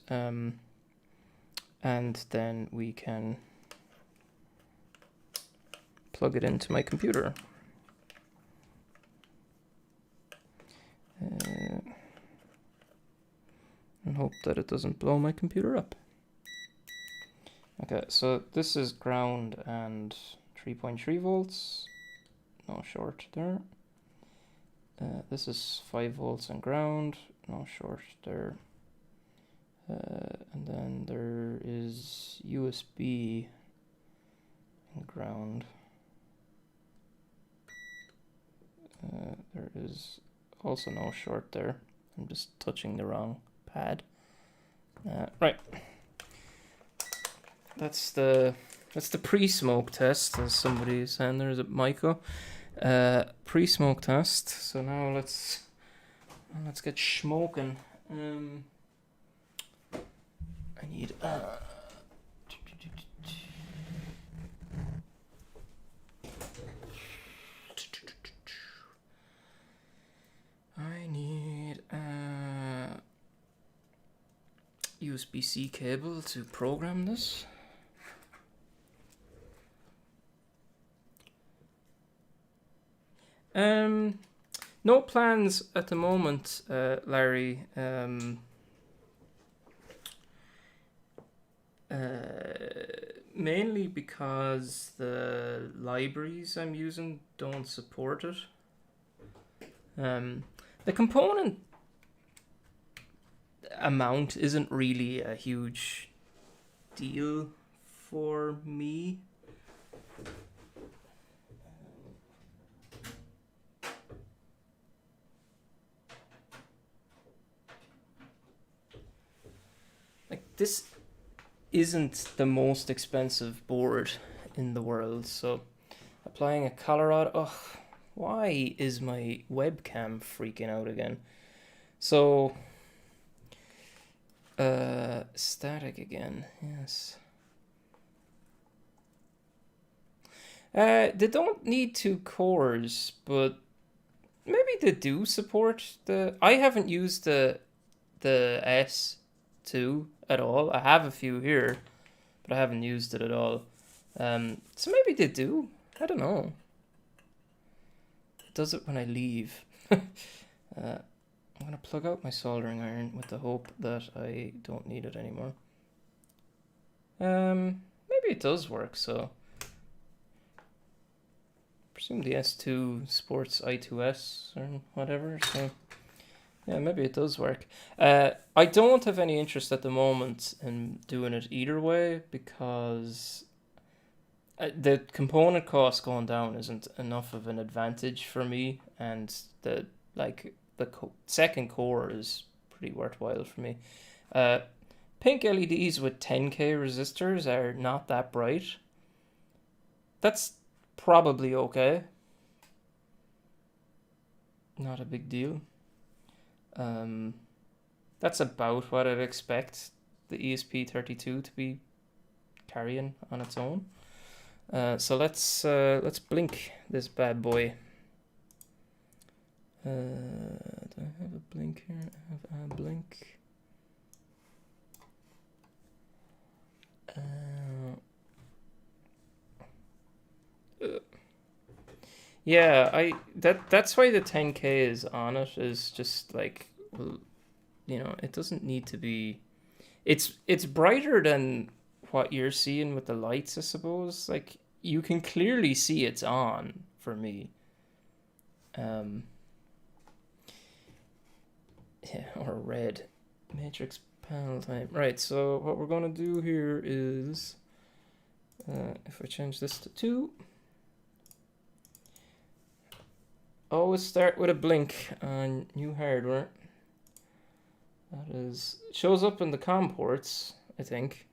And then we can plug it into my computer. And hope that it doesn't blow my computer up. Okay, so this is ground and 3.3 volts. No short there. This is 5 volts and ground. No short there. And then there is USB and ground. There is also no short there. I'm just touching the wrong pad. Right. That's the pre-smoke test, as somebody is saying there. Is it Michael? Pre-smoke test. So now let's get smoking. I need USB-C cable to program this. No plans at the moment, Larry. Mainly because the libraries I'm using don't support it. The component amount isn't really a huge deal for me. Like, this isn't the most expensive board in the world, so applying a Colorado. Ugh, why is my webcam freaking out again? So static again, yes. They don't need 2 cores, but maybe they do support the. I haven't used the S2 at all. I have a few here, but I haven't used it at all. So maybe they do. I don't know. It does it when I leave. I'm gonna plug out my soldering iron with the hope that I don't need it anymore. Maybe it does work, so I presume the S2 supports I2S or whatever, so yeah, maybe it does work. I don't have any interest at the moment in doing it either way, because the component cost going down isn't enough of an advantage for me, and the second core is pretty worthwhile for me. Pink LEDs with 10k resistors are not that bright. That's probably okay. Not a big deal. That's about what I'd expect the ESP32 to be carrying on its own. So let's blink this bad boy. Do I have a blink here? I have a blink. Yeah, that's why the 10k is on it, is just like, you know, it doesn't need to be. It's brighter than what you're seeing with the lights, I suppose. Like, you can clearly see it's on for me. Yeah, or red. Matrix panel time. Right, so what we're going to do here is, if I change this to 2, always start with a blink on new hardware. That is, shows up in the COM ports, I think,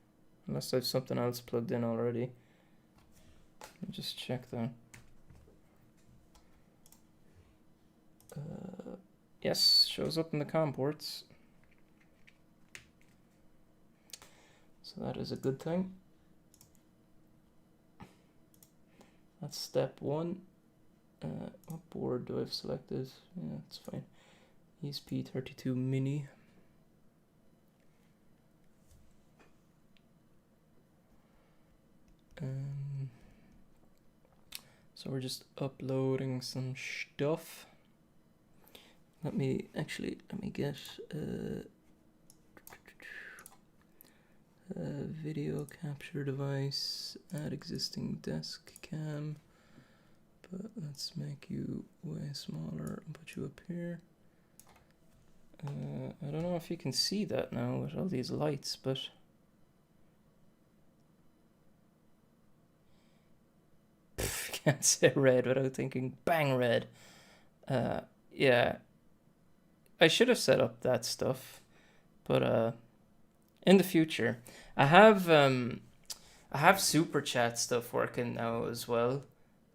unless I have something else plugged in already. Let me just check that. Yes, shows up in the COM ports. So that is a good thing. That's step 1. What board do I have selected? Yeah, it's fine. ESP32 Mini. So we're just uploading some stuff. Let me get a video capture device, add existing desk cam, but let's make you way smaller and put you up here. I don't know if you can see that now with all these lights, but can't say red without thinking bang red. Yeah, I should have set up that stuff, but in the future, I have super chat stuff working now as well.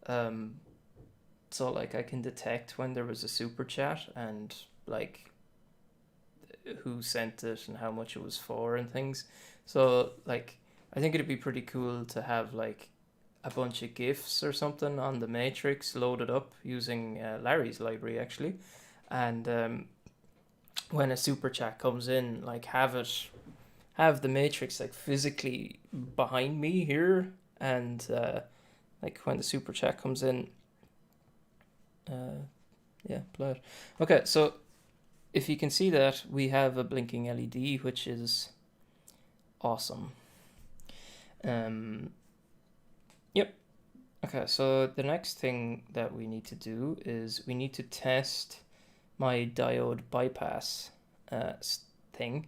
So like I can detect when there was a super chat and like who sent it and how much it was for and things. So like I think it'd be pretty cool to have like a bunch of GIFs or something on the matrix loaded up using Larry's library actually, and when a super chat comes in, like have the matrix like physically behind me here, and like when the super chat comes in, yeah, play it. Okay, so if you can see that, we have a blinking LED, which is awesome. Yep. Okay, so the next thing that we need to do is we need to test my diode bypass thing,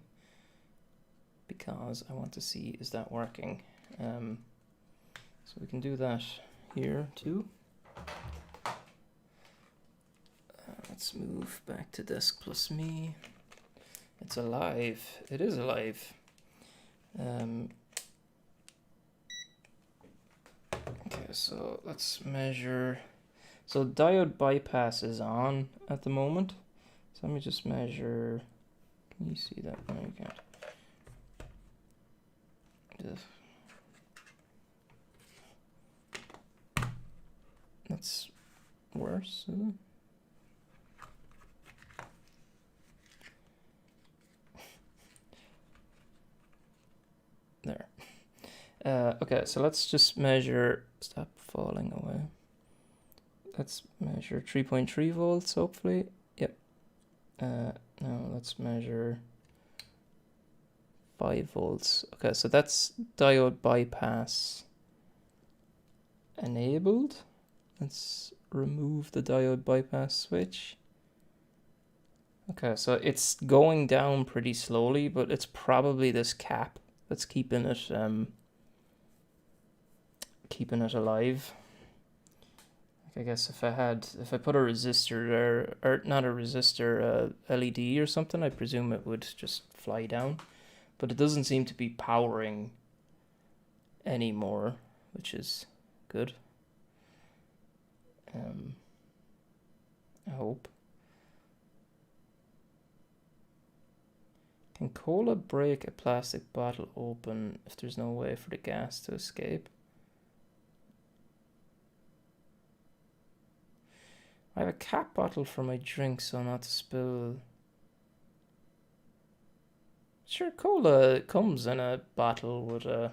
because I want to see is that working. So we can do that here too. Let's move back to Desk Plus Me. It's alive. It is alive. Okay, so let's measure. So diode bypass is on at the moment. So let me just measure. Can you see that? No, you can't. That's worse, isn't it? There. Okay, so let's just measure. Stop falling away. Let's measure 3.3 volts, hopefully. Yep. Now let's measure 5 volts. Okay, so that's diode bypass enabled. Let's remove the diode bypass switch. Okay, so it's going down pretty slowly, but it's probably this cap that's keeping it alive. Like I guess if I put a resistor there, or not a resistor, LED or something, I presume it would just fly down. But it doesn't seem to be powering anymore, which is good. I hope. Can cola break a plastic bottle open if there's no way for the gas to escape? I have a cap bottle for my drink so not to spill. Sure, cola comes in a bottle with a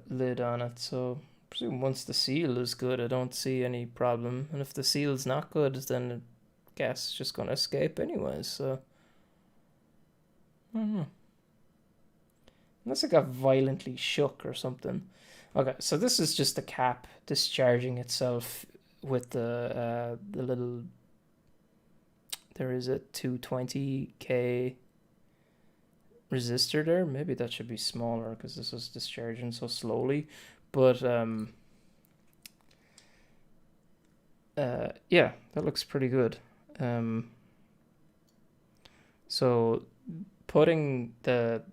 lid on it, so I presume once the seal is good, I don't see any problem. And if the seal's not good, then the gas is just going to escape anyways, so I don't know. Unless it got violently shook or something. Okay, so this is just the cap discharging itself with the there is a 220k resistor there. Maybe that should be smaller because this was discharging so slowly. But yeah, that looks pretty good. So putting the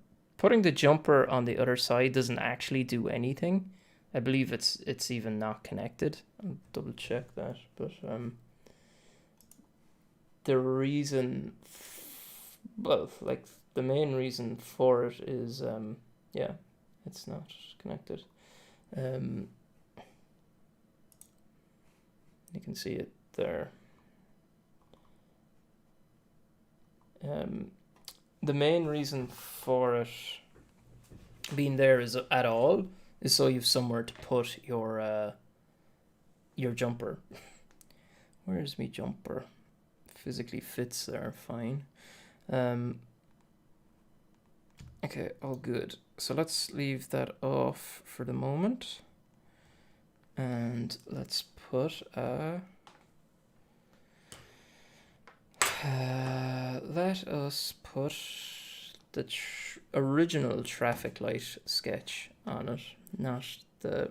jumper on the other side doesn't actually do anything. I believe it's even not connected. I'll double check that. But the reason, well, like the main reason for it is yeah, it's not connected. You can see it there. The main reason for it being there is at all is so you've somewhere to put your jumper. Where's my jumper? Physically fits there fine. Okay, all good. So let's leave that off for the moment, and let's put let us put the original traffic light sketch on it, not the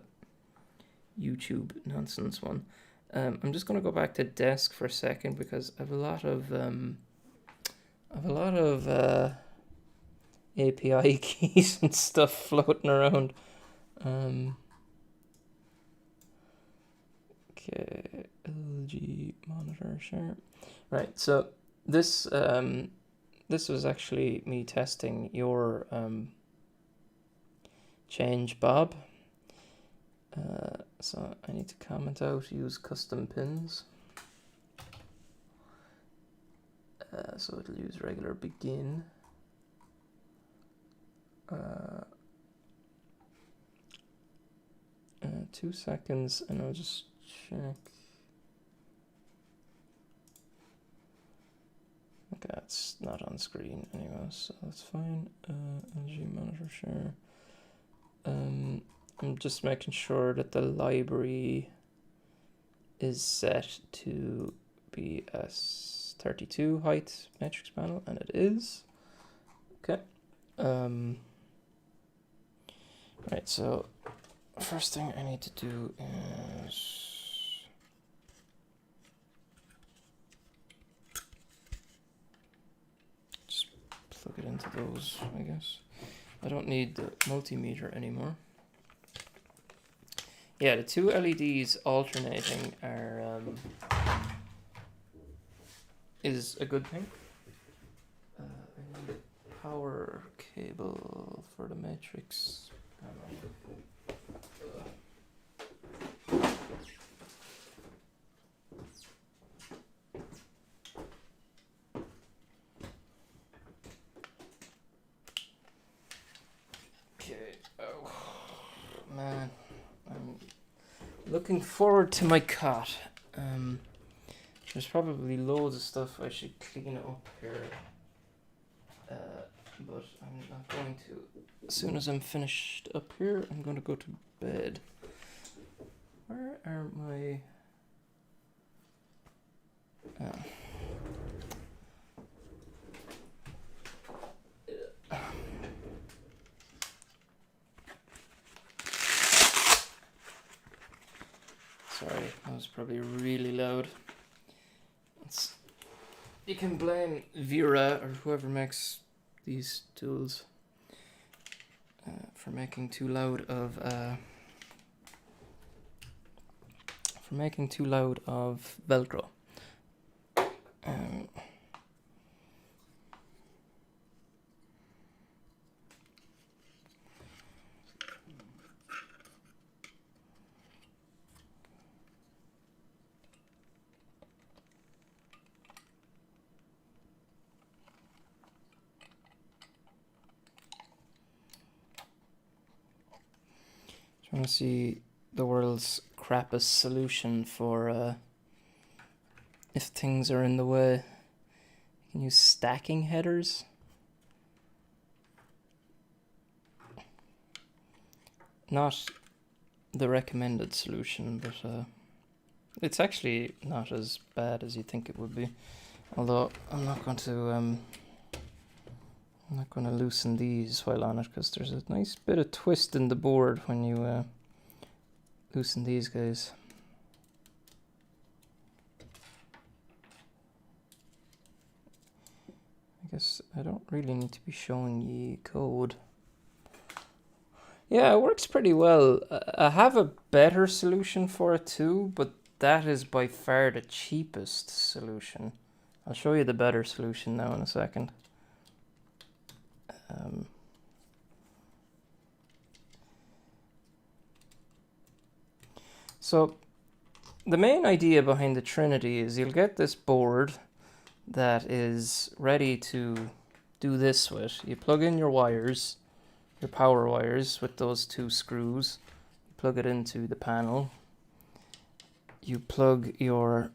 YouTube nonsense one. I'm just going to go back to desk for a second because I have a lot of API keys and stuff floating around. Okay, LG monitor share. Right, so this was actually me testing your change Bob. So I need to comment out, use custom pins. So it'll use regular begin. 2 seconds, and I'll just check. Okay, it's not on screen anyway, so that's fine. LG monitor share. I'm just making sure that the library is set to be a 32 height matrix panel, and it is. Okay. Right, so first thing I need to do is just plug it into those, I guess. I don't need the multimeter anymore. Yeah, the two LEDs alternating are is a good thing. I need a power cable for the matrix panel. Okay. Oh man, I'm looking forward to my cot. There's probably loads of stuff I should clean up here, but I'm not going to. As soon as I'm finished up here, I'm going to go to bed. Where are my... Sorry, that was probably really loud. You can blame Vera or whoever makes these tools for making too loud of Velcro. I want to see the world's crappiest solution for if things are in the way. You can use stacking headers. Not the recommended solution, but it's actually not as bad as you think it would be. Although I'm not going to loosen these while on it, because there's a nice bit of twist in the board when you loosen these guys. I guess I don't really need to be showing ye code. Yeah, it works pretty well. I have a better solution for it too, but that is by far the cheapest solution. I'll show you the better solution now in a second. So the main idea behind the Trinity is you'll get this board that is ready to do this with. You plug in your wires, your power wires with those two screws, plug it into the panel. You plug your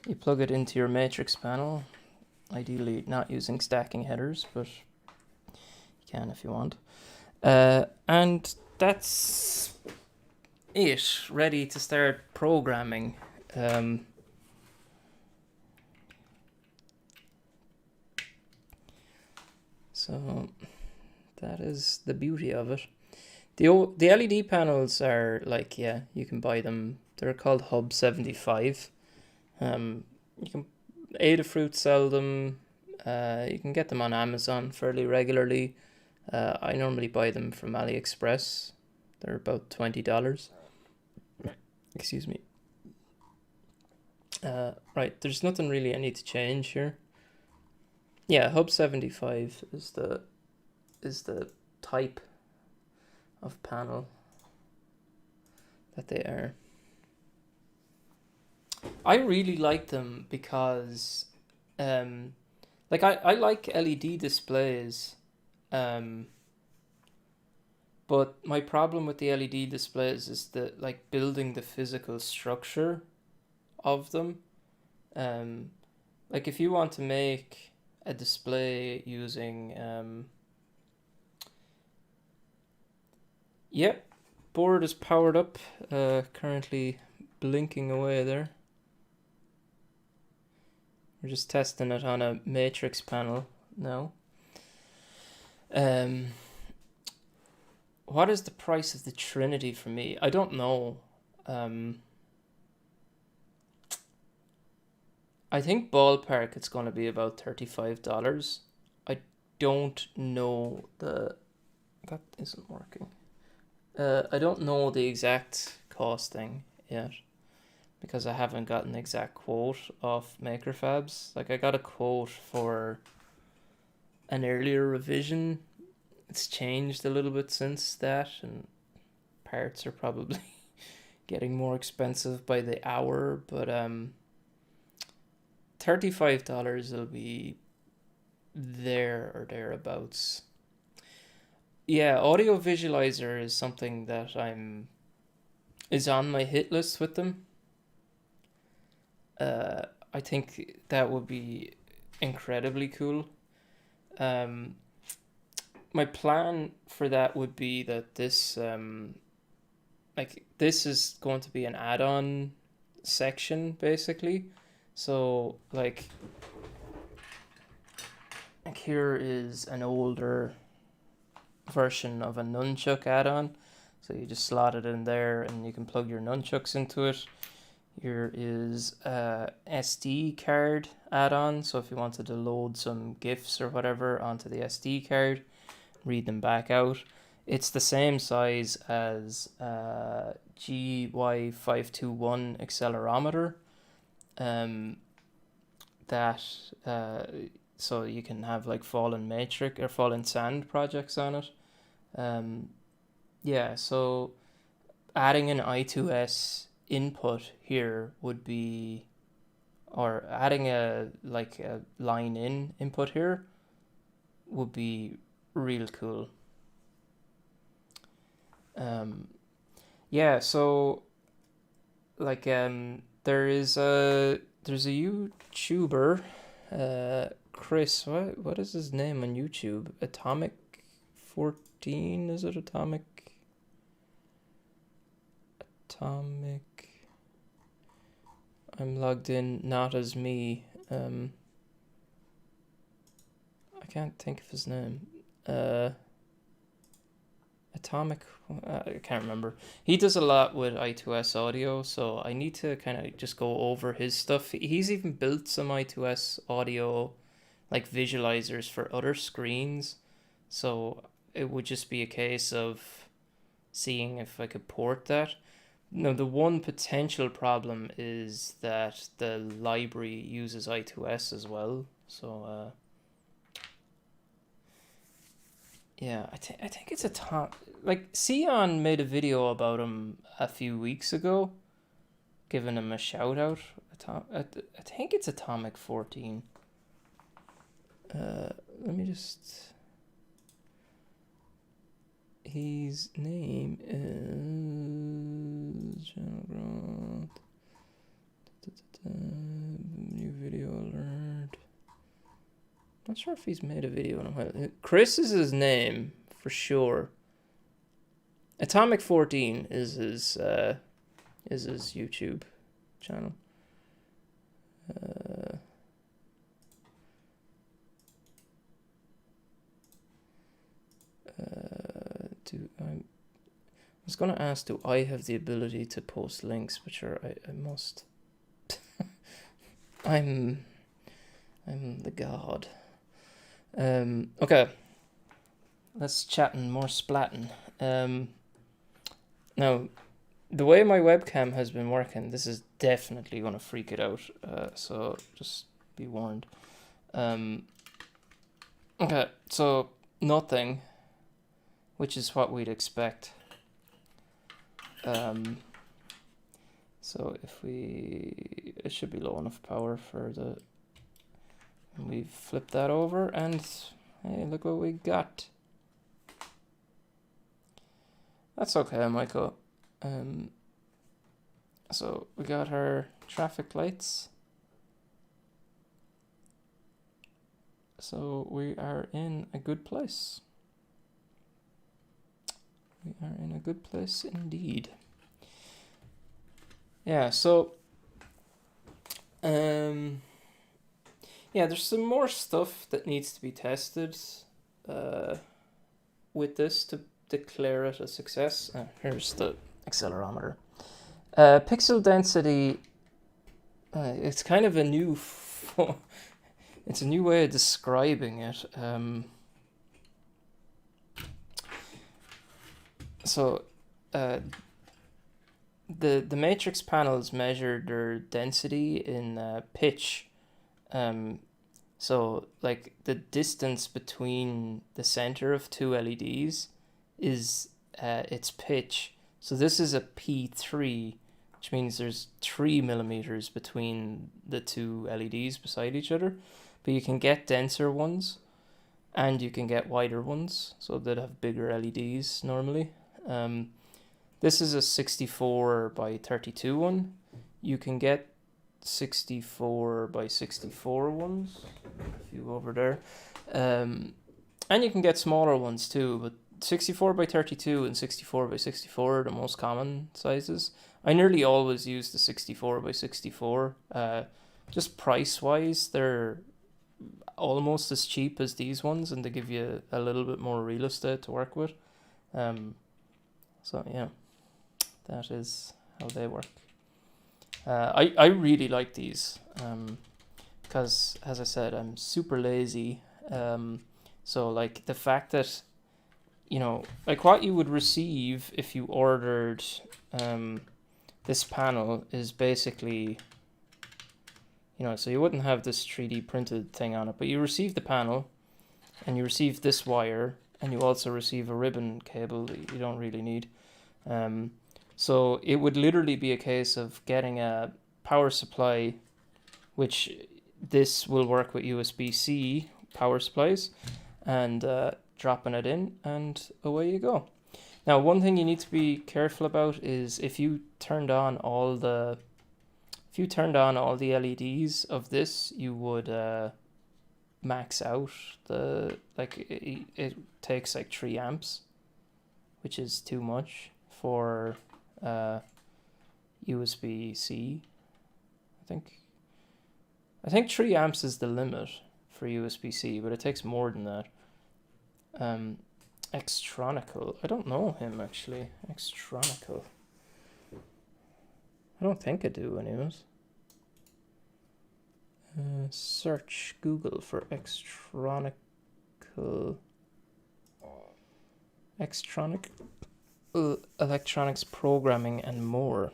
it into your matrix panel, ideally not using stacking headers, but you can if you want. And that's it, ready to start programming. So that is the beauty of it. The LED panels are like, yeah, you can buy them. They're called Hub 75. You can Adafruit sell them. You can get them on Amazon fairly regularly. I normally buy them from AliExpress. They're about $20. Excuse me. Right, there's nothing really I need to change here. Yeah, Hub 75 is the type of panel that they are. I really like them because like I like LED displays, but my problem with the LED displays is that, like, building the physical structure of them. Like if you want to make a display using yep, board is powered up, currently blinking away there. We're just testing it on a matrix panel now. What is the price of the Trinity for me? I don't know. I think ballpark it's going to be about $35. I don't know that isn't working. I don't know the exact costing yet, because I haven't got an exact quote off MakerFabs. Like, I got a quote for an earlier revision. It's changed a little bit since that, and parts are probably getting more expensive by the hour, but $35 will be there or thereabouts. Yeah, audio visualizer is something that is on my hit list with them. I think that would be incredibly cool. My plan for that would be that this this is going to be an add-on section, basically. So like here is an older version of a nunchuck add-on. So you just slot it in there and you can plug your nunchucks into it. Here is a SD card add-on. So if you wanted to load some GIFs or whatever onto the SD card, read them back out. It's the same size as GY521 accelerometer. So you can have like fallen matrix or fallen sand projects on it. Yeah, so adding an I2S input here would be, or adding a line in input here would be real cool. Yeah, so like there's a YouTuber, Chris, what is his name on YouTube? Atomic 14, is it Atomic Atomic. I'm logged in not as me. I can't think of his name. Atomic. I can't remember. He does a lot with I2S audio, so I need to kind of just go over his stuff. He's even built some I2S audio, like visualizers for other screens. So it would just be a case of seeing if I could port that. No, the one potential problem is that the library uses I2S as well. So, yeah, I think it's a top. Like, Sion made a video about him a few weeks ago, giving him a shout out. I think it's Atomic 14. Let me just. His name is channel growth. New video alert. Not sure if he's made a video in a while. Chris is his name for sure. Atomic 14 is his YouTube channel. I was gonna ask, do I have the ability to post links? But sure, I must. I'm the god. Okay. Let's chatting more splatting. Now, the way my webcam has been working, this is definitely gonna freak it out. So just be warned. Okay, so nothing, which is what we'd expect. So if it should be low enough power for the, we flip that over and hey, look what we got. That's okay, Michael. So we got our traffic lights. So we are in a good place. We are in a good place indeed. Yeah, so yeah, there's some more stuff that needs to be tested with this to declare it a success. Here's the accelerometer. Pixel density, it's kind of a new it's a new way of describing it. So the matrix panels measure their density in pitch. So like the distance between the center of two LEDs is its pitch. So this is a P3, which means there's 3 millimeters between the two LEDs beside each other. But you can get denser ones and you can get wider ones, so that have bigger LEDs normally. This is a 64 by 32 one. You can get 64 by 64 ones, a few over there. And you can get smaller ones too, but 64 by 32 and 64 by 64 are the most common sizes. I nearly always use the 64 by 64. Just price wise, they're almost as cheap as these ones, and they give you a little bit more real estate to work with. So yeah, that is how they work. I really like these because, as I said, I'm super lazy. So like the fact that, you know, like what you would receive if you ordered this panel is basically, you know, so you wouldn't have this 3D printed thing on it, but you receive the panel and you receive this wire, and you also receive a ribbon cable that you don't really need. So it would literally be a case of getting a power supply, which this will work with USB-C power supplies, and dropping it in, and away you go. Now, one thing you need to be careful about is if you turned on all the LEDs of this, you would max out the, like it takes like 3 amps, which is too much for USB-C. I think 3 amps is the limit for USB-C, but it takes more than that. Extronical. I don't know him actually. Extronical. I don't think I do, anyways. Search Google for electronics programming and more.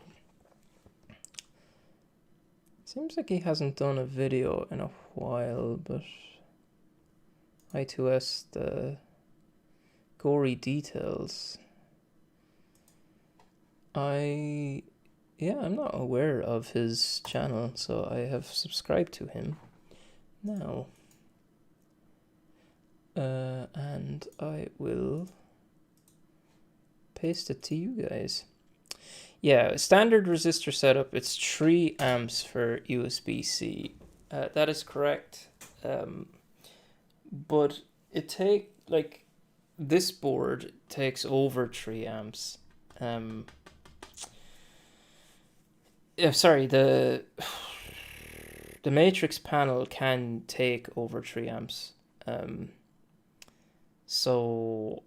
Seems like he hasn't done a video in a while, but I2S, the gory details. I'm not aware of his channel, so I have subscribed to him now. And I will paste it to you guys. Yeah, standard resistor setup, it's 3 amps for USB-C. That is correct. But this board takes over 3 amps. Sorry, the matrix panel can take over 3 amps. So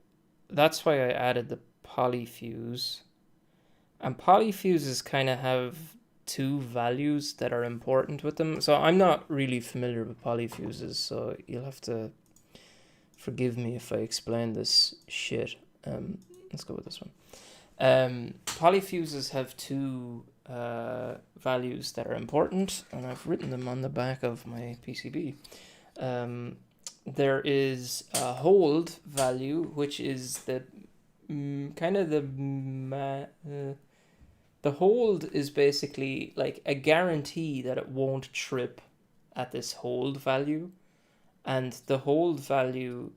that's why I added the polyfuse. And polyfuses kind of have 2 values that are important with them. So I'm not really familiar with polyfuses, so you'll have to forgive me if I explain this shit. Let's go with this one. Polyfuses have 2 values that are important, and I've written them on the back of my PCB. There is a hold value, which is the the hold is basically like a guarantee that it won't trip at this hold value, and the hold value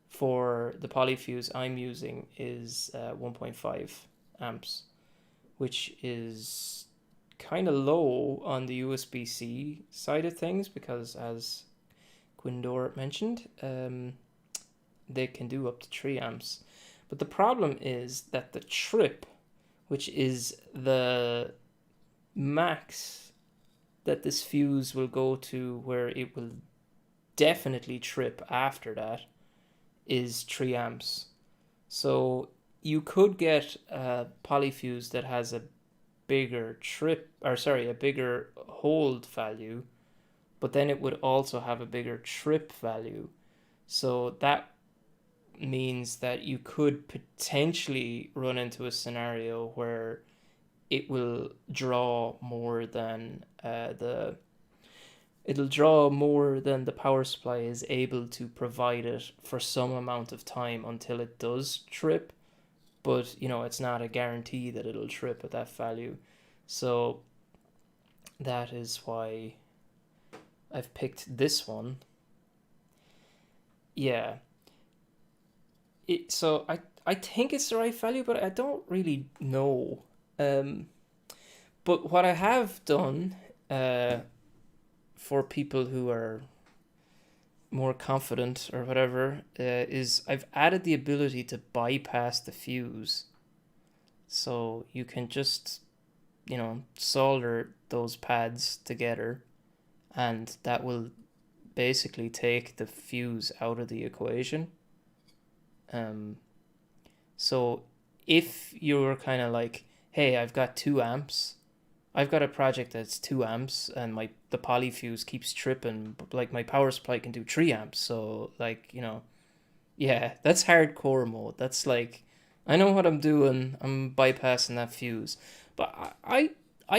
for the polyfuse I'm using is 1.5 amps, which is kind of low on the USB-C side of things, because as Quindor mentioned, they can do up to 3 amps. But the problem is that the trip, which is the max that this fuse will go to, where it will definitely trip after that, is 3 amps. So you could get a polyfuse that has a bigger a bigger hold value, but then it would also have a bigger trip value. So that means that you could potentially run into a scenario where it will draw more than the power supply is able to provide it for some amount of time until it does trip. But it's not a guarantee that it'll trip at that value. So that is why I've picked this one. Yeah. So I think it's the right value, but I don't really know. But what I have done for people who are more confident or whatever is I've added the ability to bypass the fuse. So you can just, solder those pads together, and that will basically take the fuse out of the equation. So if you're kind of like, hey, I've got 2 amps, I've got a project that's 2 amps, and the polyfuse keeps tripping, but like my power supply can do 3 amps. So yeah, that's hardcore mode. That's like, I know what I'm doing. I'm bypassing that fuse. But I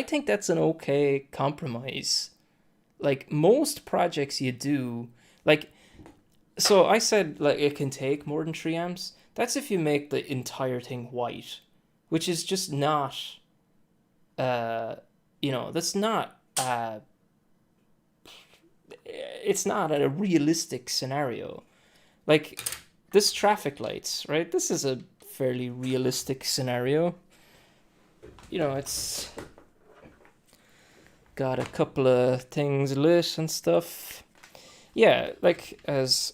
think that's an okay compromise. Like most projects you do, so I said it can take more than 3 amps. That's if you make the entire thing white, which is just not, that's not, it's not a realistic scenario. Like this traffic lights, right? This is a fairly realistic scenario. It's got a couple of things lit and stuff. Yeah, as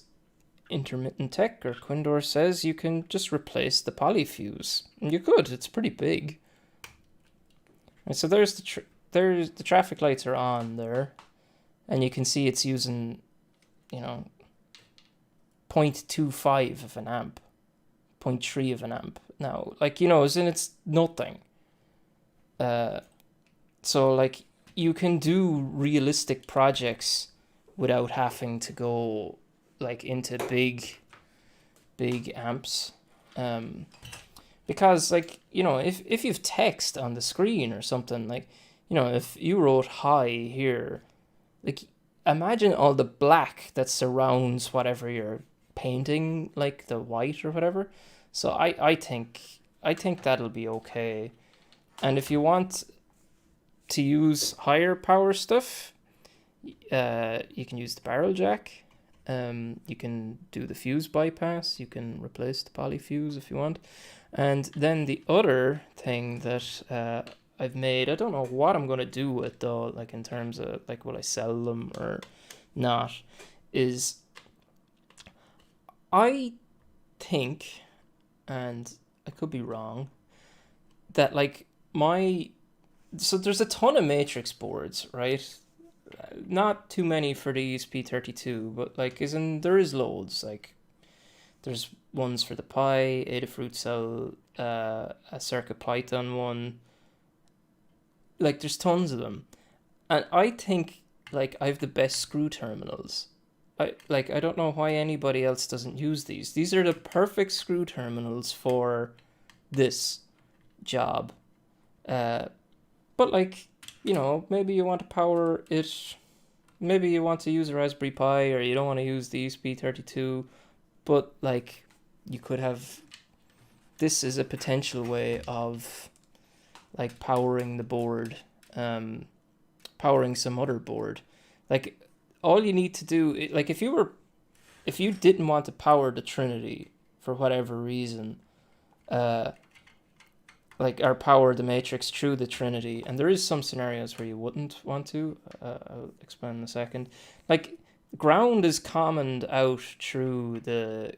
Intermittent Tech or Quindor says, you can just replace the polyfuse. And you could, it's pretty big. And so there's there's the traffic lights are on there, and you can see it's using, you know, 0.25 of an amp, 0.3 of an amp now. Like, you know, as in it's nothing. So like you can do realistic projects without having to go like into big amps. Because like, you know, if you've text on the screen or something, like, you know, if you wrote hi here, like imagine all the black that surrounds whatever you're painting, like the white or whatever. So I think that'll be okay. And if you want to use higher power stuff, you can use the barrel jack. You can do the fuse bypass. You can replace the poly fuse if you want. And then the other thing that I've made, I don't know what I'm going to do with though, like in terms of like will I sell them or not, is I think, and I could be wrong, that like so there's a ton of matrix boards, right? Not too many for the ESP32, but like there is loads. Like there's ones for the Pi, Adafruit Cell, a Circuit Python one. Like there's tons of them, and I think like I have the best screw terminals. I don't know why anybody else doesn't use these. These are the perfect screw terminals for this job. But like, you know, maybe you want to power it, maybe you want to use a Raspberry Pi, or you don't want to use the ESP32, but like you could have, this is a potential way of like powering the board, powering some other board. Like all you need to do, like if you didn't want to power the Trinity for whatever reason, like or power the matrix through the Trinity, and there is some scenarios where you wouldn't want to. I'll explain in a second. Like ground is commoned out through the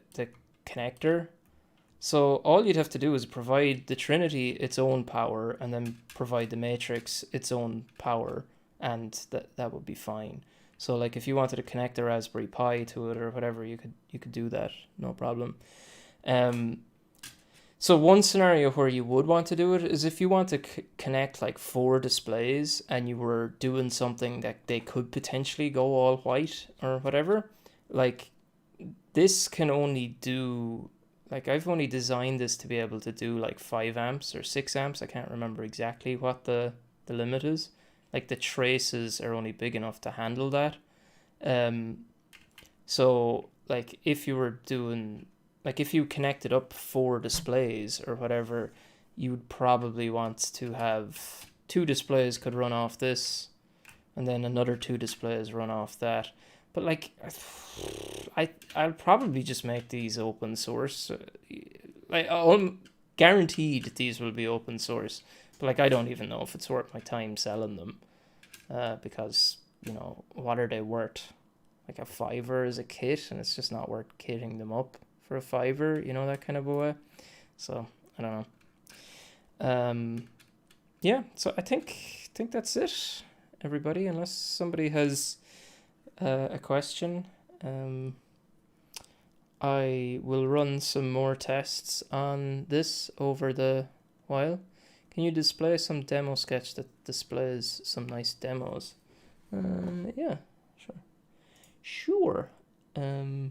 connector, so all you'd have to do is provide the Trinity its own power, and then provide the matrix its own power, and that would be fine. So like if you wanted to connect a Raspberry Pi to it or whatever, you could do that, no problem. So one scenario where you would want to do it is if you want to connect like 4 displays and you were doing something that they could potentially go all white or whatever. Like this can only do, like I've only designed this to be able to do like 5 amps or 6 amps. I can't remember exactly what the limit is. Like the traces are only big enough to handle that. So like if you were doing, like if you connected up 4 displays or whatever, you would probably want to have 2 displays could run off this, and then another 2 displays run off that. But like, I'll probably just make these open source. Like I'm guaranteed these will be open source. But like I don't even know if it's worth my time selling them, because you know what are they worth? Like a $5 as a kit, and it's just not worth kitting them up for a $5, you know, that kind of a way. So I don't know. Yeah, so I think that's it, everybody. Unless somebody has a question, I will run some more tests on this over the while. Can you display some demo sketch that displays some nice demos? Yeah, sure. Let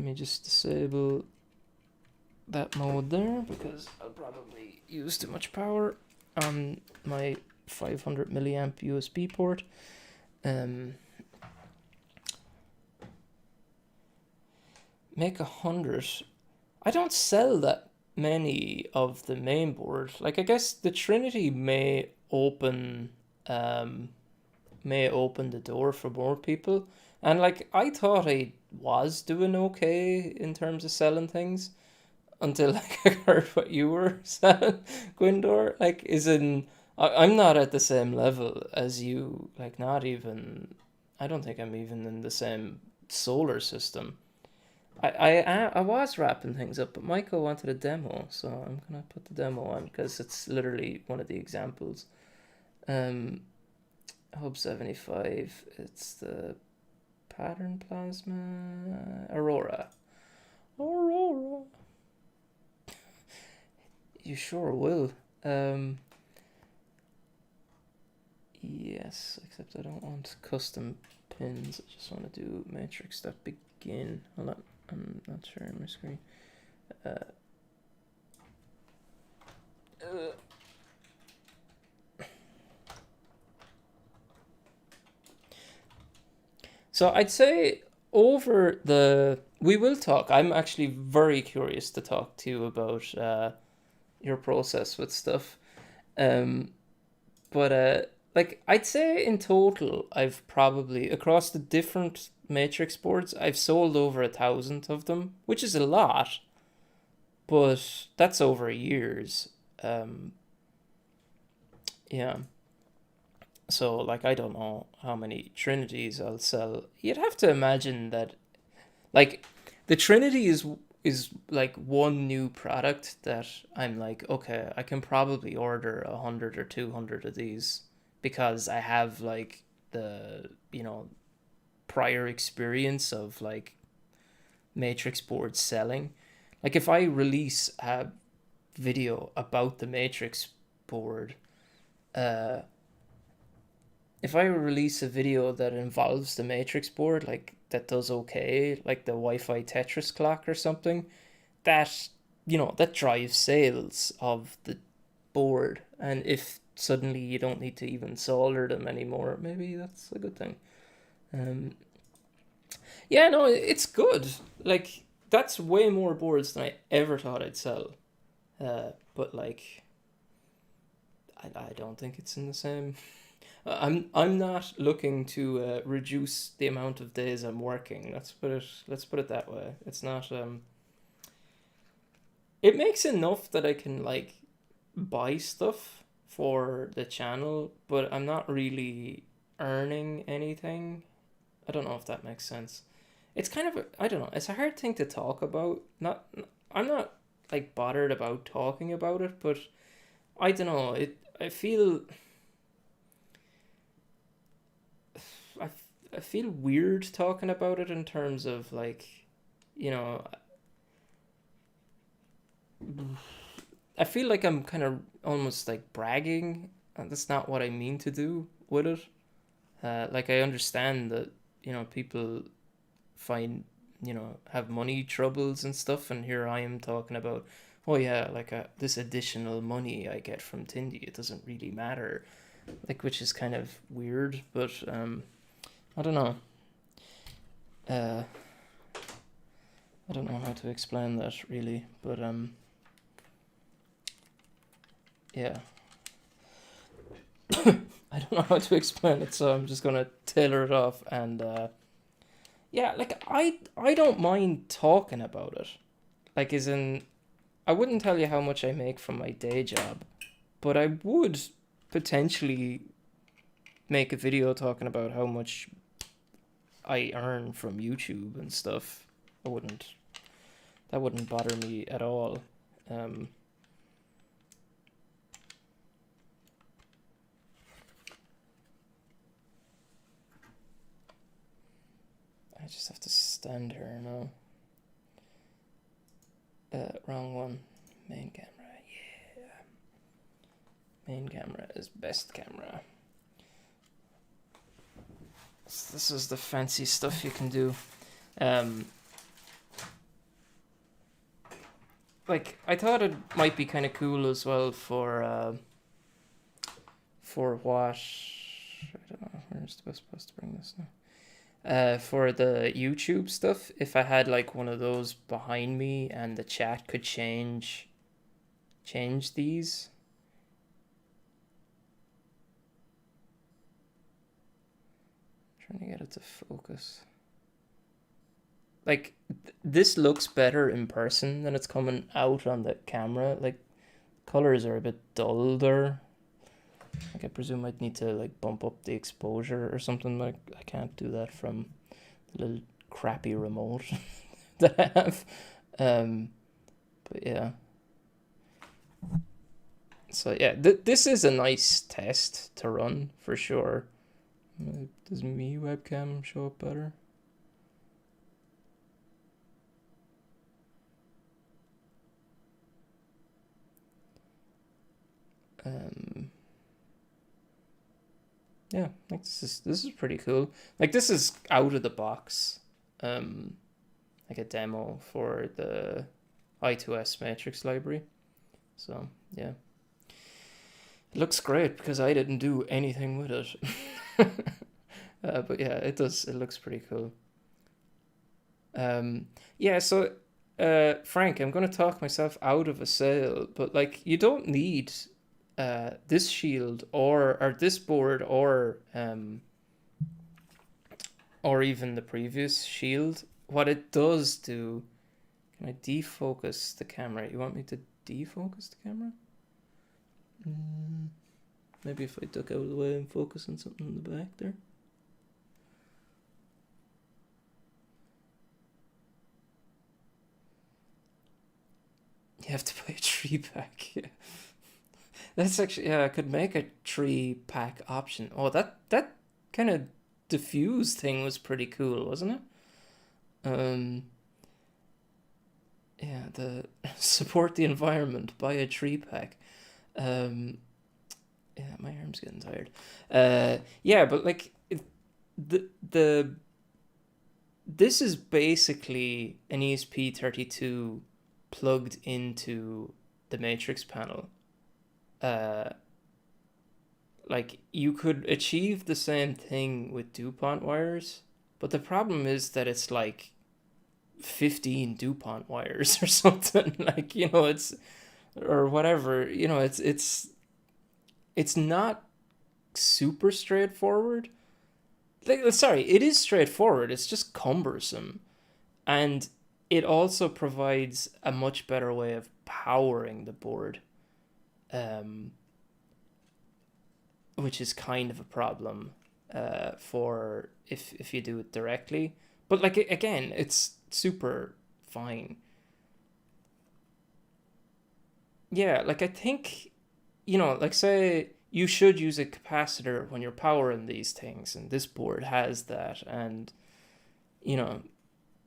me just disable that mode there, because I'll probably use too much power on my 500 milliamp USB port. Make 100. I don't sell that many of the main board. Like I guess the Trinity may open the door for more people. And like I thought I was doing okay in terms of selling things until like I heard what you were selling, Gwindor. Like I'm not at the same level as you. Like not even, I don't think I'm even in the same solar system. I was wrapping things up, but Michael wanted a demo, so I'm gonna put the demo on because it's literally one of the examples. Hub 75. It's the pattern plasma Aurora. Aurora. You sure will. Yes, except I don't want custom pins. I just want to do matrix that begin. Hold on, I'm not sharing my screen. So I'd say we will talk. I'm actually very curious to talk to you about your process with stuff. But like I'd say in total, I've probably across the different matrix boards, I've sold over 1,000 of them, which is a lot, but that's over years. Yeah. So like I don't know how many Trinities I'll sell. You'd have to imagine that like the Trinity is like one new product that I'm like, okay, I can probably order 100 or 200 of these because I have like the, prior experience of like matrix boards selling. Like if I release a video about the matrix board, uh if I release a video that involves the matrix board, like that does okay, like the Wi-Fi Tetris clock or something, that that drives sales of the board. And if suddenly you don't need to even solder them anymore, maybe that's a good thing. Yeah, no, it's good. Like that's way more boards than I ever thought I'd sell. But like, I don't think it's in the same. I'm not looking to reduce the amount of days I'm working. Let's put it that way. It's not. It makes enough that I can like buy stuff for the channel, but I'm not really earning anything. I don't know if that makes sense. It's kind of I don't know. It's a hard thing to talk about. Not I'm not like bothered about talking about it, but I don't know. I feel I, I feel weird talking about it in terms of like, you know, I feel like I'm kind of almost like bragging, and that's not what I mean to do with it. Like I understand that people find have money troubles and stuff, and here I am talking about, oh yeah, like this additional money I get from Tindy, it doesn't really matter, like which is kind of weird, but I don't know. Uh, I don't know how to explain that really, but yeah. I don't know how to explain it, so I'm just gonna tailor it off and yeah, like I don't mind talking about it. Like as in I wouldn't tell you how much I make from my day job, but I would potentially make a video talking about how much I earn from YouTube and stuff. That wouldn't bother me at all. I just have to stand here now. Wrong one. Main camera, yeah. Main camera is best camera. So this is the fancy stuff you can do. Like I thought it might be kind of cool as well for what I don't know where's the best place to bring this now. For the YouTube stuff, if I had like one of those behind me and the chat could change these. I'm trying to get it to focus. Like this looks better in person than it's coming out on the camera. Like colors are a bit duller. Like I presume I'd need to like bump up the exposure or something. Like I can't do that from the little crappy remote that I have. But yeah. So yeah, this is a nice test to run for sure. Does me webcam show up better? Yeah, like this is pretty cool. Like this is out of the box, like a demo for the I2S matrix library. So yeah, it looks great because I didn't do anything with it. But yeah, it does. It looks pretty cool. Yeah, so Frank, I'm gonna talk myself out of a sale, but like you don't need this shield or this board or even the previous shield. What it does do, can I defocus the camera? You want me to defocus the camera? Maybe if I duck out of the way and focus on something in the back there. You have to buy a 3-pack. Yeah. That's actually, yeah, I could make a 3-pack option. Oh, that kind of diffuse thing was pretty cool, wasn't it? Yeah, the support the environment, buy a 3-pack. Yeah, my arm's getting tired. Yeah, but like this is basically an ESP32 plugged into the matrix panel. Like you could achieve the same thing with DuPont wires, but the problem is that it's like 15 DuPont wires or something. Like, you know, it's or whatever, you know, it's not super straightforward. Like, sorry, it is straightforward. It's just cumbersome. And it also provides a much better way of powering the board. Which is kind of a problem for if you do it directly. But like again, it's super fine. Yeah, like I think, you know, like say you should use a capacitor when you're powering these things, and this board has that, and you know,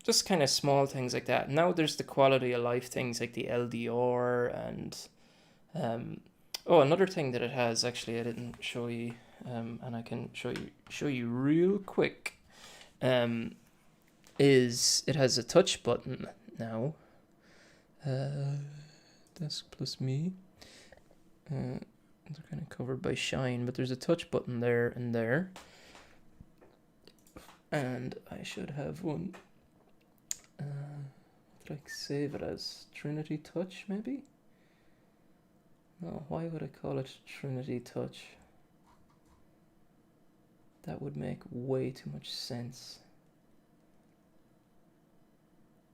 just kind of small things like that. Now there's the quality of life things like the LDR and oh, another thing that it has, actually I didn't show you, and I can show you real quick, is it has a touch button now. Desk plus me. They're kind of covered by shine, but there's a touch button there and there. And I should have one. What did I save it as? Trinity Touch, maybe? No, why would I call it Trinity Touch? That would make way too much sense.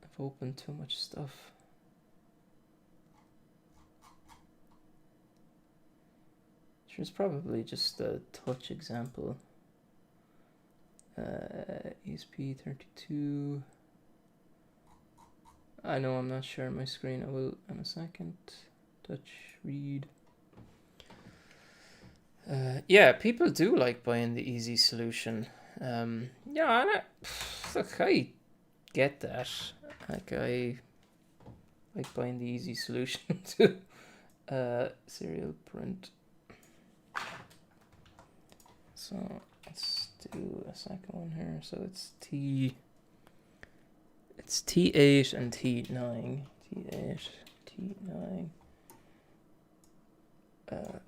I've opened too much stuff. There's probably just a touch example. ESP32. I know I'm not sharing my screen. I will in a second. Touch read. Yeah, people do like buying the easy solution. Yeah, look, I get that. Like I like buying the easy solution to serial print. So let's do a second one here. So it's T8 and T9. T8, T9.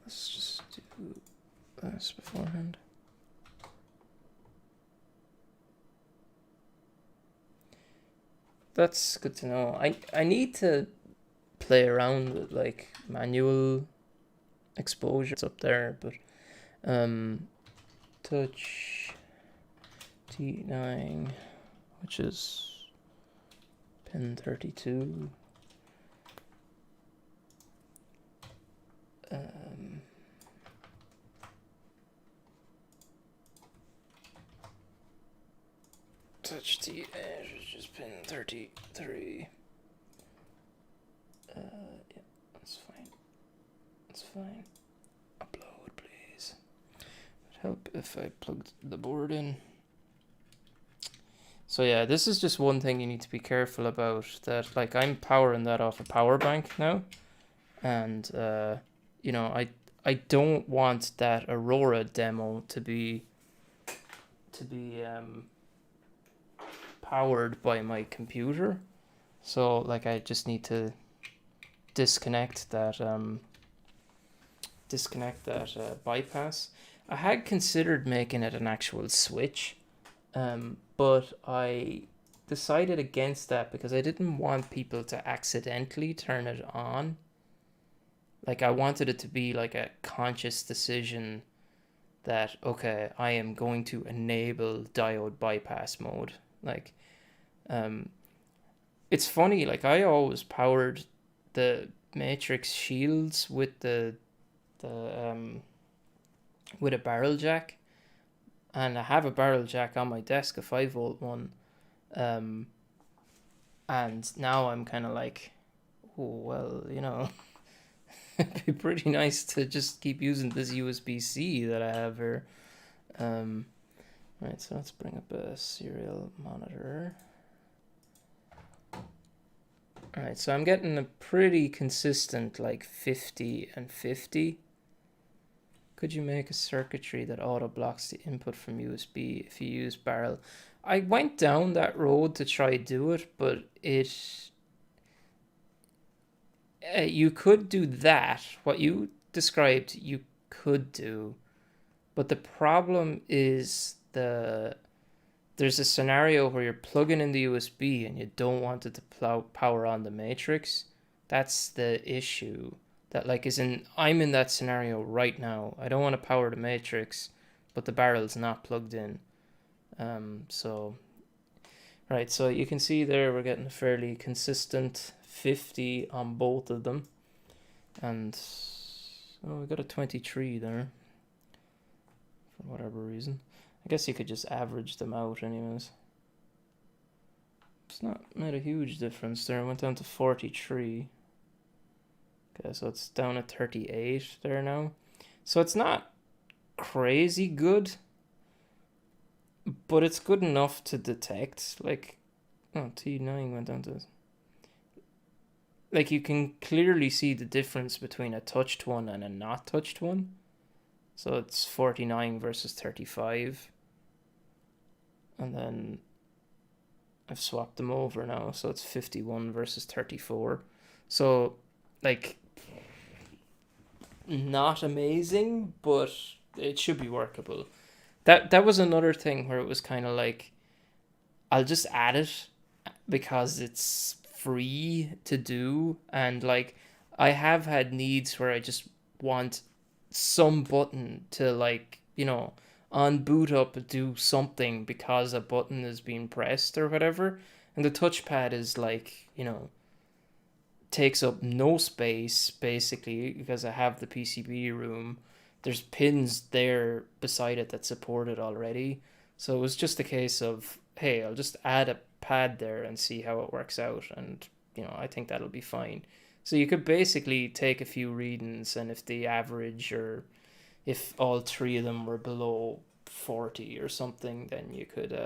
Let's just do this beforehand. That's good to know. I need to play around with like manual exposure. It's up there, but touch T9, which is pin 32. touch the edge, just pin 33. Yeah, that's fine. That's fine. Upload, please. It'd help if I plugged the board in. So yeah, this is just one thing you need to be careful about. That like I'm powering that off a power bank now, and you know I don't want that Aurora demo to be powered by my computer. So like I just need to disconnect that bypass. I had considered making it an actual switch, but I decided against that because I didn't want people to accidentally turn it on. Like I wanted it to be like a conscious decision that, okay, I am going to enable diode bypass mode. Like, it's funny, like I always powered the matrix shields with the with a barrel jack, and I have a barrel jack on my desk, a 5-volt one, and now I'm kind of like, oh well, you know, it'd be pretty nice to just keep using this USB-C that I have here. Right, so let's bring up a serial monitor. Alright, so I'm getting a pretty consistent like 50 and 50. Could you make a circuitry that auto blocks the input from USB if you use barrel? I went down that road to try do it, but it you could do that. What you described, you could do, but the problem is there's a scenario where you're plugging in the USB and you don't want it to power on the matrix. That's the issue. That like I'm in that scenario right now. I don't want to power the matrix, but the barrel's not plugged in. So you can see there we're getting a fairly consistent 50 on both of them, and we got a 23 there for whatever reason. I guess you could just average them out anyways. It's not made a huge difference there. It went down to 43. Okay, so it's down at 38 there now. So it's not crazy good, but it's good enough to detect. Like, oh, T9 went down to... Like, you can clearly see the difference between a touched one and a not touched one. So it's 49 versus 35. And then I've swapped them over now, so it's 51 versus 34. So, like, not amazing, but it should be workable. That was another thing where it was kind of like, I'll just add it because it's free to do, and like I have had needs where I just want some button to, like, you know, on boot up do something because a button is being pressed or whatever, and the touchpad is like, you know, takes up no space basically because I have the PCB room. There's pins there beside it that support it already, so it was just a case of, hey, I'll just add a pad there and see how it works out, and you know, I think that'll be fine. So you could basically take a few readings, and if the average, or if all three of them were below 40 or something, then you could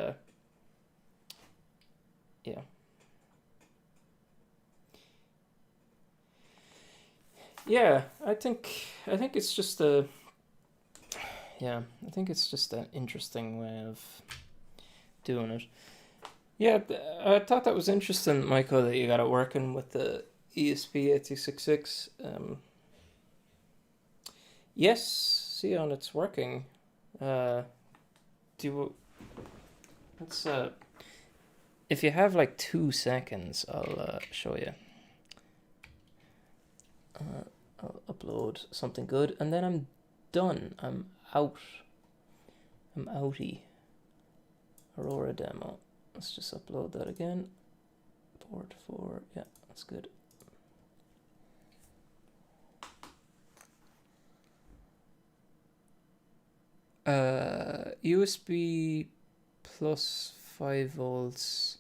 yeah, I think it's just an interesting way of doing it. Yeah, I thought that was interesting, Michael, that you got it working with the ESP32 yes, Sion, it's working. Let's if you have like 2 seconds, I'll show you. I'll upload something good, and then I'm done. I'm out. I'm outie. Aurora demo. Let's just upload that again. Port 4. Yeah, that's good. USB plus 5 volts.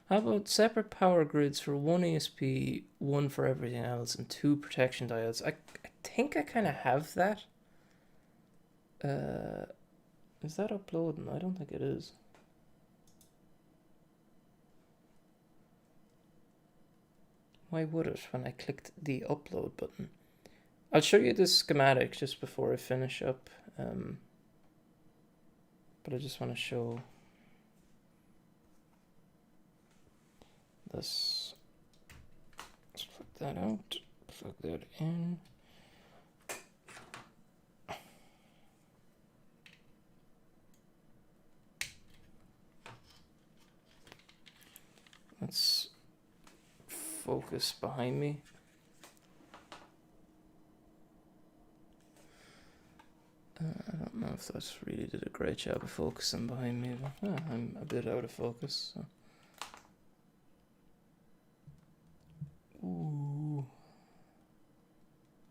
How about separate power grids for one ESP, one for everything else, and 2 protection diodes? I think I kind of have that. Is that uploading? I don't think it is. Why would it when I clicked the upload button? I'll show you this schematic just before I finish up. But I just want to show this. Let's plug that out, plug that in. Let's focus behind me. I don't know if that really did a great job of focusing behind me, but I'm a bit out of focus. So. Ooh.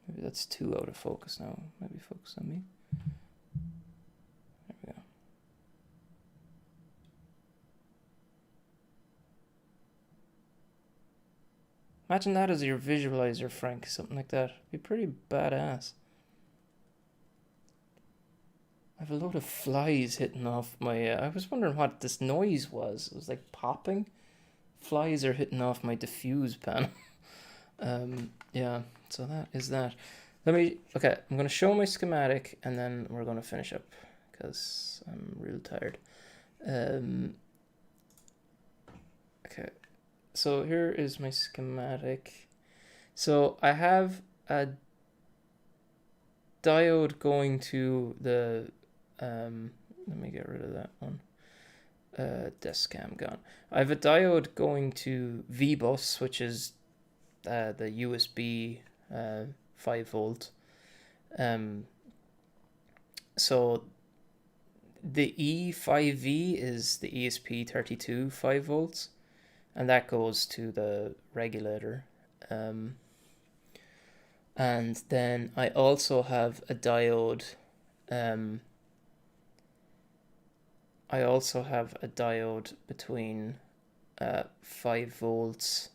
Maybe that's too out of focus now. Maybe focus on me. There we go. Imagine that as your visualizer, Frank. Something like that. Be pretty badass. I have a load of flies hitting off my... I was wondering what this noise was. It was like popping. Flies are hitting off my diffuse panel. Yeah, so that is that. Okay, I'm going to show my schematic and then we're going to finish up because I'm real tired. Okay, so here is my schematic. So I have a diode going to the... let me get rid of that one. Desk cam gone. I have a diode going to VBus, which is the USB 5 volt. So the E5V is the ESP32 5 volts, and that goes to the regulator. And then I also have a diode. I also have a diode between 5 volts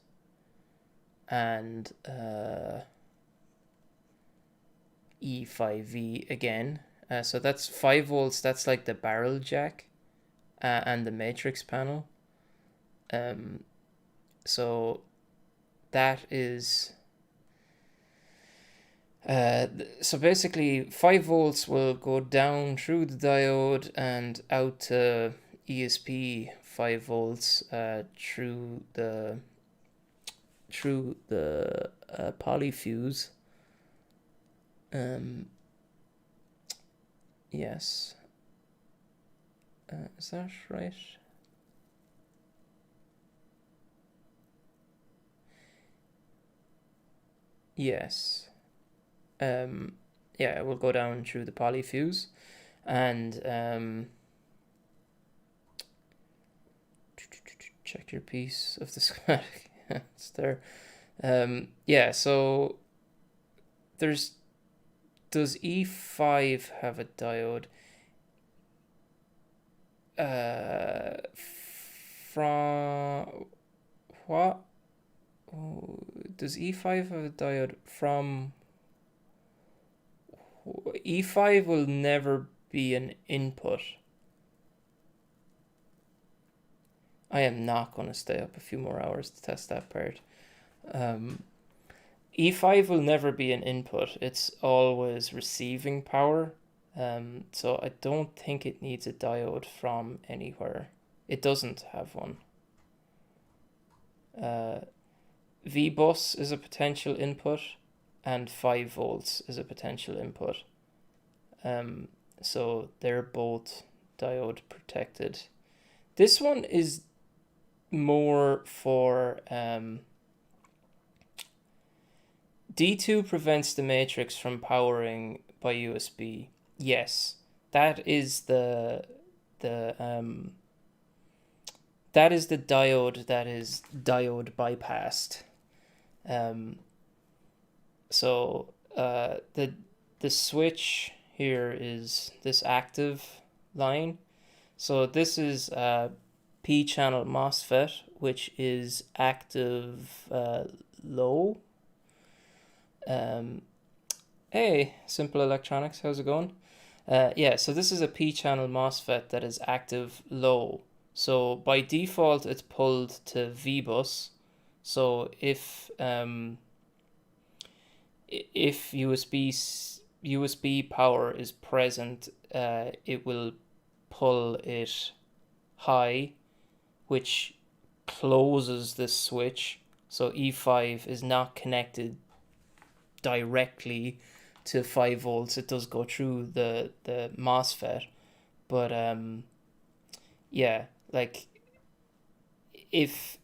and E5V again. So that's 5 volts, that's like the barrel jack and the matrix panel. So that is... so basically 5 volts will go down through the diode and out to ESP 5 volts through the polyfuse. Yes. Is that right? Yes. Yeah, it will go down through the polyfuse, and check your piece of the schematic. It's there. Yeah, so does E5 have a diode? From what? Oh, does E5 have a diode from... E5 will never be an input. I am not going to stay up a few more hours to test that part. E5 will never be an input. It's always receiving power. So I don't think it needs a diode from anywhere. It doesn't have one. VBus is a potential input, and 5 volts is a potential input. So they're both diode protected. This one is more for D2 prevents the matrix from powering by USB. Yes, that is the diode that is diode bypassed. So the switch here is this active line. So this is P-channel MOSFET, which is active low. Hey, Simple Electronics, how's it going? Yeah, so this is a P-channel MOSFET that is active low. So by default, it's pulled to VBus. So if USB power is present, it will pull it high, which closes this switch. So E5 is not connected directly to 5 volts. It does go through the MOSFET, but yeah, like if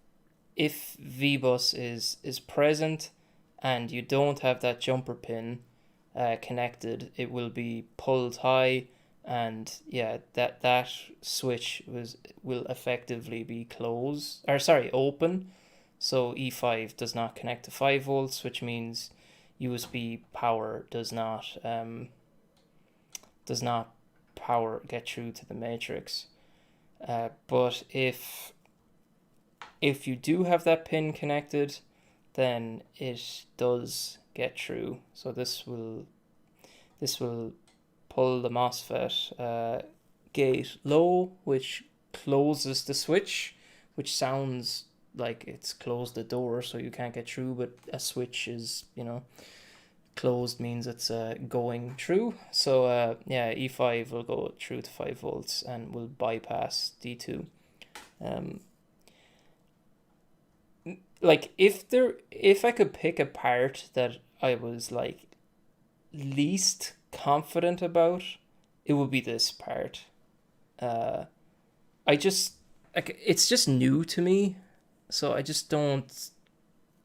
VBus is present and you don't have that jumper pin connected, it will be pulled high, and yeah, that switch will effectively be closed, or sorry, open. So E5 does not connect to 5 volts, which means USB power does not power get through to the matrix. But if you do have that pin connected, then it does get through. So this will pull the MOSFET gate low, which closes the switch, which sounds like it's closed the door so you can't get through, but a switch is, closed means it's going through. So yeah, E5 will go through to 5 volts and will bypass D2. Like if I could pick a part that I was like least confident about, it would be this part. I just like, it's just new to me, so I just don't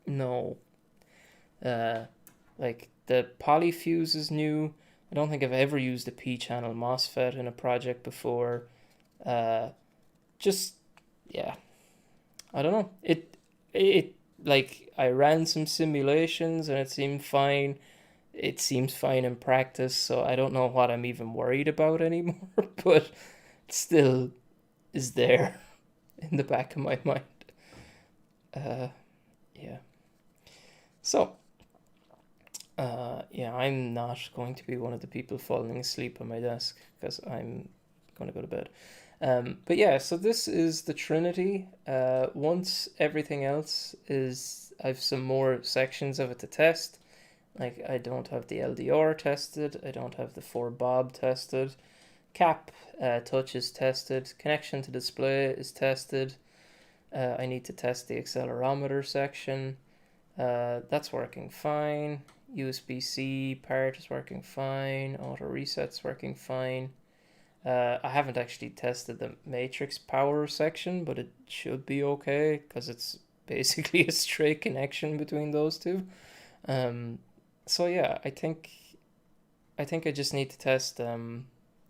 know. Like the polyfuse is new. I don't think I've ever used a P-channel MOSFET in a project before. Just yeah, I don't know. It like I ran some simulations and it seemed fine. It seems fine in practice, so I don't know what I'm even worried about anymore, but it still is there in the back of my mind. Yeah. So, yeah, I'm not going to be one of the people falling asleep on my desk because I'm going to go to bed. But yeah, so this is the Trinity. Once everything else is, I've some more sections of it to test. Like I don't have the LDR tested, I don't have the 4-bob tested, cap touch is tested, connection to display is tested. I need to test the accelerometer section. That's working fine. USB-C part is working fine. Auto reset's working fine. I haven't actually tested the matrix power section, but it should be okay because it's basically a straight connection between those two. So yeah, I think I just need to test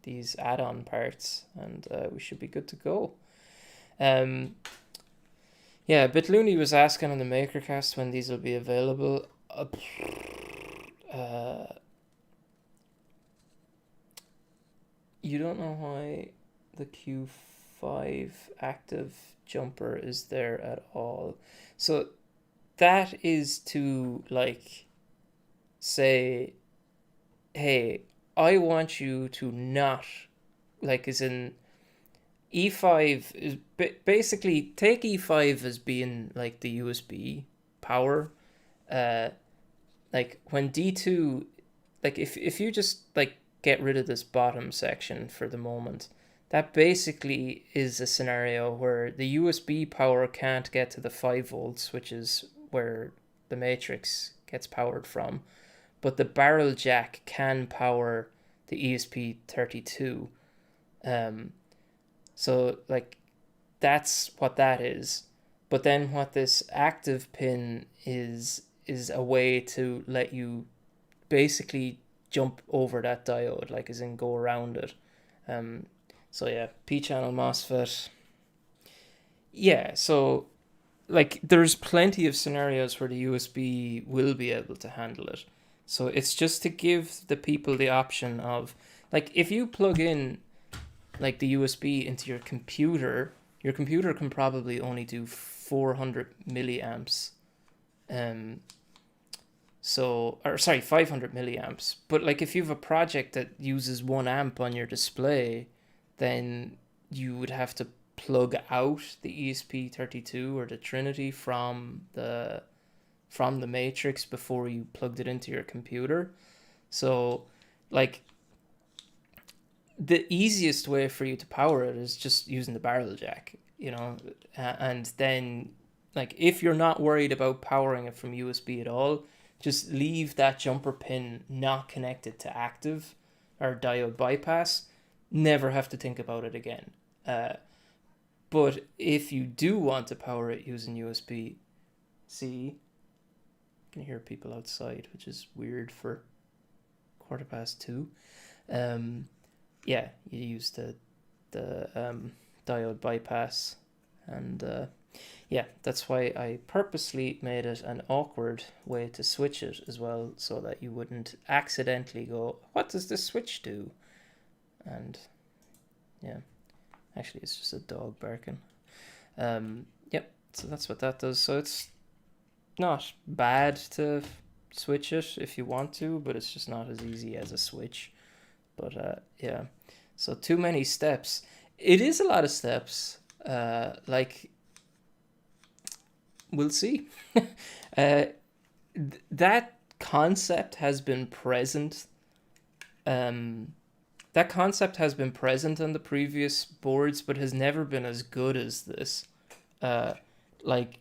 these add-on parts, and we should be good to go. Yeah, Bitlooney was asking on the MakerCast when these will be available. You don't know why the Q5 active jumper is there at all. So that is to like say, hey, I want you to not, like, as in E5 is basically take E5 as being like the USB power. Like when D2, like if you just like get rid of this bottom section for the moment, that basically is a scenario where the USB power can't get to the 5 volts, which is where the matrix gets powered from, but the barrel jack can power the ESP32. So like that's what that is. But then what this active pin is a way to let you basically jump over that diode, like as in go around it. So yeah, P-channel MOSFET. Yeah, so like there's plenty of scenarios where the USB will be able to handle it. So it's just to give the people the option of, like, if you plug in like the USB into your computer, your computer can probably only do 400 milliamps. So, or sorry, 500 milliamps. But like if you have a project that uses 1 amp on your display, then you would have to plug out the ESP32 or the Trinity from the matrix before you plugged it into your computer. So like the easiest way for you to power it is just using the barrel jack, you know, and then like if you're not worried about powering it from USB at all, just leave that jumper pin not connected to active or diode bypass. Never have to think about it again. But if you do want to power it using USB-C, I can hear people outside, which is weird for 2:15. Yeah, you use the diode bypass, and yeah, that's why I purposely made it an awkward way to switch it as well, so that you wouldn't accidentally go, what does this switch do? And yeah, actually it's just a dog barking. Yep, so that's what that does. So it's not bad to switch it if you want to, but it's just not as easy as a switch. But yeah, so too many steps. It is a lot of steps. Like, we'll see. That concept has been present. That concept has been present on the previous boards, but has never been as good as this. Like,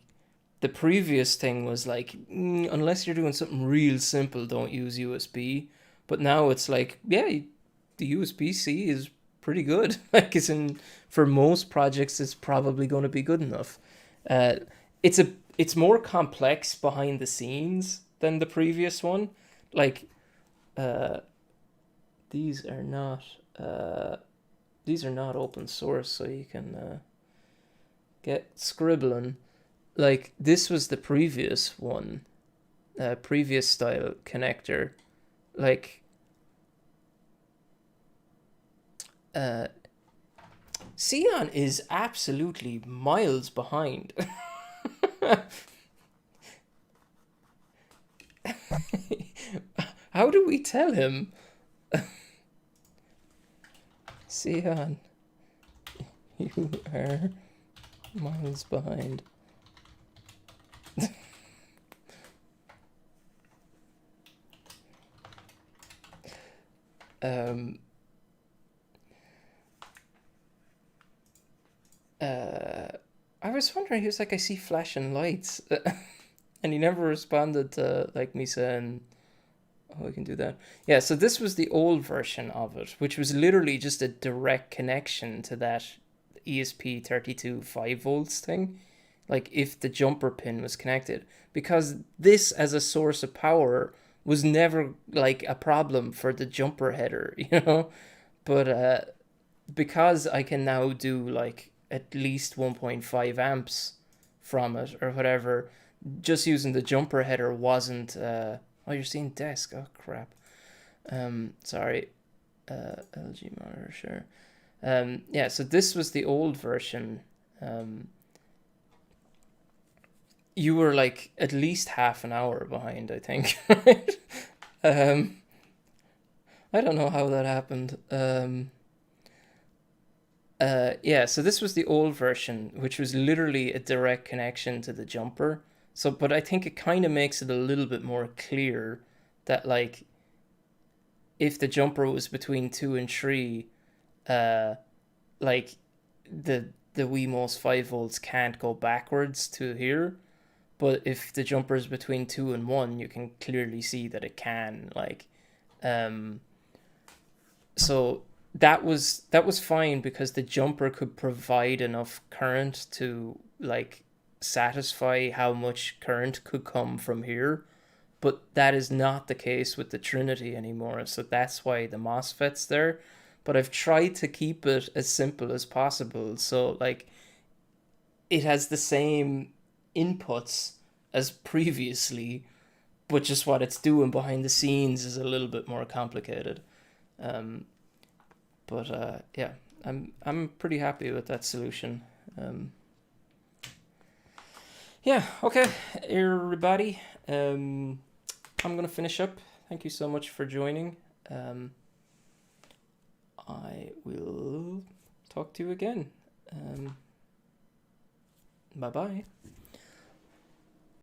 the previous thing was like, unless you're doing something real simple, don't use USB. But now it's like, yeah, the USB-C is pretty good. Like, for most projects, it's probably going to be good enough. It's more complex behind the scenes than the previous one. Like, these are not open source, so you can get scribbling. Like, this was the previous one, previous style connector. Like, Xeon is absolutely miles behind. How do we tell him? Xeon, you are miles behind. I was wondering, he was like, I see flashing lights. And he never responded to like me saying, oh, we can do that. Yeah, so this was the old version of it, which was literally just a direct connection to that ESP32 5 volts thing. Like, if the jumper pin was connected. Because this, as a source of power, was never like a problem for the jumper header, you know? But because I can now do like at least 1.5 amps from it or whatever, just using the jumper header wasn't oh, you're seeing desk, oh crap. Sorry, LG monitor, sure. Yeah, so this was the old version. You were like at least half an hour behind, I think. I don't know how that happened. Yeah, so this was the old version, which was literally a direct connection to the jumper. So, but I think it kind of makes it a little bit more clear that, like, if the jumper was between 2 and 3, like, the Wemos 5 volts can't go backwards to here. But if the jumper is between 2 and 1, you can clearly see that it can, like, so that was fine because the jumper could provide enough current to, like, satisfy how much current could come from here. But that is not the case with the Trinity anymore, so that's why the MOSFET's there. But I've tried to keep it as simple as possible, so like it has the same inputs as previously, but just what it's doing behind the scenes is a little bit more complicated. But yeah, I'm pretty happy with that solution. Yeah, okay, everybody. I'm gonna finish up. Thank you so much for joining. I will talk to you again. Bye bye.